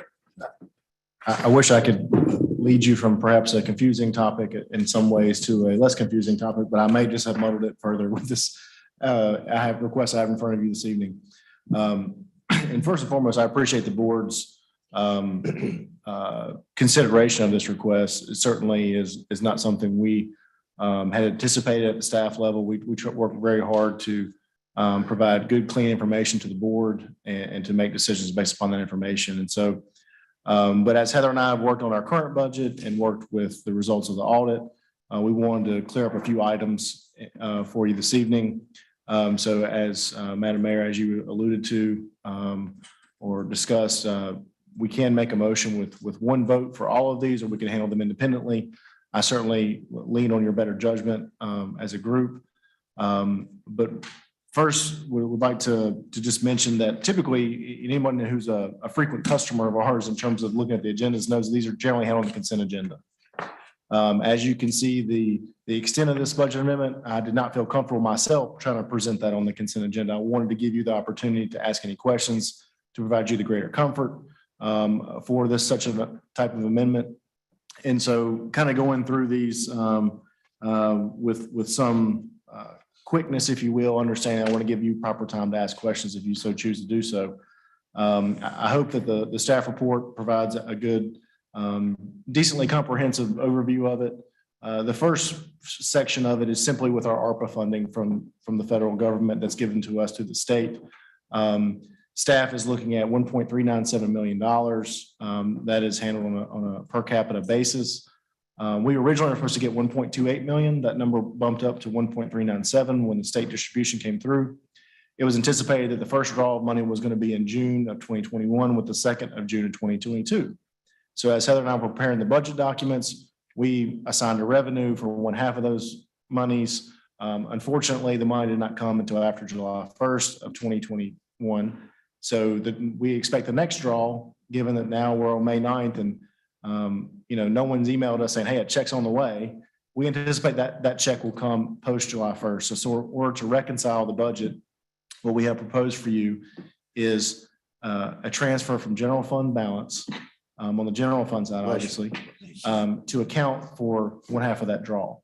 I wish I could lead you from perhaps a confusing topic in some ways to a less confusing topic, but I may just have muddled it further with this. I have requests I have in front of you this evening. And first and foremost, I appreciate the board's consideration of this request. It certainly is not something we had anticipated at the staff level. We work very hard to provide good, clean information to the board and to make decisions based upon that information. And so, but as Heather and I have worked on our current budget and worked with the results of the audit, we wanted to clear up a few items for you this evening. So as Madam Mayor, as you alluded to or discussed, we can make a motion with one vote for all of these, or we can handle them independently. I certainly lean on your better judgment as a group. But first, we would like to just mention that typically anyone who's a frequent customer of ours in terms of looking at the agendas knows these are generally handled on the consent agenda. As you can see, the extent of this budget amendment, I did not feel comfortable myself trying to present that on the consent agenda. I wanted to give you the opportunity to ask any questions to provide you the greater comfort for this such a type of amendment. And so kind of going through these with some quickness, if you will, understanding I want to give you proper time to ask questions if you so choose to do so. I hope that the staff report provides a good, decently comprehensive overview of it. The first section of it is simply with our ARPA funding from the federal government that's given to us to the state. Staff is looking at $1.397 million. That is handled on a per capita basis. We originally were supposed to get 1.28 million. That number bumped up to 1.397 when the state distribution came through. It was anticipated that the first draw of money was going to be in June of 2021 with the second of June of 2022. So as Heather and I were preparing the budget documents, we assigned a revenue for one half of those monies. Unfortunately, the money did not come until after July 1st of 2021. So we expect the next draw, given that now we're on May 9th and no one's emailed us saying, hey, a check's on the way. We anticipate that check will come post July 1st. So in order to reconcile the budget, what we have proposed for you is a transfer from general fund balance on the general fund side, obviously, to account for one half of that draw.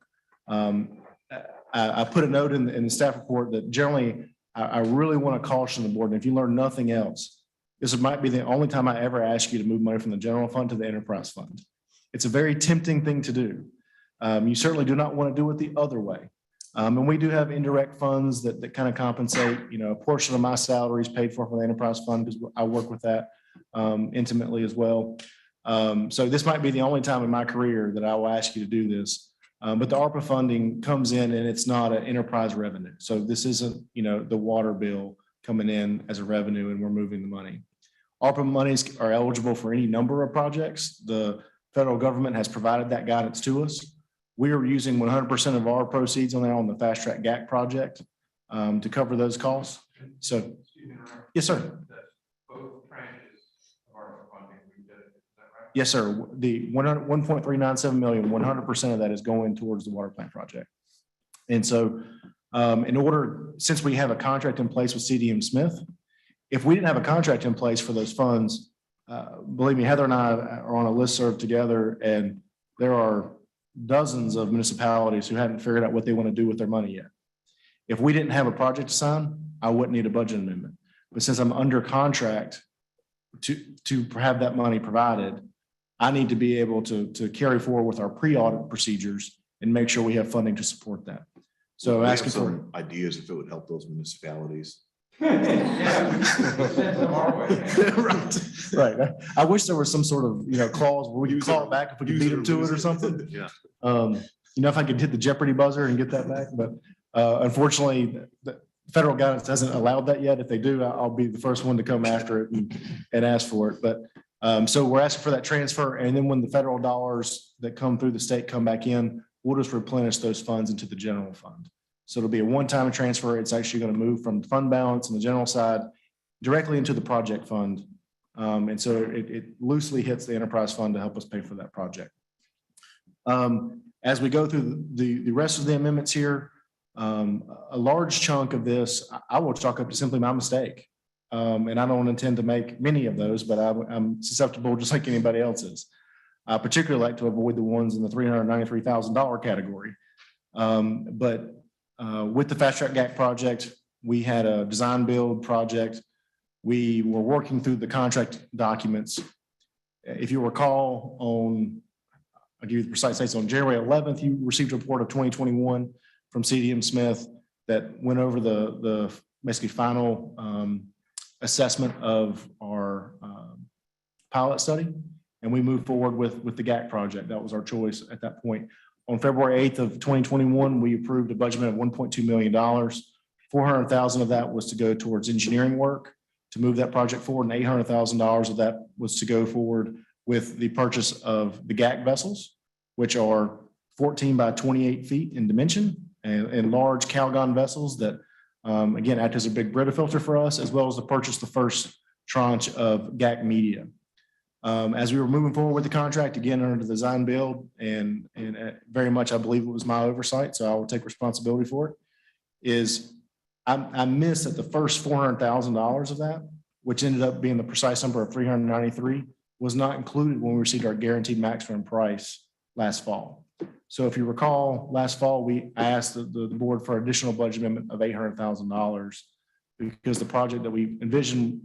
I put a note in the staff report that generally I really want to caution the board. And if you learn nothing else, this might be the only time I ever ask you to move money from the general fund to the enterprise fund. It's a very tempting thing to do. You certainly do not want to do it the other way. And we do have indirect funds that kind of compensate, a portion of my salary is paid for the enterprise fund because I work with that intimately as well. So this might be the only time in my career that I will ask you to do this. But the ARPA funding comes in and it's not an enterprise revenue. So this isn't, the water bill coming in as a revenue and we're moving the money. ARPA monies are eligible for any number of projects. The federal government has provided that guidance to us. We are using 100% of our proceeds on the fast track GAC project to cover those costs. So, Excuse me, yes, sir. both tranches of our funding, we did it, is that right? Yes, sir. The 1.397 million, 100% of that is going towards the water plant project. And so since we have a contract in place with CDM Smith, if we didn't have a contract in place for those funds, believe me, Heather and I are on a listserv together, and there are dozens of municipalities who hadn't figured out what they want to do with their money yet. If we didn't have a project to sign, I wouldn't need a budget amendment. But since I'm under contract to have that money provided, I need to be able to carry forward with our pre-audit procedures and make sure we have funding to support that. So We asking have for some ideas if it would help those municipalities. Yeah, send them our way. right. I wish there was some sort of clause where we could call it back if we could beat them to it or something. Yeah. If I could hit the Jeopardy buzzer and get that back, but unfortunately, the federal guidance hasn't allowed that yet. If they do, I'll be the first one to come after it and ask for it. But so we're asking for that transfer, and then when the federal dollars that come through the state come back in, we'll just replenish those funds into the general fund. So it'll be a one-time transfer. It's actually going to move from fund balance on the general side directly into the project fund. And so it loosely hits the enterprise fund to help us pay for that project. As we go through the rest of the amendments here, a large chunk of this, I will chalk up to simply my mistake. And I don't intend to make many of those, but I'm susceptible just like anybody else is. I particularly like to avoid the ones in the $393,000 category. But with the Fast Track GAC project, we had a design build project. We were working through the contract documents. If you recall, I'll give you the precise dates, on January 11th, you received a report of 2021 from CDM Smith that went over the basically final assessment of our pilot study. And we moved forward with the GAC project. That was our choice at that point. On February 8th of 2021, we approved a budget of $1.2 million. $400,000 of that was to go towards engineering work to move that project forward, and $800,000 of that was to go forward with the purchase of the GAC vessels, which are 14 by 28 feet in dimension and large Calgon vessels that, again, act as a big Brita filter for us, as well as to purchase the first tranche of GAC media. As we were moving forward with the contract, again, under the design build, and very much, I believe it was my oversight, so I will take responsibility for it, is I missed that the first $400,000 of that, which ended up being the precise number of 393, was not included when we received our guaranteed maximum price last fall. So if you recall, last fall, I asked the board for additional budget amendment of $800,000 because the project that we envisioned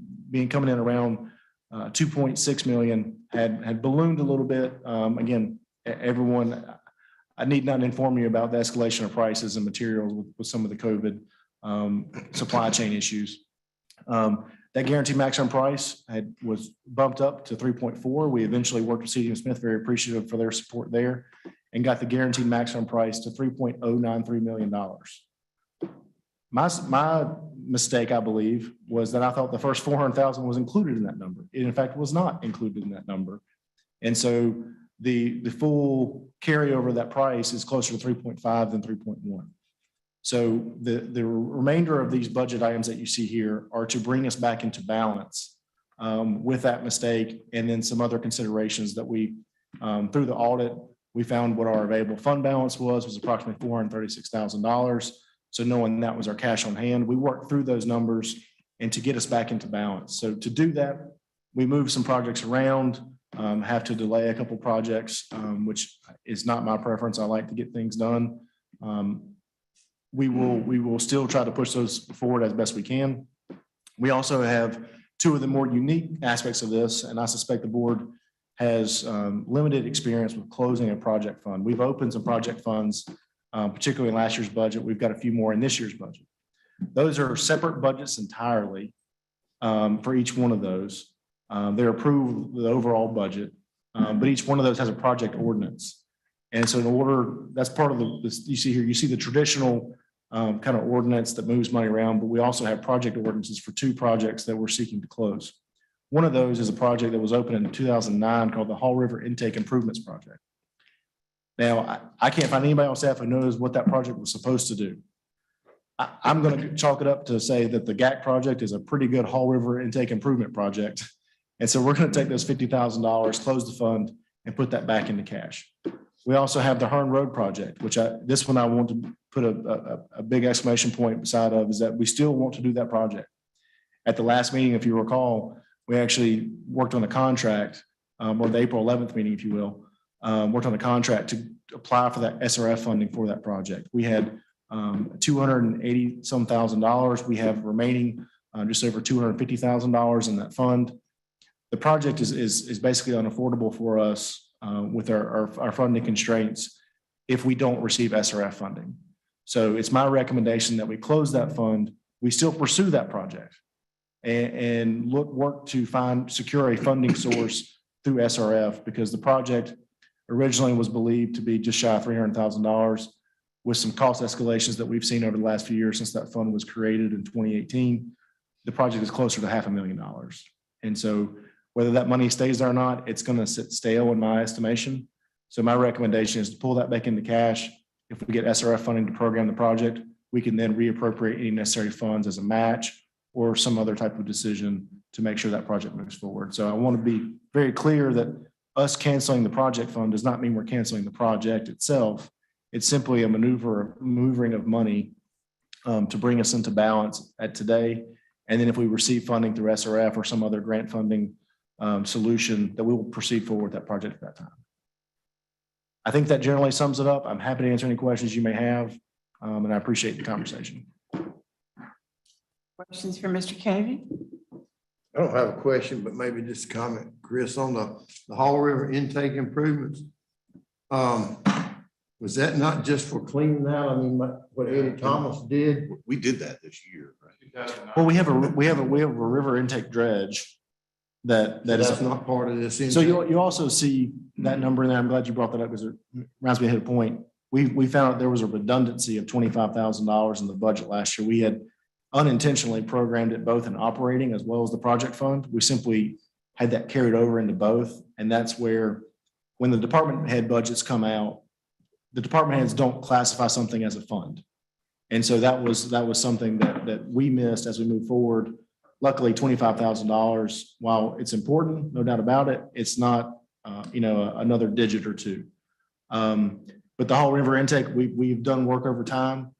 coming in around 2.6 million had ballooned a little bit. Again, everyone, I need not inform you about the escalation of prices and materials with some of the COVID supply chain issues. That guaranteed maximum price was bumped up to 3.4. We eventually worked with CDM Smith, very appreciative for their support there, and got the guaranteed maximum price to $3.093 million. My mistake, I believe, was that I thought the first 400,000 was included in that number. It in fact was not included in that number. And so the full carryover of that price is closer to 3.5 than 3.1. So the remainder of these budget items that you see here are to bring us back into balance with that mistake, and then some other considerations that we, through the audit, we found what our available fund balance was approximately $436,000. So knowing that was our cash on hand, we worked through those numbers and to get us back into balance. So to do that, we moved some projects around, have to delay a couple projects, which is not my preference. I like to get things done. We will still try to push those forward as best we can. We also have two of the more unique aspects of this, and I suspect the board has limited experience with closing a project fund. We've opened some project funds, particularly in last year's budget. We've got a few more in this year's budget. Those are separate budgets entirely for each one of those. They're approved the overall budget, but each one of those has a project ordinance. And so in order, that's part of you see here, you see the traditional kind of ordinance that moves money around, but we also have project ordinances for two projects that we're seeking to close. One of those is a project that was opened in 2009 called the Hall River Intake Improvements Project. Now, I can't find anybody on staff who knows what that project was supposed to do. I'm going to chalk it up to say that the GAC project is a pretty good Hall River Intake Improvement project. And so we're going to take those $50,000, close the fund, and put that back into cash. We also have the Hearn Road project, which this one I want to put a big exclamation point beside of, is that we still want to do that project. At the last meeting, if you recall, we actually worked on a contract, or the April 11th meeting, if you will, worked on a contract to apply for that SRF funding for that project. We had $280 some thousand. We have remaining just over $250,000 in that fund. The project is basically unaffordable for us with our funding constraints if we don't receive SRF funding. So it's my recommendation that we close that fund. We still pursue that project and work to secure a funding source through SRF, because the project originally was believed to be just shy of $300,000. With some cost escalations that we've seen over the last few years since that fund was created in 2018, the project is closer to $500,000. And so whether that money stays there or not, it's going to sit stale in my estimation. So my recommendation is to pull that back into cash. If we get SRF funding to program the project, we can then reappropriate any necessary funds as a match or some other type of decision to make sure that project moves forward. So I want to be very clear that us canceling the project fund does not mean we're canceling the project itself. It's simply a maneuvering of money to bring us into balance at today. And then if we receive funding through SRF or some other grant funding solution, that we will proceed forward with that project at that time. I think that generally sums it up. I'm happy to answer any questions you may have, and I appreciate the conversation. Questions for Mr. Kennedy? I don't have a question, but maybe just a comment, Chris, on the Hall River intake improvements. Was that not just for cleaning out? I mean, what Eddie Thomas did? We did that this year, right? Well, we have a river intake dredge that's not part of this. So you also see that number in there. I'm glad you brought that up because it reminds me to hit a point. We found out there was a redundancy of $25,000 in the budget last year. We had unintentionally programmed it both in operating as well as the project fund. We simply had that carried over into both. And that's where, when the department head budgets come out, the department heads don't classify something as a fund. And so that was something that we missed as we move forward. Luckily, $25,000, while it's important, no doubt about it, it's not, another digit or two. But the Hall River intake, we've done work over time.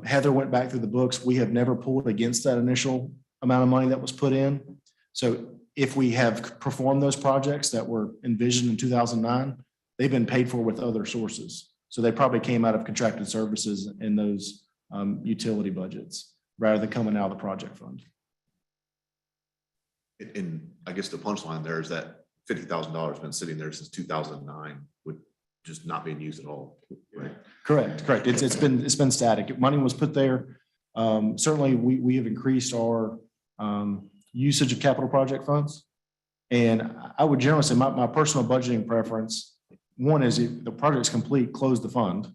Heather went back through the books. We have never pulled against that initial amount of money that was put in. So if we have performed those projects that were envisioned in 2009, they've been paid for with other sources. So they probably came out of contracted services in those utility budgets rather than coming out of the project fund. And I guess the punchline there is that $50,000 been sitting there since 2009, with just not being used at all, right? Correct. It's been static. Money was put there. Certainly, we have increased our usage of capital project funds. And I would generally say my personal budgeting preference, one is if the project's complete, close the fund.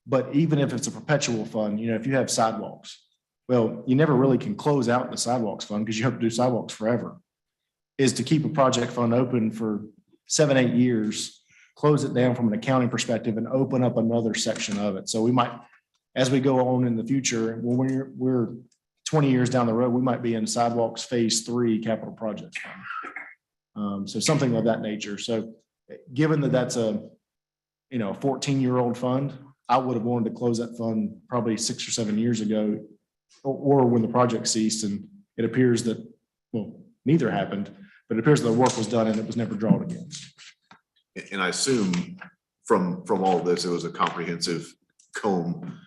But even if it's a perpetual fund, if you have sidewalks, well, you never really can close out the sidewalks fund because you have to do sidewalks forever, is to keep a project fund open for 7-8 years, close it down from an accounting perspective and open up another section of it. So we might, as we go on in the future, when we're 20 years down the road, we might be in sidewalks phase 3 capital projects fund. So something of that nature. So given that that's a 14-year-old fund, I would have wanted to close that fund probably 6 or 7 years ago, or when the project ceased. And it appears that, well, neither happened, but it appears that the work was done and it was never drawn again. And I assume from all of this, it was a comprehensive comb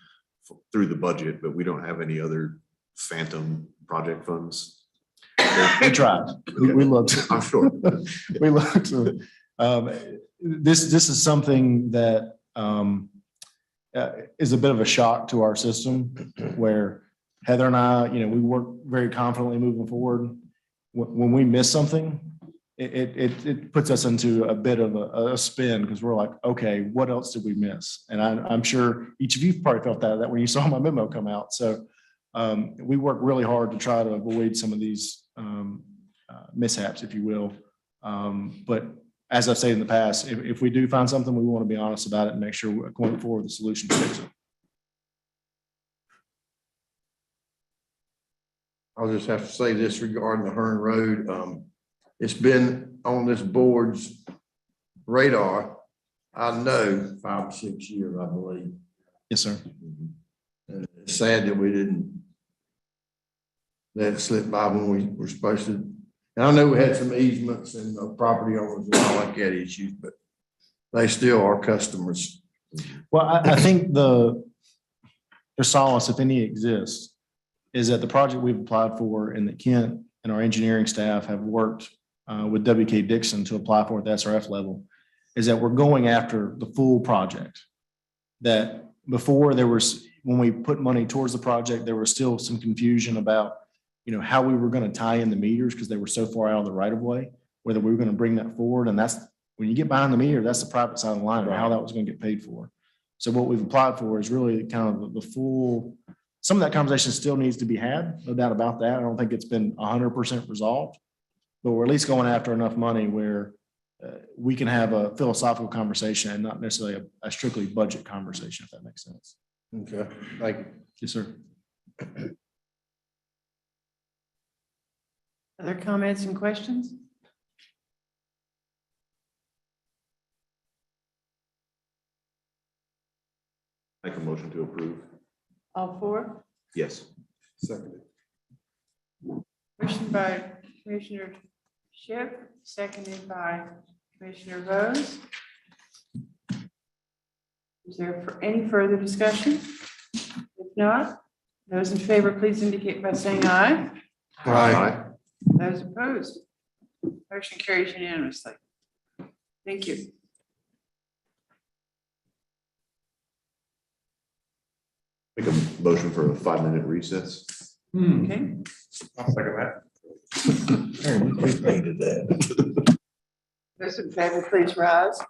through the budget, but we don't have any other phantom project funds. We tried. We looked. I'm sure. We looked. This is something that is a bit of a shock to our system, where Heather and I, we work very confidently moving forward. When we miss something, it puts us into a bit of a spin, because we're like, okay, what else did we miss? And I'm sure each of you probably felt that when you saw my memo come out. So we work really hard to try to avoid some of these mishaps, if you will. But as I've said in the past, if we do find something, we want to be honest about it and make sure we're going forward with the solution to fix it. I'll just have to say this regarding the Hearn Road. It's been on this board's radar, I know, 5 or 6 years, I believe. Yes, sir. And it's sad that we didn't let it slip by when we were supposed to. And I know we had some easements and property owners and all like that issues, but they still are customers. Well, I think the solace, if any exists, is that the project we've applied for and that Kent and our engineering staff have worked with WK Dixon to apply for at the SRF level, is that we're going after the full project. That before there was, when we put money towards the project, there was still some confusion about, how we were going to tie in the meters because they were so far out of the right of way, whether we were going to bring that forward. And that's, when you get behind the meter, that's the private side of the line and how that was going to get paid for. So what we've applied for is really kind of the full, some of that conversation still needs to be had, no doubt about that. I don't think it's been 100% resolved, but we're at least going after enough money where we can have a philosophical conversation and not necessarily a strictly budget conversation, if that makes sense. Okay, thank you. Yes, sir. Other comments and questions? Make a motion to approve. All four? Yes. Seconded. Motion by Commissioner Shipp, seconded by Commissioner Vose. Is there any further discussion? If not, those in favor, please indicate by saying aye. Aye. Those opposed? Motion carries unanimously. Thank you. Make a motion for a 5-minute recess. Okay. I'll second that. Those in favor, please rise.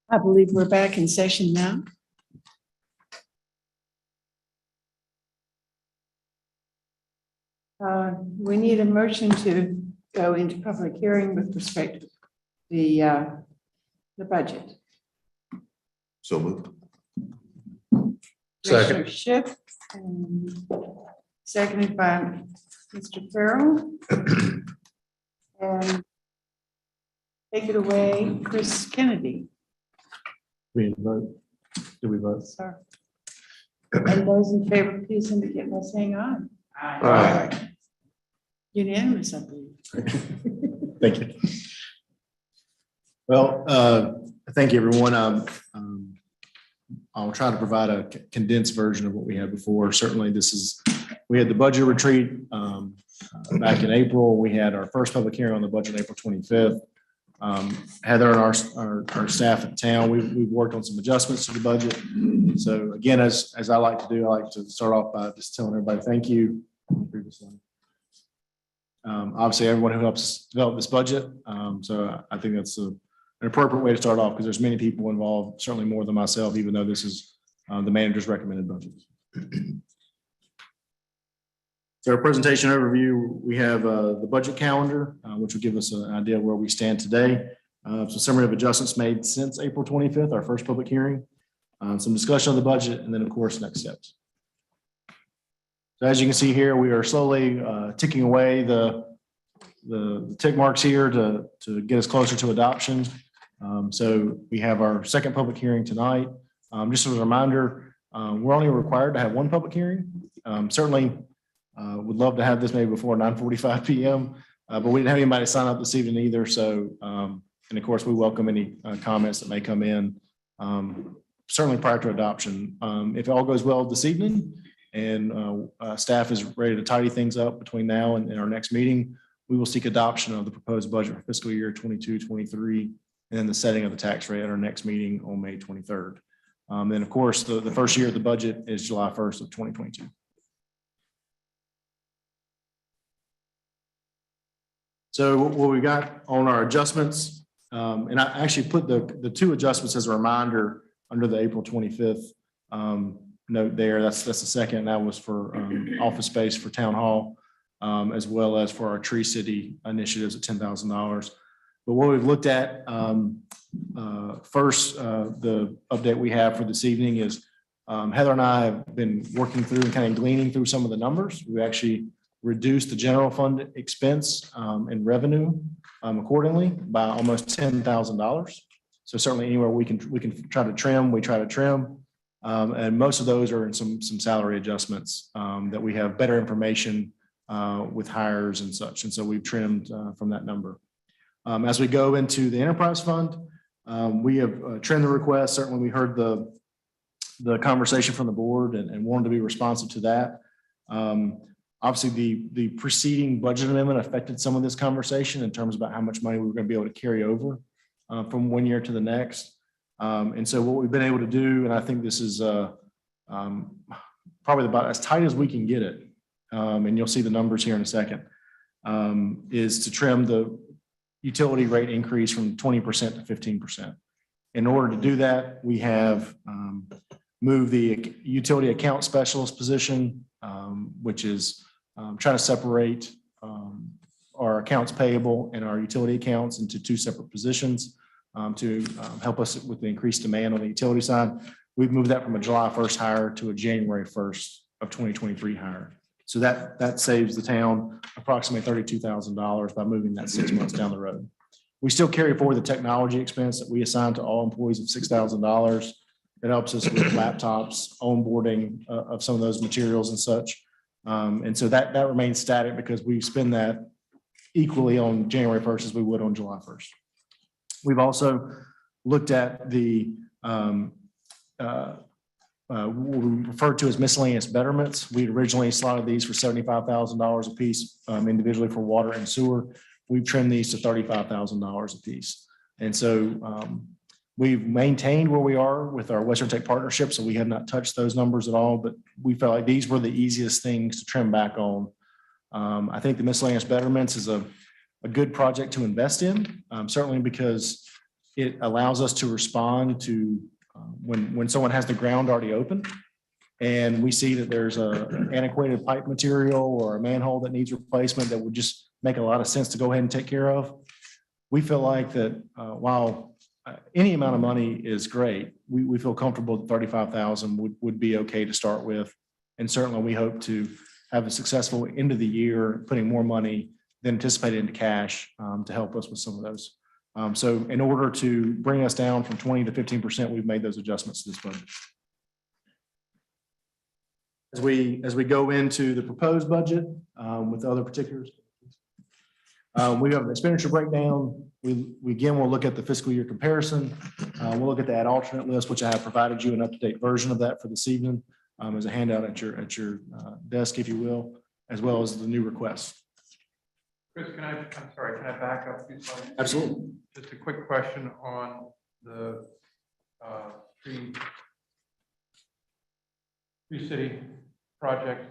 I believe we're back in session now. We need a motion to go into public hearing with respect to the budget. So moved. Commissioner Shipp, and seconded by Mr. Farrell. And take it away, Chris Kennedy. We didn't vote. Did we vote? Sorry. And those in favor, please indicate by saying aye. Aye. Unanimous, I believe. Thank you. Well, thank you, everyone. I'll try to provide a condensed version of what we had before. Certainly, we had the budget retreat back in April. We had our first public hearing on the budget April 25th. Heather and our staff at town, we've worked on some adjustments to the budget. So again, as I like to do, I like to start off by just telling everybody thank you. Obviously, everyone who helps us develop this budget. So I think that's an appropriate way to start off because there's many people involved, certainly more than myself, even though this is the manager's recommended budget. So our presentation overview, we have the budget calendar, which will give us an idea of where we stand today. So summary of adjustments made since April 25th, our first public hearing, some discussion of the budget, and then of course, next steps. So as you can see here, we are slowly ticking away the tick marks here to get us closer to adoption. So we have our second public hearing tonight. Just as a reminder, we're only required to have one public hearing. Certainly would love to have this maybe before 9:45 p.m., but we didn't have anybody sign up this evening either. So, and of course, we welcome any comments that may come in, certainly prior to adoption. If all goes well this evening and staff is ready to tidy things up between now and our next meeting, we will seek adoption of the proposed budget for fiscal year 22-23 and then the setting of the tax rate at our next meeting on May 23rd. Then, of course, the first year of the budget is July 1st of 2022. So what we got on our adjustments, and I actually put the two adjustments as a reminder under the April 25th note there. That's the second. That was for office space for town hall, as well as for our Tree City initiatives at $10,000. But what we've looked at first, the update we have for this evening is Heather and I have been working through and kind of gleaning through some of the numbers. We actually reduced the general fund expense and revenue accordingly by almost $10,000. So certainly anywhere we can try to trim, we try to trim. And most of those are in some salary adjustments that we have better information with hires and such. And so we've trimmed from that number. As we go into the enterprise fund, we have trimmed the request. Certainly we heard the conversation from the board and wanted to be responsive to that. Obviously, the preceding budget amendment affected some of this conversation in terms about how much money we were going to be able to carry over from one year to the next. And so what we've been able to do, and I think this is probably about as tight as we can get it, and you'll see the numbers here in a second, is to trim the utility rate increase from 20% to 15%. In order to do that, we have moved the utility account specialist position, which is trying to separate our accounts payable and our utility accounts into two separate positions to help us with the increased demand on the utility side. We've moved that from a July 1st hire to a January 1st of 2023 hire. So that saves the town approximately $32,000 by moving that 6 months down the road. We still carry forward the technology expense that we assign to all employees of $6,000. It helps us with laptops, onboarding of some of those materials and such. And so that remains static because we spend that equally on January 1st as we would on July 1st. We've also looked at the what we refer to as miscellaneous betterments. We originally slotted these for $75,000 a piece individually for water and sewer. We've trimmed these to $35,000 a piece. And so we've maintained where we are with our Western Tech partnership, so we have not touched those numbers at all, but we felt like these were the easiest things to trim back on. I think the miscellaneous betterments is a good project to invest in, certainly because It allows us to respond to when someone has the ground already open and we see that there's a antiquated pipe material or a manhole that needs replacement that would just make a lot of sense to go ahead and take care of. We feel like that while any amount of money is great, we feel comfortable that 35,000 would be okay to start with. And certainly we hope to have a successful end of the year, putting more money than anticipated into cash to help us with some of those. So in order to bring us down from 20 to 15%, we've made those adjustments to this budget. As we go into the proposed budget with other particulars, we have an expenditure breakdown. We again, we'll look at the fiscal year comparison. We'll look at that alternate list, which I have provided you an up-to-date version of that for this evening as a handout at your desk, if you will, as well as the new requests. Chris, I'm sorry, can I back up 2 slides? Absolutely. Just a quick question on the Tree City project.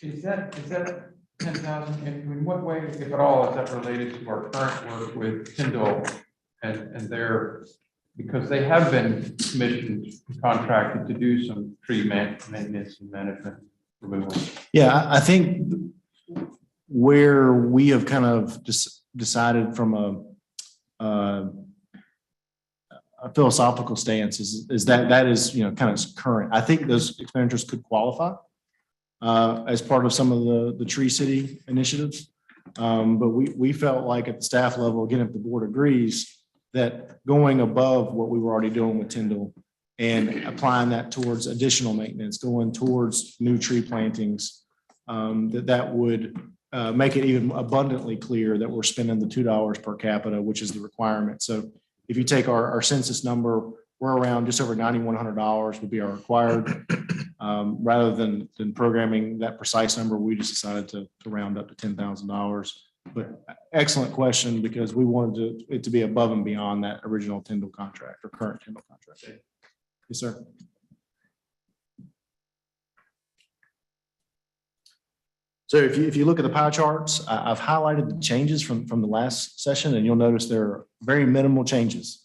Is that 10,000? In what way, if at all, is that related to our current work with Tyndall and their, because they have been commissioned, contracted to do some tree maintenance and management removal? Yeah, I think where we have kind of decided from a philosophical stance is that is, kind of current. I think those expenditures could qualify as part of some of the Tree City initiatives. But we felt like at the staff level, again, if the board agrees, that going above what we were already doing with Tyndall and applying that towards additional maintenance, going towards new tree plantings, that would make it even abundantly clear that we're spending the $2 per capita, which is the requirement. So if you take our census number, we're around just over $9,100 would be our required. Rather than programming that precise number, we just decided to round up to $10,000. But excellent question, because we wanted it to be above and beyond that original Tyndall contract or current Tyndall contract. Yes, sir. So if you look at the pie charts, I've highlighted the changes from the last session, and you'll notice there are very minimal changes.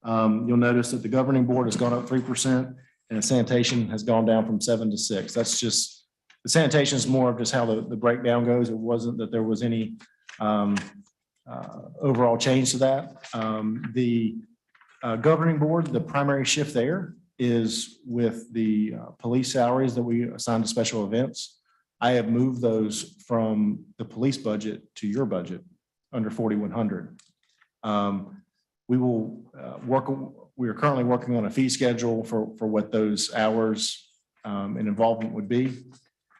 You'll notice that the governing board has gone up 3% and the sanitation has gone down from 7 to 6. That's just, the sanitation is more of just how the breakdown goes. It wasn't that there was any overall change to that. The governing board, the primary shift there is with the police salaries that we assigned to special events. I have moved those from the police budget to your budget under 4,100. We are currently working on a fee schedule for what those hours and involvement would be.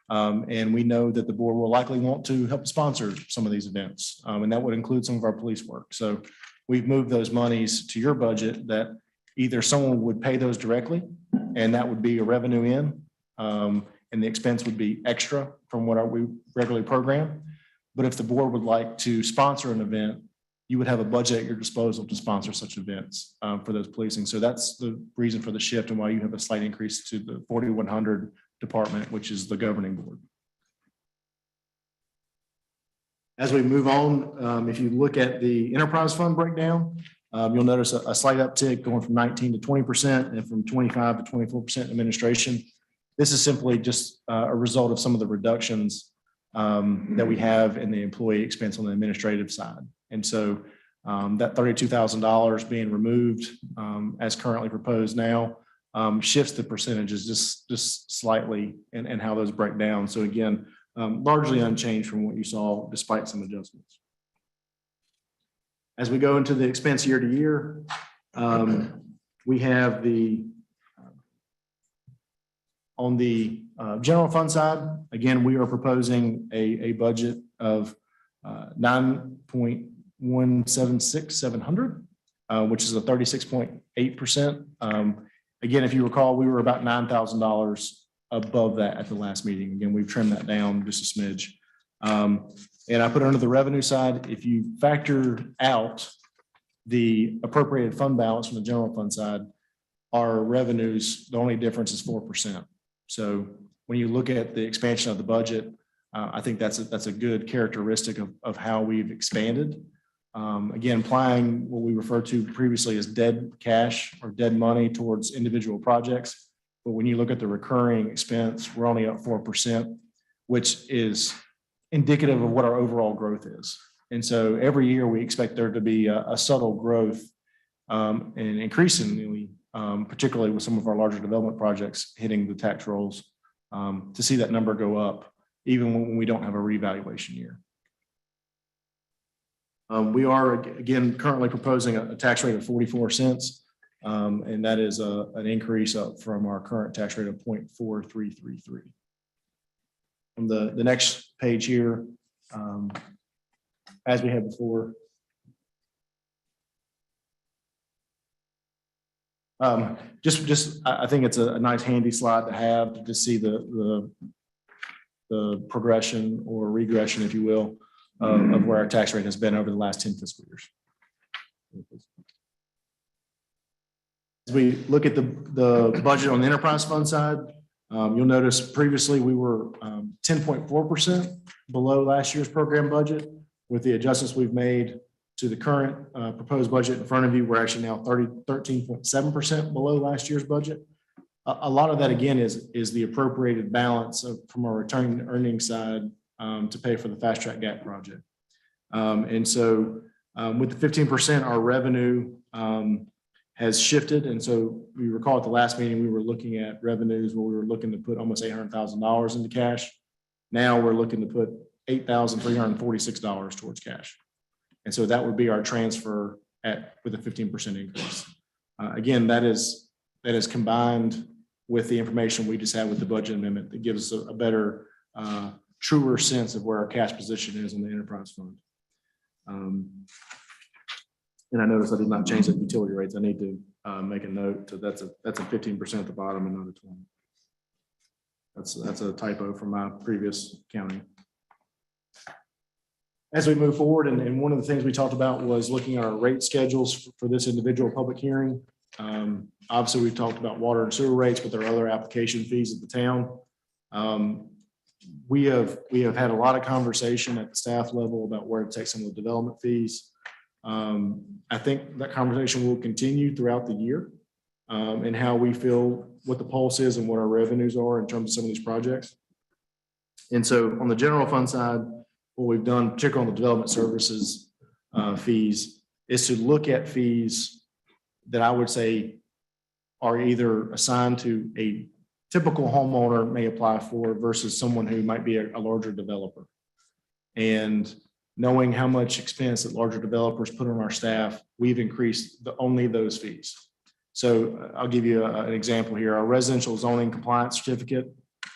And we know that the board will likely want to help sponsor some of these events. And that would include some of our police work. So we've moved those monies to your budget that either someone would pay those directly and that would be a revenue in. And the expense would be extra from what we regularly program. But if the board would like to sponsor an event, you would have a budget at your disposal to sponsor such events for those policing. So that's the reason for the shift and why you have a slight increase to the 4,100 department, which is the governing board. As we move on, if you look at the enterprise fund breakdown, you'll notice a slight uptick going from 19 to 20% and from 25 to 24% administration. This is simply just a result of some of the reductions that we have in the employee expense on the administrative side. And so that $32,000 being removed as currently proposed now shifts the percentages just slightly and how those break down. So again, largely unchanged from what you saw despite some adjustments. As we go into the expense year to year, we have on the general fund side, again, we are proposing a budget of 9.176700, which is a 36.8%. Again, if you recall, we were about $9,000 above that at the last meeting. Again, we've trimmed that down just a smidge. And I put it under the revenue side. If you factor out the appropriated fund balance from the general fund side, our revenues, the only difference is 4%. So when you look at the expansion of the budget, I think that's a good characteristic of how we've expanded. Again, applying what we referred to previously as dead cash or dead money towards individual projects. But when you look at the recurring expense, we're only up 4%, which is indicative of what our overall growth is. And so every year we expect there to be a subtle growth and increasingly, particularly with some of our larger development projects hitting the tax rolls, to see that number go up, even when we don't have a revaluation year. We are, again, currently proposing a tax rate of 44 cents, and that is an increase up from our current tax rate of 0.4333. On the next page here, as we had before, I think it's a nice handy slide to have to see the progression or regression, if you will, of where our tax rate has been over the last 10 fiscal years. As we look at the budget on the enterprise fund side, you'll notice previously we were 10.4% below last year's program budget. With the adjustments we've made to the current proposed budget in front of you, we're actually now 13.7% below last year's budget. A lot of that, again, is the appropriated balance from our return earnings side to pay for the fast track gap project. And so with the 15%, our revenue has shifted. And so we recall at the last meeting, we were looking at revenues where we were looking to put almost $800,000 into cash. Now we're looking to put $8,346 towards cash. And so that would be our transfer with a 15% increase. Again, that is combined with the information we just had with the budget amendment that gives us a better, truer sense of where our cash position is in the enterprise fund. And I noticed I did not change the utility rates. I need to make a note. So that's a 15% at the bottom and not a 20. That's a typo from my previous counting. As we move forward, and one of the things we talked about was looking at our rate schedules for this individual public hearing. Obviously, we've talked about water and sewer rates, but there are other application fees at the town. We have had a lot of conversation at the staff level about where to take some of the development fees. I think that conversation will continue throughout the year and how we feel what the pulse is and what our revenues are in terms of some of these projects. And so on the general fund side, what we've done, particularly on the development services fees, is to look at fees that I would say are either assigned to a typical homeowner may apply for versus someone who might be a larger developer. And knowing how much expense that larger developers put on our staff, we've increased only those fees. So I'll give you an example here. Our residential zoning compliance certificate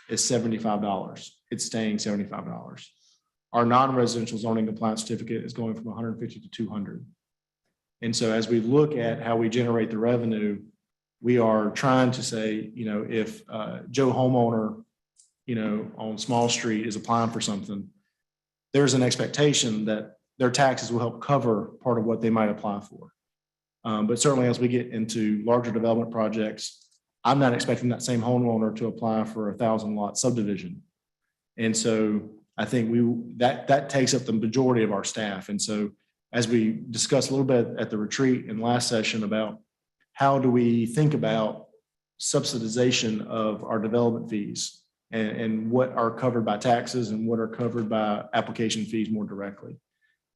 is $75. It's staying $75. Our non-residential zoning compliance certificate is going from $150 to $200. And so as we look at how we generate the revenue, we are trying to say, if Joe homeowner, on Small Street is applying for something, there's an expectation that their taxes will help cover part of what they might apply for. But certainly as we get into larger development projects, I'm not expecting that same homeowner to apply for a 1,000-lot subdivision. And so I think that takes up the majority of our staff. And so as we discussed a little bit at the retreat in last session about how do we think about subsidization of our development fees and what are covered by taxes and what are covered by application fees more directly.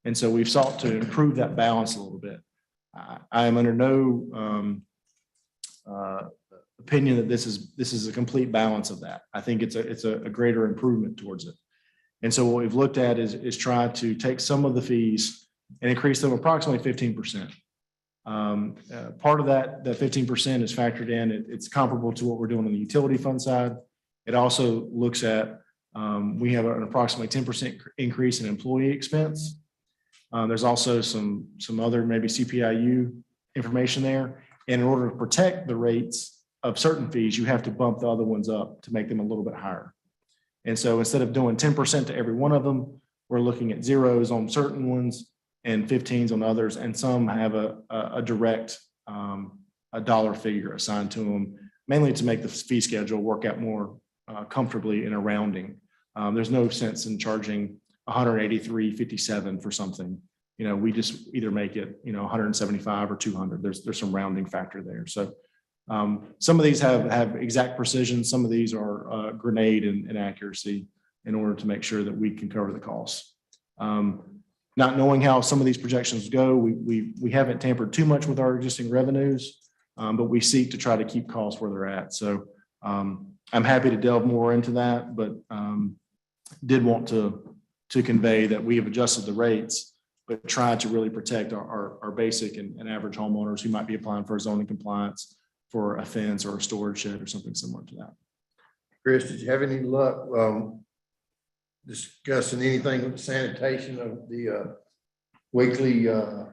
And so we've sought to improve that balance a little bit. I am under no opinion that this is a complete balance of that. I think it's a greater improvement towards it. And so what we've looked at is try to take some of the fees and increase them approximately 15%. Part of that 15% is factored in. It's comparable to what we're doing on the utility fund side. It also looks at, we have an approximately 10% increase in employee expense. There's also some other maybe CPIU information there. And in order to protect the rates of certain fees, you have to bump the other ones up to make them a little bit higher. And so instead of doing 10% to every one of them, we're looking at zeros on certain ones and 15s on others. And some have a direct a dollar figure assigned to them, mainly to make the fee schedule work out more comfortably in a rounding. There's no sense in charging $183.57 for something we just either make it, 175 or 200. There's some rounding factor there. So some of these have exact precision. Some of these are grenade and accuracy in order to make sure that we can cover the costs. Not knowing how some of these projections go, we haven't tampered too much with our existing revenues, but we seek to try to keep costs where they're at. So I'm happy to delve more into that, but did want to convey that we have adjusted the rates, but tried to really protect our basic and average homeowners who might be applying for a zoning compliance for a fence or a storage shed or something similar to that. Chris, did you have any luck discussing anything with the sanitation of the weekly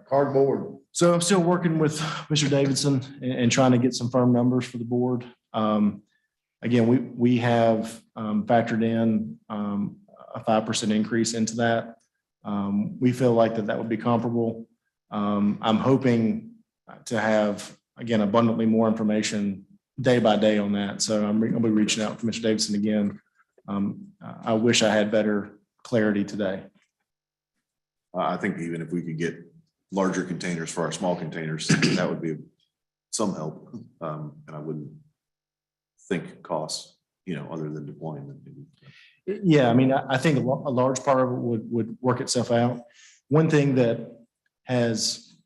cardboard? So I'm still working with Mr. Davidson and trying to get some firm numbers for the board. Again, we have factored in a 5% increase into that. We feel like that would be comparable. I'm hoping to have, again, abundantly more information day by day on that. So I'll be reaching out to Mr. Davidson again. I wish I had better clarity today. I think even if we could get larger containers for our small containers, that would be some help. And I wouldn't think costs, other than deploying them. Yeah, I mean, I think a large part of it would work itself out. One thing that has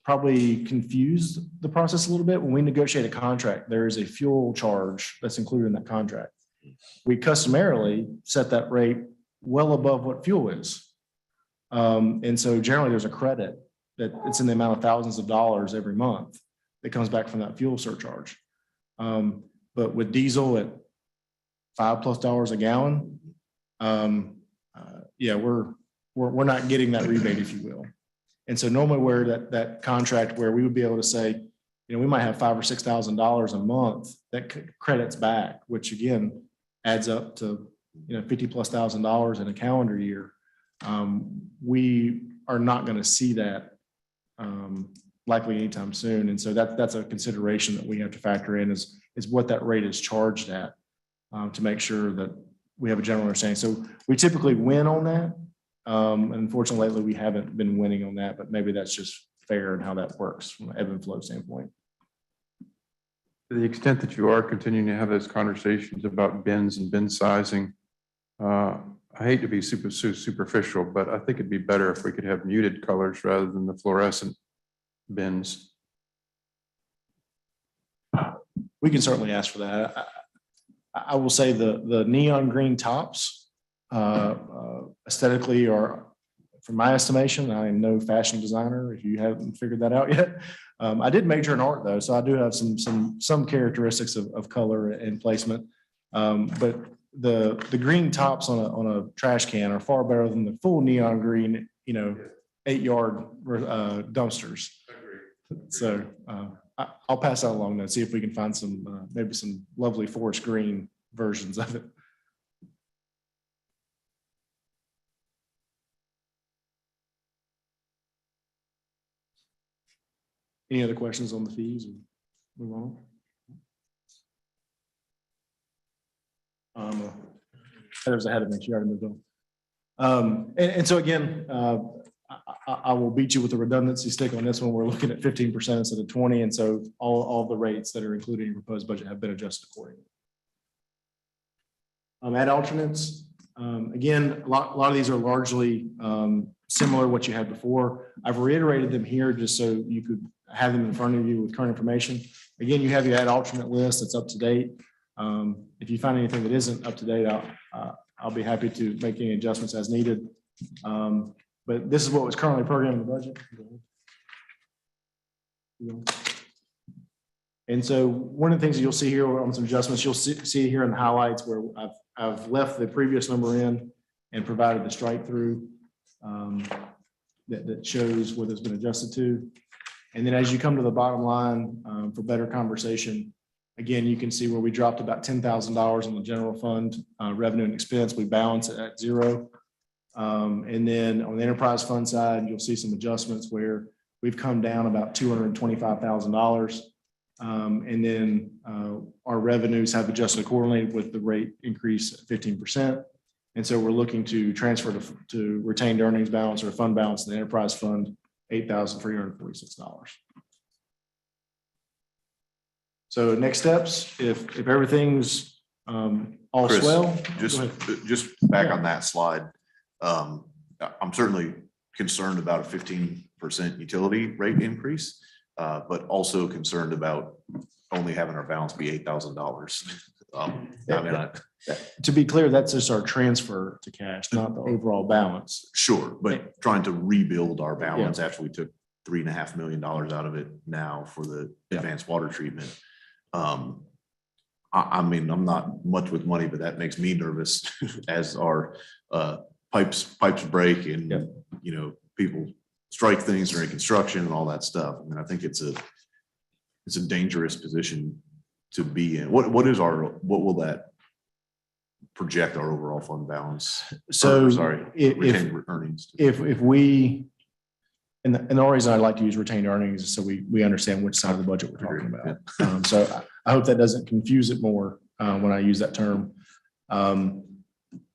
probably confused the process a little bit, when we negotiate a contract, there is a fuel charge that's included in that contract. We customarily set that rate well above what fuel is. And so generally there's a credit that it's in the amount of thousands of dollars every month that comes back from that fuel surcharge. But with diesel at $5+ a gallon, yeah, we're not getting that rebate, if you will. And so normally where that contract where we would be able to say, we might have $5,000 or $6,000 a month that credits back, which again adds up to $50,000+ in a calendar year. We are not going to see that likely anytime soon. And so that's a consideration that we have to factor in is what that rate is charged at to make sure that we have a general understanding. So we typically win on that. Unfortunately, lately we haven't been winning on that, but maybe that's just fair and how that works from an ebb and flow standpoint. To the extent that you are continuing to have those conversations about bins and bin sizing, I hate to be superficial, but I think it'd be better if we could have muted colors rather than the fluorescent bins. We can certainly ask for that. I will say the neon green tops aesthetically are, from my estimation, I am no fashion designer if you haven't figured that out yet. I did major in art though, so I do have some characteristics of color and placement. But the green tops on a trash can are far better than the full neon green, 8-yard dumpsters. So I'll pass that along and see if we can find some maybe some lovely forest green versions of it. Any other questions on the fees? Move on. Heather's ahead of me. She already moved on. And so again, I will beat you with the redundancy stick on this one. We're looking at 15% instead of 20%. And so all the rates that are included in your proposed budget have been adjusted accordingly. Ad alternates, again, a lot of these are largely similar to what you had before. I've reiterated them here just so you could have them in front of you with current information. Again, you have your ad alternate list that's up to date. If you find anything that isn't up to date, I'll be happy to make any adjustments as needed. But this is what was currently programmed in the budget. And so one of the things that you'll see here on some adjustments, you'll see here in the highlights where I've left the previous number in and provided the strike through that shows what has been adjusted to. And then as you come to the bottom line for better conversation, again, you can see where we dropped about $10,000 on the general fund revenue and expense. We balance it at 0. And then on the enterprise fund side, you'll see some adjustments where we've come down about $225,000. And then our revenues have adjusted accordingly with the rate increase at 15%. And so we're looking to transfer to retained earnings balance or fund balance in the enterprise fund, $8,346. So next steps, if everything's all Chris, swell. go Just ahead. back Yeah. on that slide. I'm certainly concerned about a 15% utility rate increase, but also concerned about only having our balance be $8,000. To be clear, that's just our transfer to cash, not the overall balance. Sure, but trying to rebuild our balance after we took $3.5 million out of it now for the advanced water treatment. I mean, I'm not much with money, but that makes me nervous as our pipes break and, you know, people strike things during construction and all that stuff. I mean, I think it's a dangerous position to be in. What will that project our overall fund balance? So Retained earnings. If we, and the only reason I'd like to use retained earnings is so we understand which side of the budget we're talking about. So I hope that doesn't confuse it more when I use that term.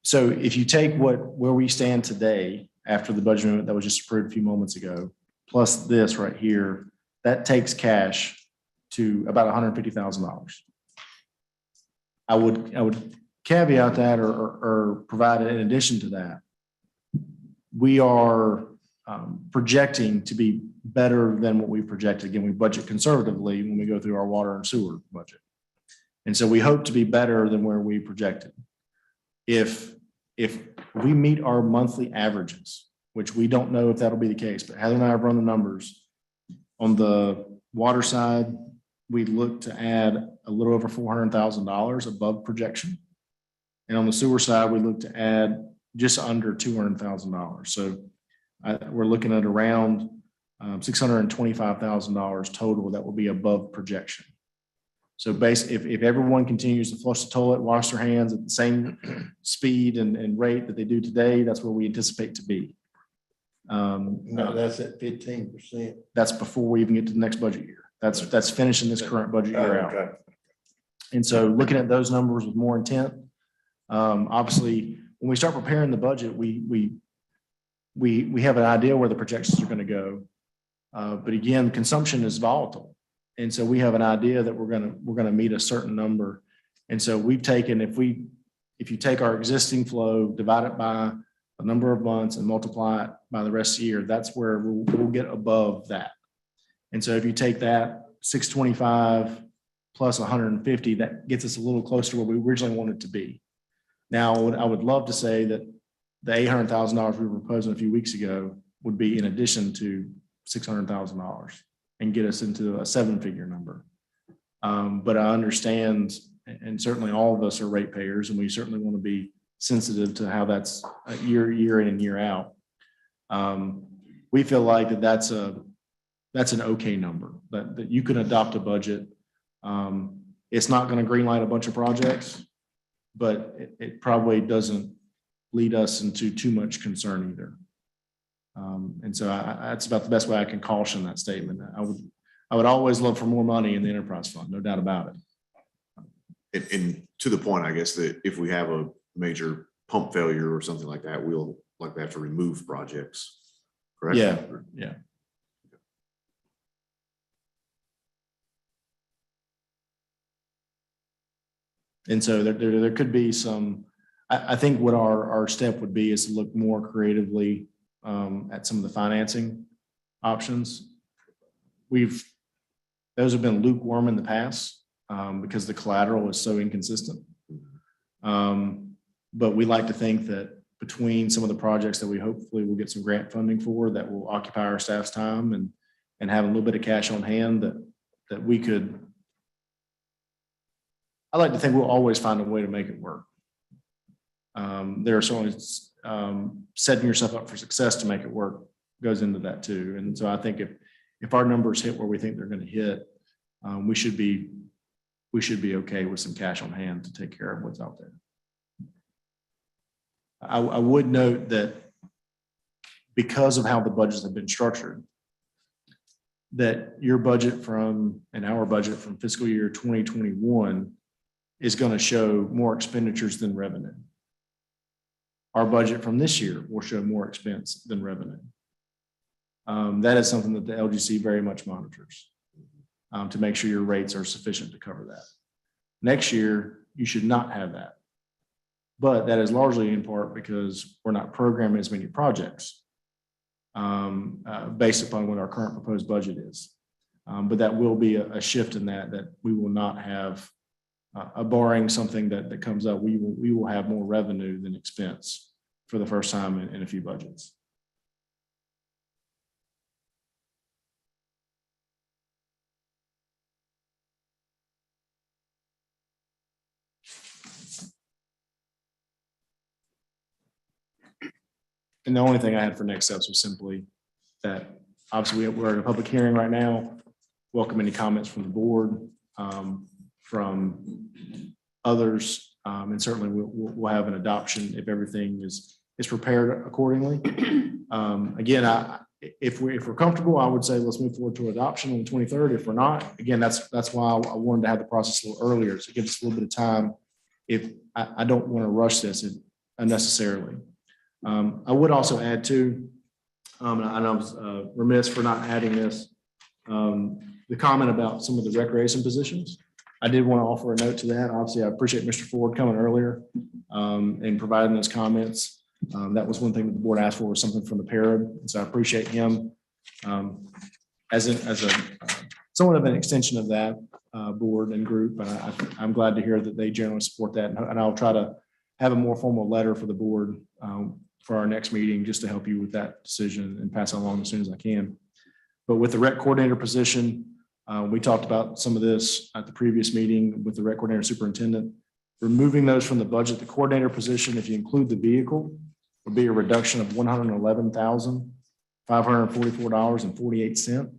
So if you take where we stand today after the budget amendment that was just approved a few moments ago, plus this right here, that takes cash to about $150,000. I would caveat that or provide it in addition to that. We are projecting to be better than what we projected. Again, we budget conservatively when we go through our water and sewer budget. And so we hope to be better than where we projected. If we meet our monthly averages, which we don't know if that'll be the case, but Heather and I have run the numbers. On the water side, we look to add a little over $400,000 above projection. And on the sewer side, we look to add just under $200,000. So we're looking at around $625,000 total that will be above projection. So basically, if everyone continues to flush the toilet, wash their hands at the same speed and rate that they do today, that's where we anticipate to be. No, that's at 15%. That's before we even get to the next budget year. That's finishing this current budget year out. Okay. And so looking at those numbers with more intent, obviously, when we start preparing the budget, we have an idea where the projections are going to go. But again, consumption is volatile. And so we have an idea that we're going to meet a certain number. And so we've taken, if you take our existing flow, divide it by a number of months and multiply it by the rest of the year, that's where we'll get above that. And so if you take that 625 plus 150, that gets us a little closer to where we originally wanted to be. Now, I would love to say that the $800,000 we were proposing a few weeks ago would be in addition to $600,000 and get us into a 7-figure number. But I understand, and certainly all of us are ratepayers, and we certainly want to be sensitive to how that's year in and year out. We feel like that's an okay number, that you can adopt a budget. It's not going to greenlight a bunch of projects, but it probably doesn't lead us into too much concern either. And so that's about the best way I can caution that statement. I would always love for more money in the enterprise fund, no doubt about it. And to the point, I guess, that if we have a major pump failure or something like that, we'll likely have to remove projects, correct? Yeah. And so there could be some, I think what our step would be is to look more creatively at some of the financing options. Those have been lukewarm in the past because the collateral is so inconsistent. But we like to think that between some of the projects that we hopefully will get some grant funding for that will occupy our staff's time and have a little bit of cash on hand that we could, I like to think we'll always find a way to make it work. There are certainly setting yourself up for success to make it work goes into that too. And so I think if our numbers hit where we think they're going to hit, we should be okay with some cash on hand to take care of what's out there. I would note that because of how the budgets have been structured, that your budget and our budget from fiscal year 2021 is going to show more expenditures than revenue. our budget from this year will show more expense than revenue. That is something that the LGC very much monitors to make sure your rates are sufficient to cover that. Next year, you should not have that. But that is largely in part because we're not programming as many projects based upon what our current proposed budget is. But that will be a shift in that we will not have, barring something that comes up, we will have more revenue than expense for the first time in a few budgets. And the only thing I had for next steps was simply that obviously we're in a public hearing right now. Welcome any comments from the board, from others, and certainly we'll have an adoption if everything is prepared accordingly. Again, if we're comfortable, I would say let's move forward to adoption on the 23rd. If we're not, again, that's why I wanted to have the process a little earlier, so it gives us a little bit of time. If I don't want to rush this unnecessarily. I would also add too, and I was remiss for not adding this, the comment about some of the recreation positions. I did want to offer a note to that. Obviously, I appreciate Mr. Ford coming earlier and providing those comments. That was one thing that the board asked for, was something from the parent. And so I appreciate him as somewhat of an extension of that board and group. And I'm glad to hear that they generally support that. And I'll try to have a more formal letter for the board for our next meeting, just to help you with that decision and pass it along as soon as I can. But with the rec coordinator position, we talked about some of this at the previous meeting with the rec coordinator and superintendent. Removing those from the budget, the coordinator position, if you include the vehicle, would be a reduction of $111,544.48.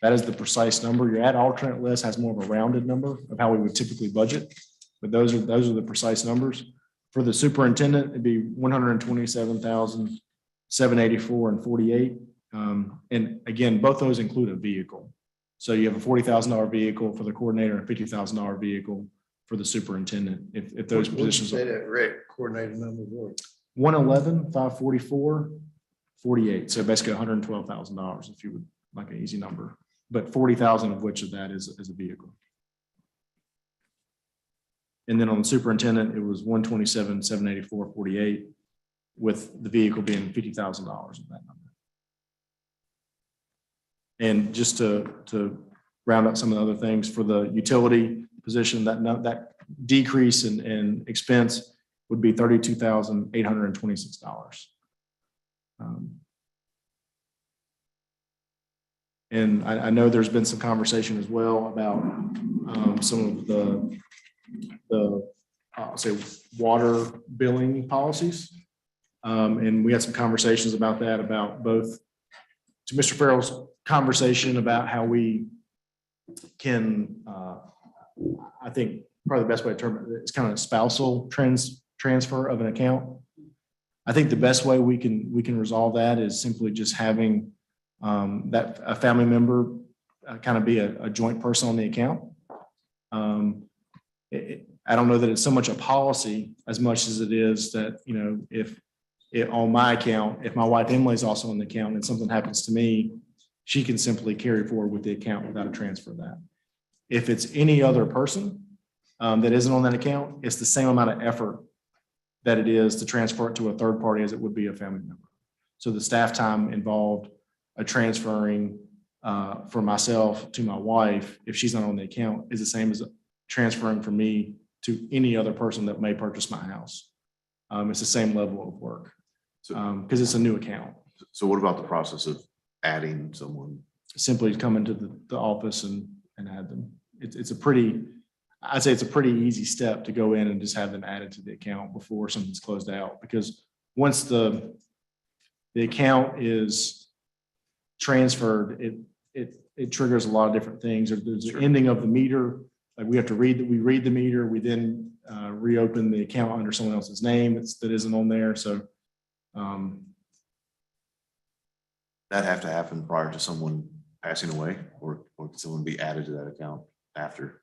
That is the precise number. Your ad alternate list has more of a rounded number of how we would typically budget, but those are the precise numbers. For the superintendent, it'd be $127,784.48. And again, both those include a vehicle. So you have a $40,000 vehicle for the coordinator and a $50,000 vehicle for the superintendent. If those positions. Say that rec coordinator number were. 111,544.48. So basically $112,000 if you would like an easy number, but 40,000 of which of that is a vehicle. And then on the superintendent, it was 127,784.48, with the vehicle being $50,000 of that number. And just to round up some of the other things for the utility position, that decrease in expense would be $32,826. And I know there's been some conversation as well about some of the say water billing policies. And we had some conversations about that, about both to Mr. Farrell's conversation about how we can, I think probably the best way to term it, it's kind of a spousal transfer of an account. I think the best way we can resolve that is simply just having that a family member kind of be a joint person on the account. I don't know that it's so much a policy as much as it is that, you know, if on my account, if my wife Emily is also on the account and something happens to me, she can simply carry forward with the account without a transfer of that. If it's any other person that isn't on that account, it's the same amount of effort that it is to transfer it to a third party as it would be a family member. So the staff time involved transferring from myself to my wife, if she's not on the account, is the same as transferring from me to any other person that may purchase my house. It's the same level of work because it's a new account. So what about the process of adding someone? Simply come into the office and add them. It's a pretty, I'd say it's a pretty easy step to go in and just have them added to the account before something's closed out. Because once the account is transferred, it triggers a lot of different things. There's an ending of the meter. Like we have to read the meter. We then reopen the account under someone else's name that isn't on there. So that have to happen prior to someone passing away, or can someone be added to that account after?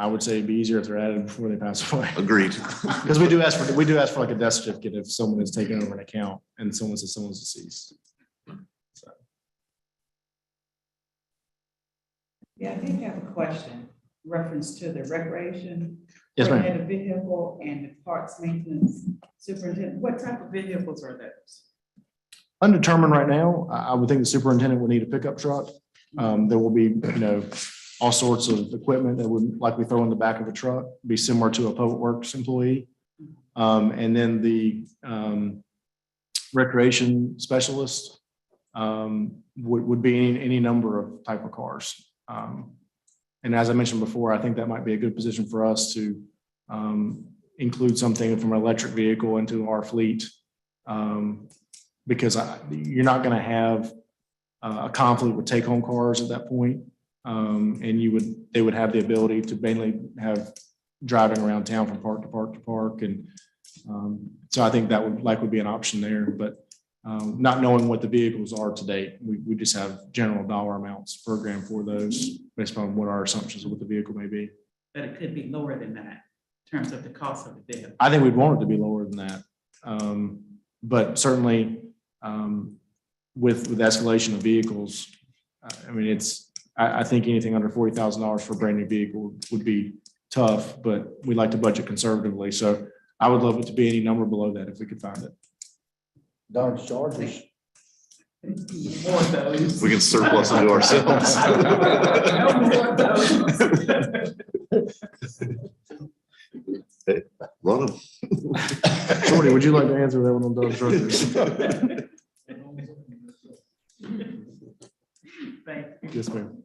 I would say it'd be easier if they're added before they pass away. Agreed. Because we do ask for like a death certificate if someone has taken over an account and someone says someone's deceased. So. Yeah, I did have a question, reference to the recreation. Yes, ma'am. coordinator vehicle and the parks maintenance superintendent. What type of vehicles are those? Undetermined right now. I would think the superintendent would need a pickup truck. There will be, all sorts of equipment that would likely throw in the back of a truck, be similar to a public works employee. And then the recreation specialist would be any number of type of cars. And as I mentioned before, I think that might be a good position for us to include something from an electric vehicle into our fleet. Because you're not going to have a conflict with take-home cars at that point. And they would have the ability to mainly have driving around town from park to park to park. And so I think that would likely be an option there, but not knowing what the vehicles are to date, we just have general dollar amounts programmed for those based on what our assumptions of what the vehicle may be. But it could be lower than that in terms of the cost of the vehicle. I think we'd want it to be lower than that. But certainly with escalation of vehicles, I mean, I think anything under $40,000 for a brand new vehicle would be tough, but we like to budget conservatively. So I would love it to be any number below that if we could find it. Dodge Chargers. More of those. We can surplus into ourselves. No more of those. Hey, run them. Shorty, would you like to answer that one on Dodge Chargers? Thank you. Yes, ma'am.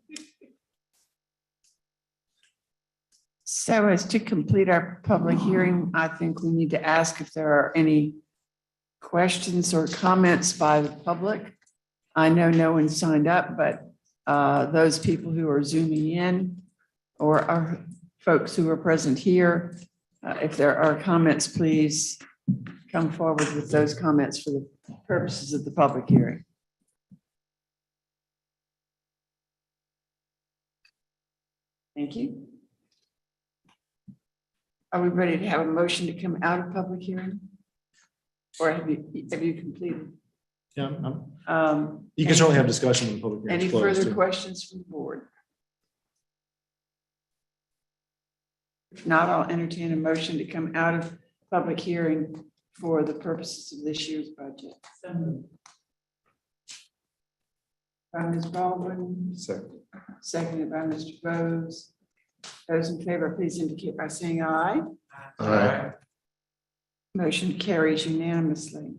So as to complete our public hearing, I think we need to ask if there are any questions or comments by the public. I know no one signed up, but those people who are zooming in or our folks who are present here, if there are comments, please come forward with those comments for the purposes of the public hearing. Thank you. Are we ready to have a motion to come out of public hearing? Or have you completed? Yeah. You can certainly have discussion in the public. Any further questions from the board? If not, I'll entertain a motion to come out of public hearing for the purposes of this year's budget. So moved. By Ms. Baldwin, seconded by Mr. Vose. Those in favor, please indicate by saying aye. Aye. Motion carries unanimously.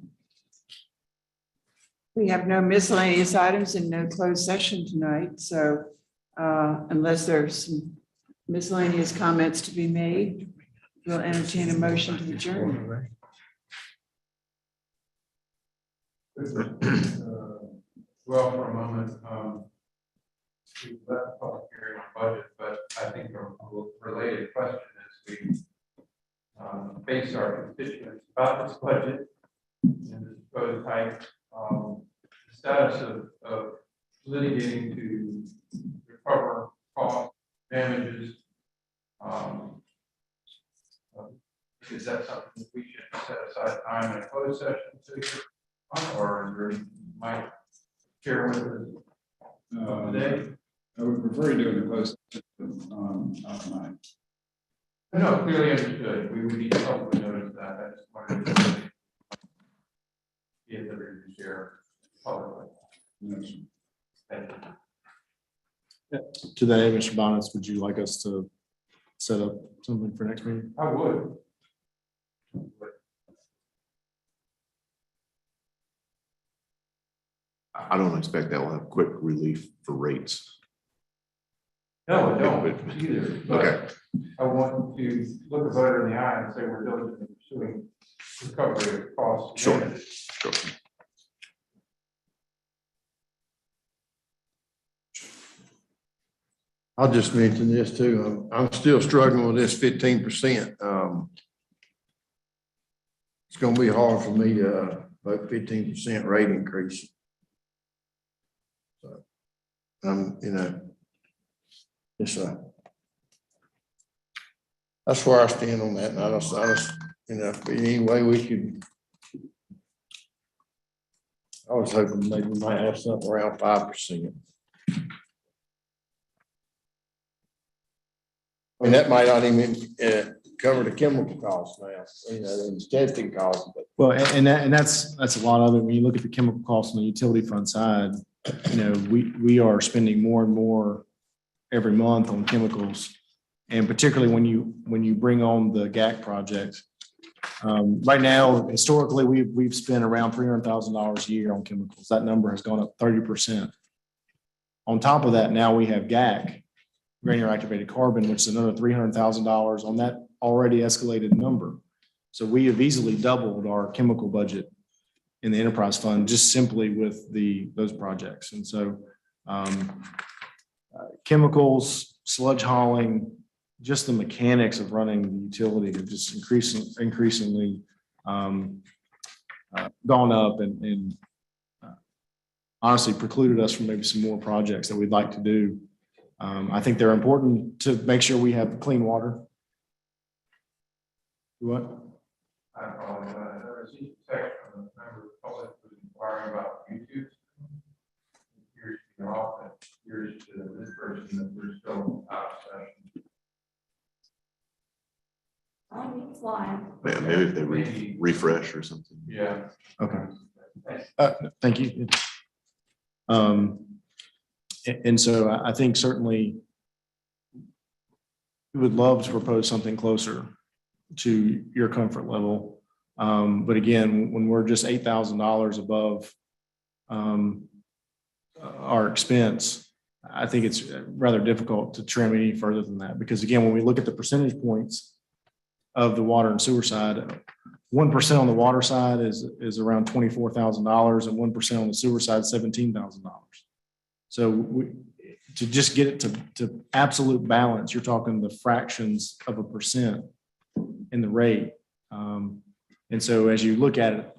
We have no miscellaneous items and no closed session tonight, so unless there's some miscellaneous comments to be made, we'll entertain a motion to adjourn. Well, for a moment, we left the public hearing on budget, but I think a related question is we face our constituents about this budget and this proposed hike, the status of litigating to recover cost damages. Is that something that we should set aside time in a closed session to, or might share with us today? I would prefer you do it in closed session, not tonight. No, clearly understood. We would need to publicly notice that. I just wanted to be at liberty to share publicly. Yes. Thank you. To that, Mr. Bonitz, would you like us to set up something for next meeting? I would. I don't expect that will have quick relief for rates. No, I don't either. But Okay. I want to look a voter in the eye and say we're diligently pursuing recovery of costs. Sure. Sure. I'll just mention this too. I'm still struggling with this 15%. It's gonna be hard for me to vote 15% rate increase. So, it's That's where I stand on that. And I just, you know, if there any way we could. I was hoping maybe we might have something around 5%. I mean, that might not even cover the chemical costs now, you know, and testing costs, but. Well, and that's a lot of it. When you look at the chemical costs on the utility fund side, you know, we are spending more and more every month on chemicals. And particularly when you bring on the GAC project. Right now, historically, we've spent around $300,000 a year on chemicals. That number has gone up 30%. On top of that, now we have GAC, granular activated carbon, which is another $300,000 on that already escalated number. So we have easily doubled our chemical budget in the enterprise fund just simply with those projects. And so chemicals, sludge hauling, just the mechanics of running the utility have just increasingly gone up and honestly precluded us from maybe some more projects that we'd like to do. I think they're important to make sure we have clean water. What? I apologize. I received a text from a member of the public who was inquiring about YouTube. Here's your office. Here's to this person that we're still out of session. Yeah, maybe if they refresh or something. Yeah. Okay. Thank you. And so I think certainly we would love to propose something closer to your comfort level. But again, when we're just $8,000 above our expense, I think it's rather difficult to trim any further than that. Because again, when we look at the percentage points of the water and sewer side, 1% on the water side is around $24,000 and 1% on the sewer side, $17,000. So to just get it to absolute balance, you're talking the fractions of a percent in the rate. And so as you look at it,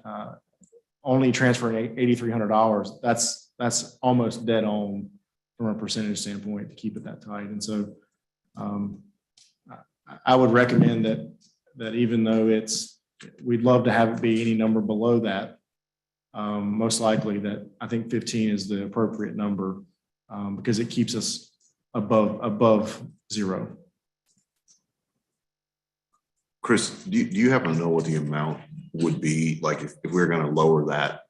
only transferring $8,300, that's almost dead on from a percentage standpoint to keep it that tight. And so I would recommend that even though we'd love to have it be any number below that, most likely that I think 15 is the appropriate number because it keeps us above zero. Chris, do you happen to know what the amount would be? Like if we were going to lower that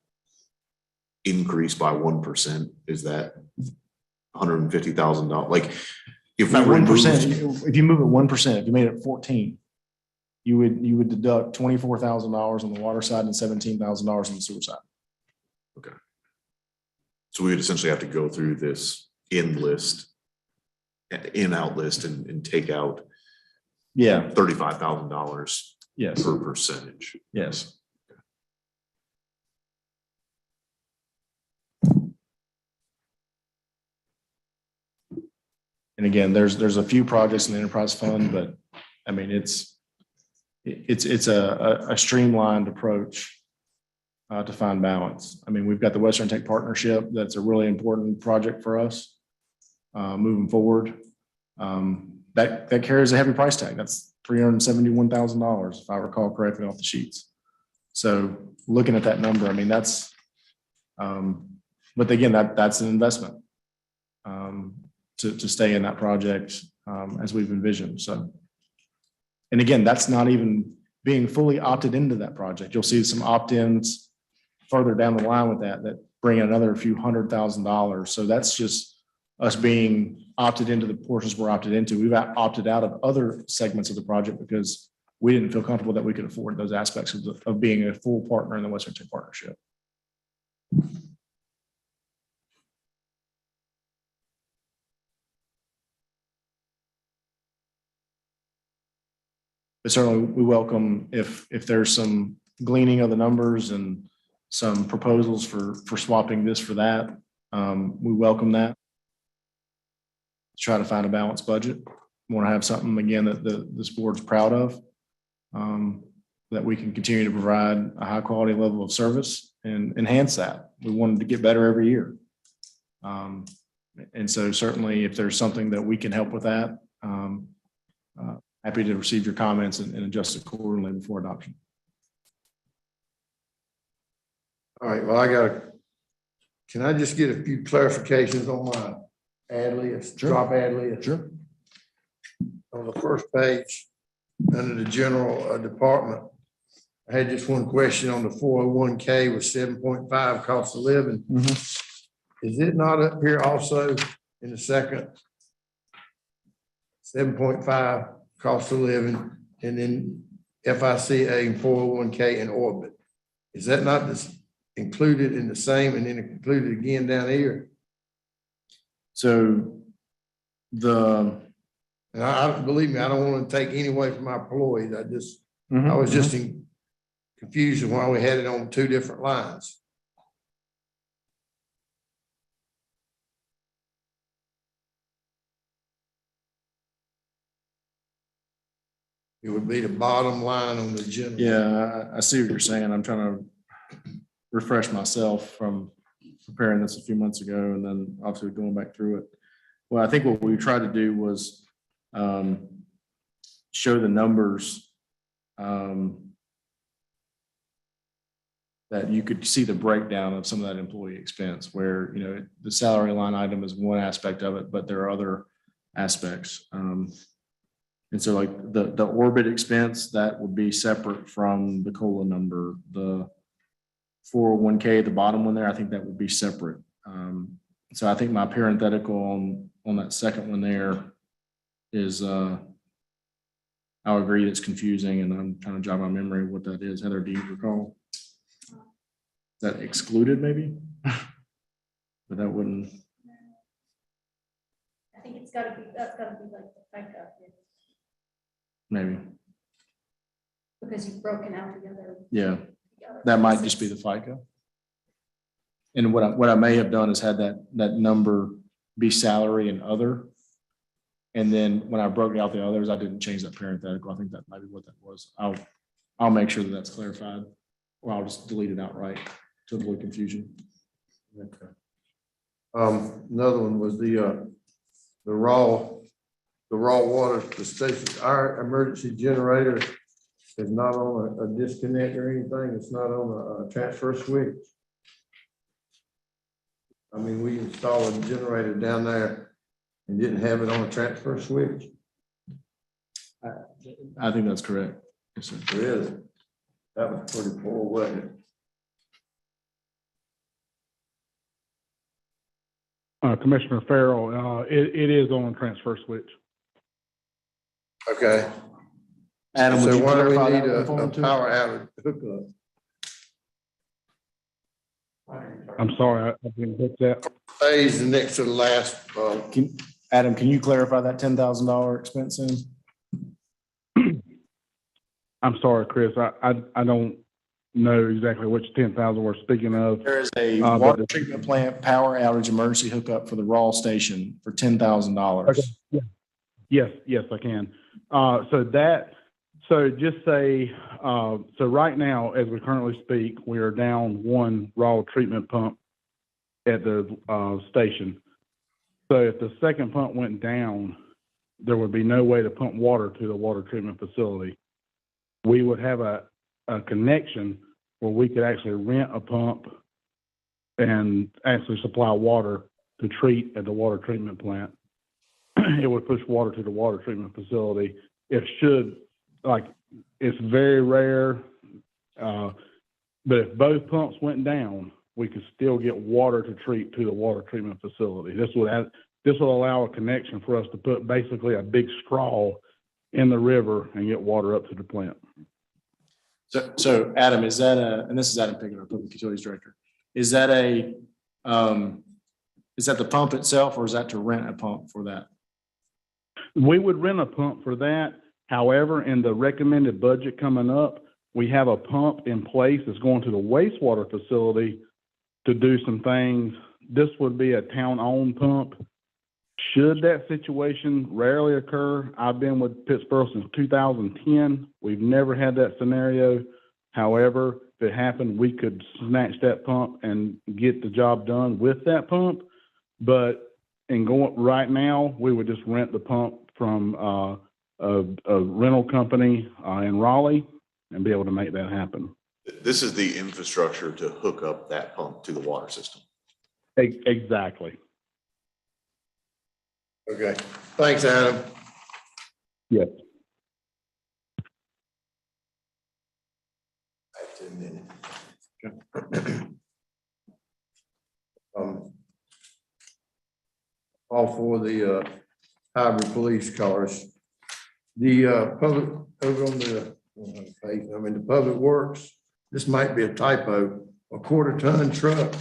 increase by 1%, is that $150,000? Like if we 1%, if you move it 1%, if you made it 14, you would deduct $24,000 on the water side and $17,000 on the sewer side. Okay. So we would essentially have to go through this in out list and take out $35,000 yes per percentage. Yes. And again, there's a few projects in the enterprise fund, but I mean it's a streamlined approach to find balance. I mean, we've got the Western Tech Partnership. That's a really important project for us moving forward. That carries a heavy price tag. That's $371,000, if I recall correctly off the sheets. So looking at that number, I mean, that's, but again, that's an investment to stay in that project as we've envisioned. So, and again, that's not even being fully opted into that project. You'll see some opt-ins further down the line with that bring another few $100,000. So that's just us being opted into the portions we're opted into. We've opted out of other segments of the project because we didn't feel comfortable that we could afford those aspects of being a full partner in the Western Tech Partnership. But certainly we welcome if there's some gleaning of the numbers and some proposals for swapping this for that. We welcome that. Try to find a balanced budget. We want to have something again that this board's proud of, that we can continue to provide a high quality level of service and enhance that. We wanted to get better every year. And so certainly if there's something that we can help with that, happy to receive your comments and adjust accordingly before adoption. All right, well, can I just get a few clarifications on my ad list, drop ad list? Sure. On the first page, under the general department, I had just one question on the 401k with 7.5 cost of living. Is it not up here also in the second? 7.5 cost of living, and then FICA and 401k in orbit. Is that not included in the same and then included again down here? So and I believe me, I don't want to take any away from my employees. I was just in confusion why we had it on two different lines. It would be the bottom line on the general. Yeah, I see what you're saying. I'm trying to refresh myself from preparing this a few months ago and then obviously going back through it. Well, I think what we tried to do was show the numbers that you could see the breakdown of some of that employee expense where, you know, the salary line item is one aspect of it, but there are other aspects. And so like the orbit expense, that would be separate from the COLA number. The 401k, the bottom one there, I think that would be separate. So I think my parenthetical on that second one there is, I'll agree it's confusing and I'm trying to jog my memory of what that is. Heather, do you recall? Is that excluded maybe? But that wouldn't. I think that's gotta be like the FICA. Maybe. Because you've broken out the other. Yeah, that might just be the FICA. And what I may have done is had that number be salary and other. And then when I broke out the others, I didn't change that parenthetical. I think that might be what that was. I'll make sure that that's clarified, or I'll just delete it outright to avoid confusion. Okay. Another one was the raw water, the station, our emergency generator is not on a disconnect or anything. It's not on a transfer switch. I mean, we installed a generator down there and didn't have it on a transfer switch. I think that's correct. Yes, sir. Really? That was pretty poor, wasn't it? Commissioner Farrell, it is on a transfer switch. Okay. Adam, would so you why do we clarify need that a power outage hookup? I'm sorry, I didn't get that. Phase next to the last. Adam, can you clarify that $10,000 expense in? I'm sorry, Chris. I don't know exactly which 10,000 we're speaking of. There is a water treatment plant power outage emergency hookup for the raw station for $10,000. Okay. Yeah. Yes, I can. So just say, so right now, as we currently speak, we are down one raw treatment pump at the station. So if the second pump went down, there would be no way to pump water to the water treatment facility. We would have a connection where we could actually rent a pump and actually supply water to treat at the water treatment plant. It would push water to the water treatment facility. It's very rare, but if both pumps went down, we could still get water to treat to the water treatment facility. This will allow a connection for us to put basically a big straw in the river and get water up to the plant. So Adam, is that and this is Adam Pickett, our Public Utilities Director, is that the pump itself or is that to rent a pump for that? We would rent a pump for that. However, in the recommended budget coming up, we have a pump in place that's going to the wastewater facility to do some things. This would be a town-owned pump. Should that situation rarely occur, I've been with Pittsburgh since 2010. We've never had that scenario. However, if it happened, we could snatch that pump and get the job done with that pump. But right now, we would just rent the pump from a rental company in Raleigh and be able to make that happen. This is the infrastructure to hook up that pump to the water system. Exactly. Okay, thanks, Adam. Yes. Back to a minute. All for the hybrid police cars. The public, over on the, the Public Works, this might be a typo, a 1/4 ton truck,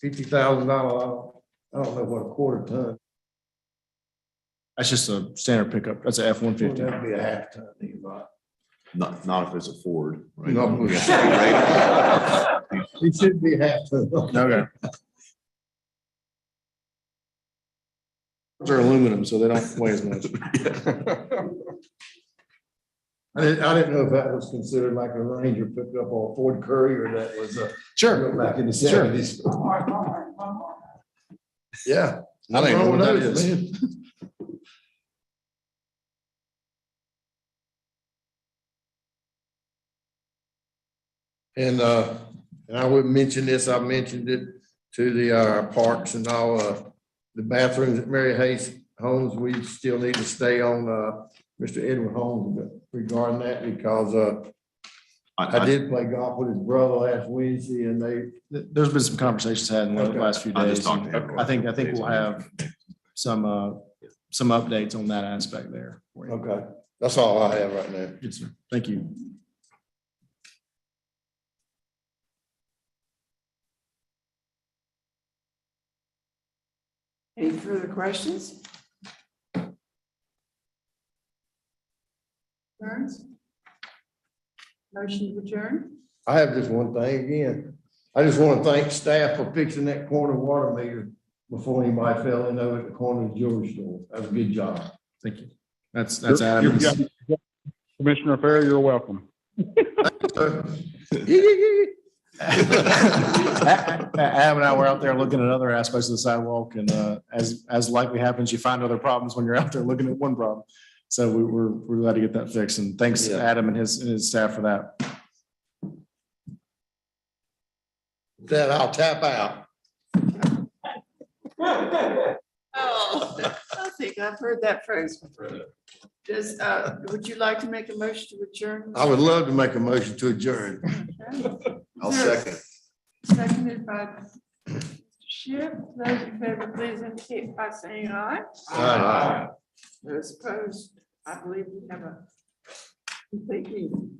$50,000. I don't know what a 1/4 ton. That's just a standard pickup. That's a F-150. That'd be a 1/2 ton, right? Not if it's a Ford. Right? No, We got to be rated. it should be 1/2 ton. Okay. They're aluminum, so they don't weigh as much. I didn't know if that was considered like a Ranger pickup or a Ford Courier that was Sure. back in the Sure. 70s. Yeah. I don't even know what that Those, is. man. And I would mention this, I mentioned it to the parks and all, the bathrooms at Mary Hayes Homes, we still need to stay on Mr. Edward Holmes regarding that because I did play golf with his brother last Wednesday and There's been some conversations had in the last few I days. just talked to him. I think we'll have some updates on that aspect there. for you. Okay, that's all I have right now. Good, sir. Thank you. Any further questions? Burns? Motion to adjourn? I have just one thing again. I just want to thank staff for fixing that corner water meter before anybody fell in over at the corner of the jewelry store. That was a good job. Thank you. That's Adam. Commissioner Farrell, you're welcome. Adam and I were out there looking at other aspects of the sidewalk, and as likely happens, you find other problems when you're out there looking at one problem. So we're glad to get that fixed, and thanks Adam and his staff for that. That I'll tap out. Oh, I think I've heard that phrase before. Does, would you like to make a motion to adjourn? I would love to make a motion to adjourn. Okay. I'll second. Seconded by Mr. Shipp. Those in favor, please indicate by saying aye. Aye. Those opposed, I believe we have a complete meeting.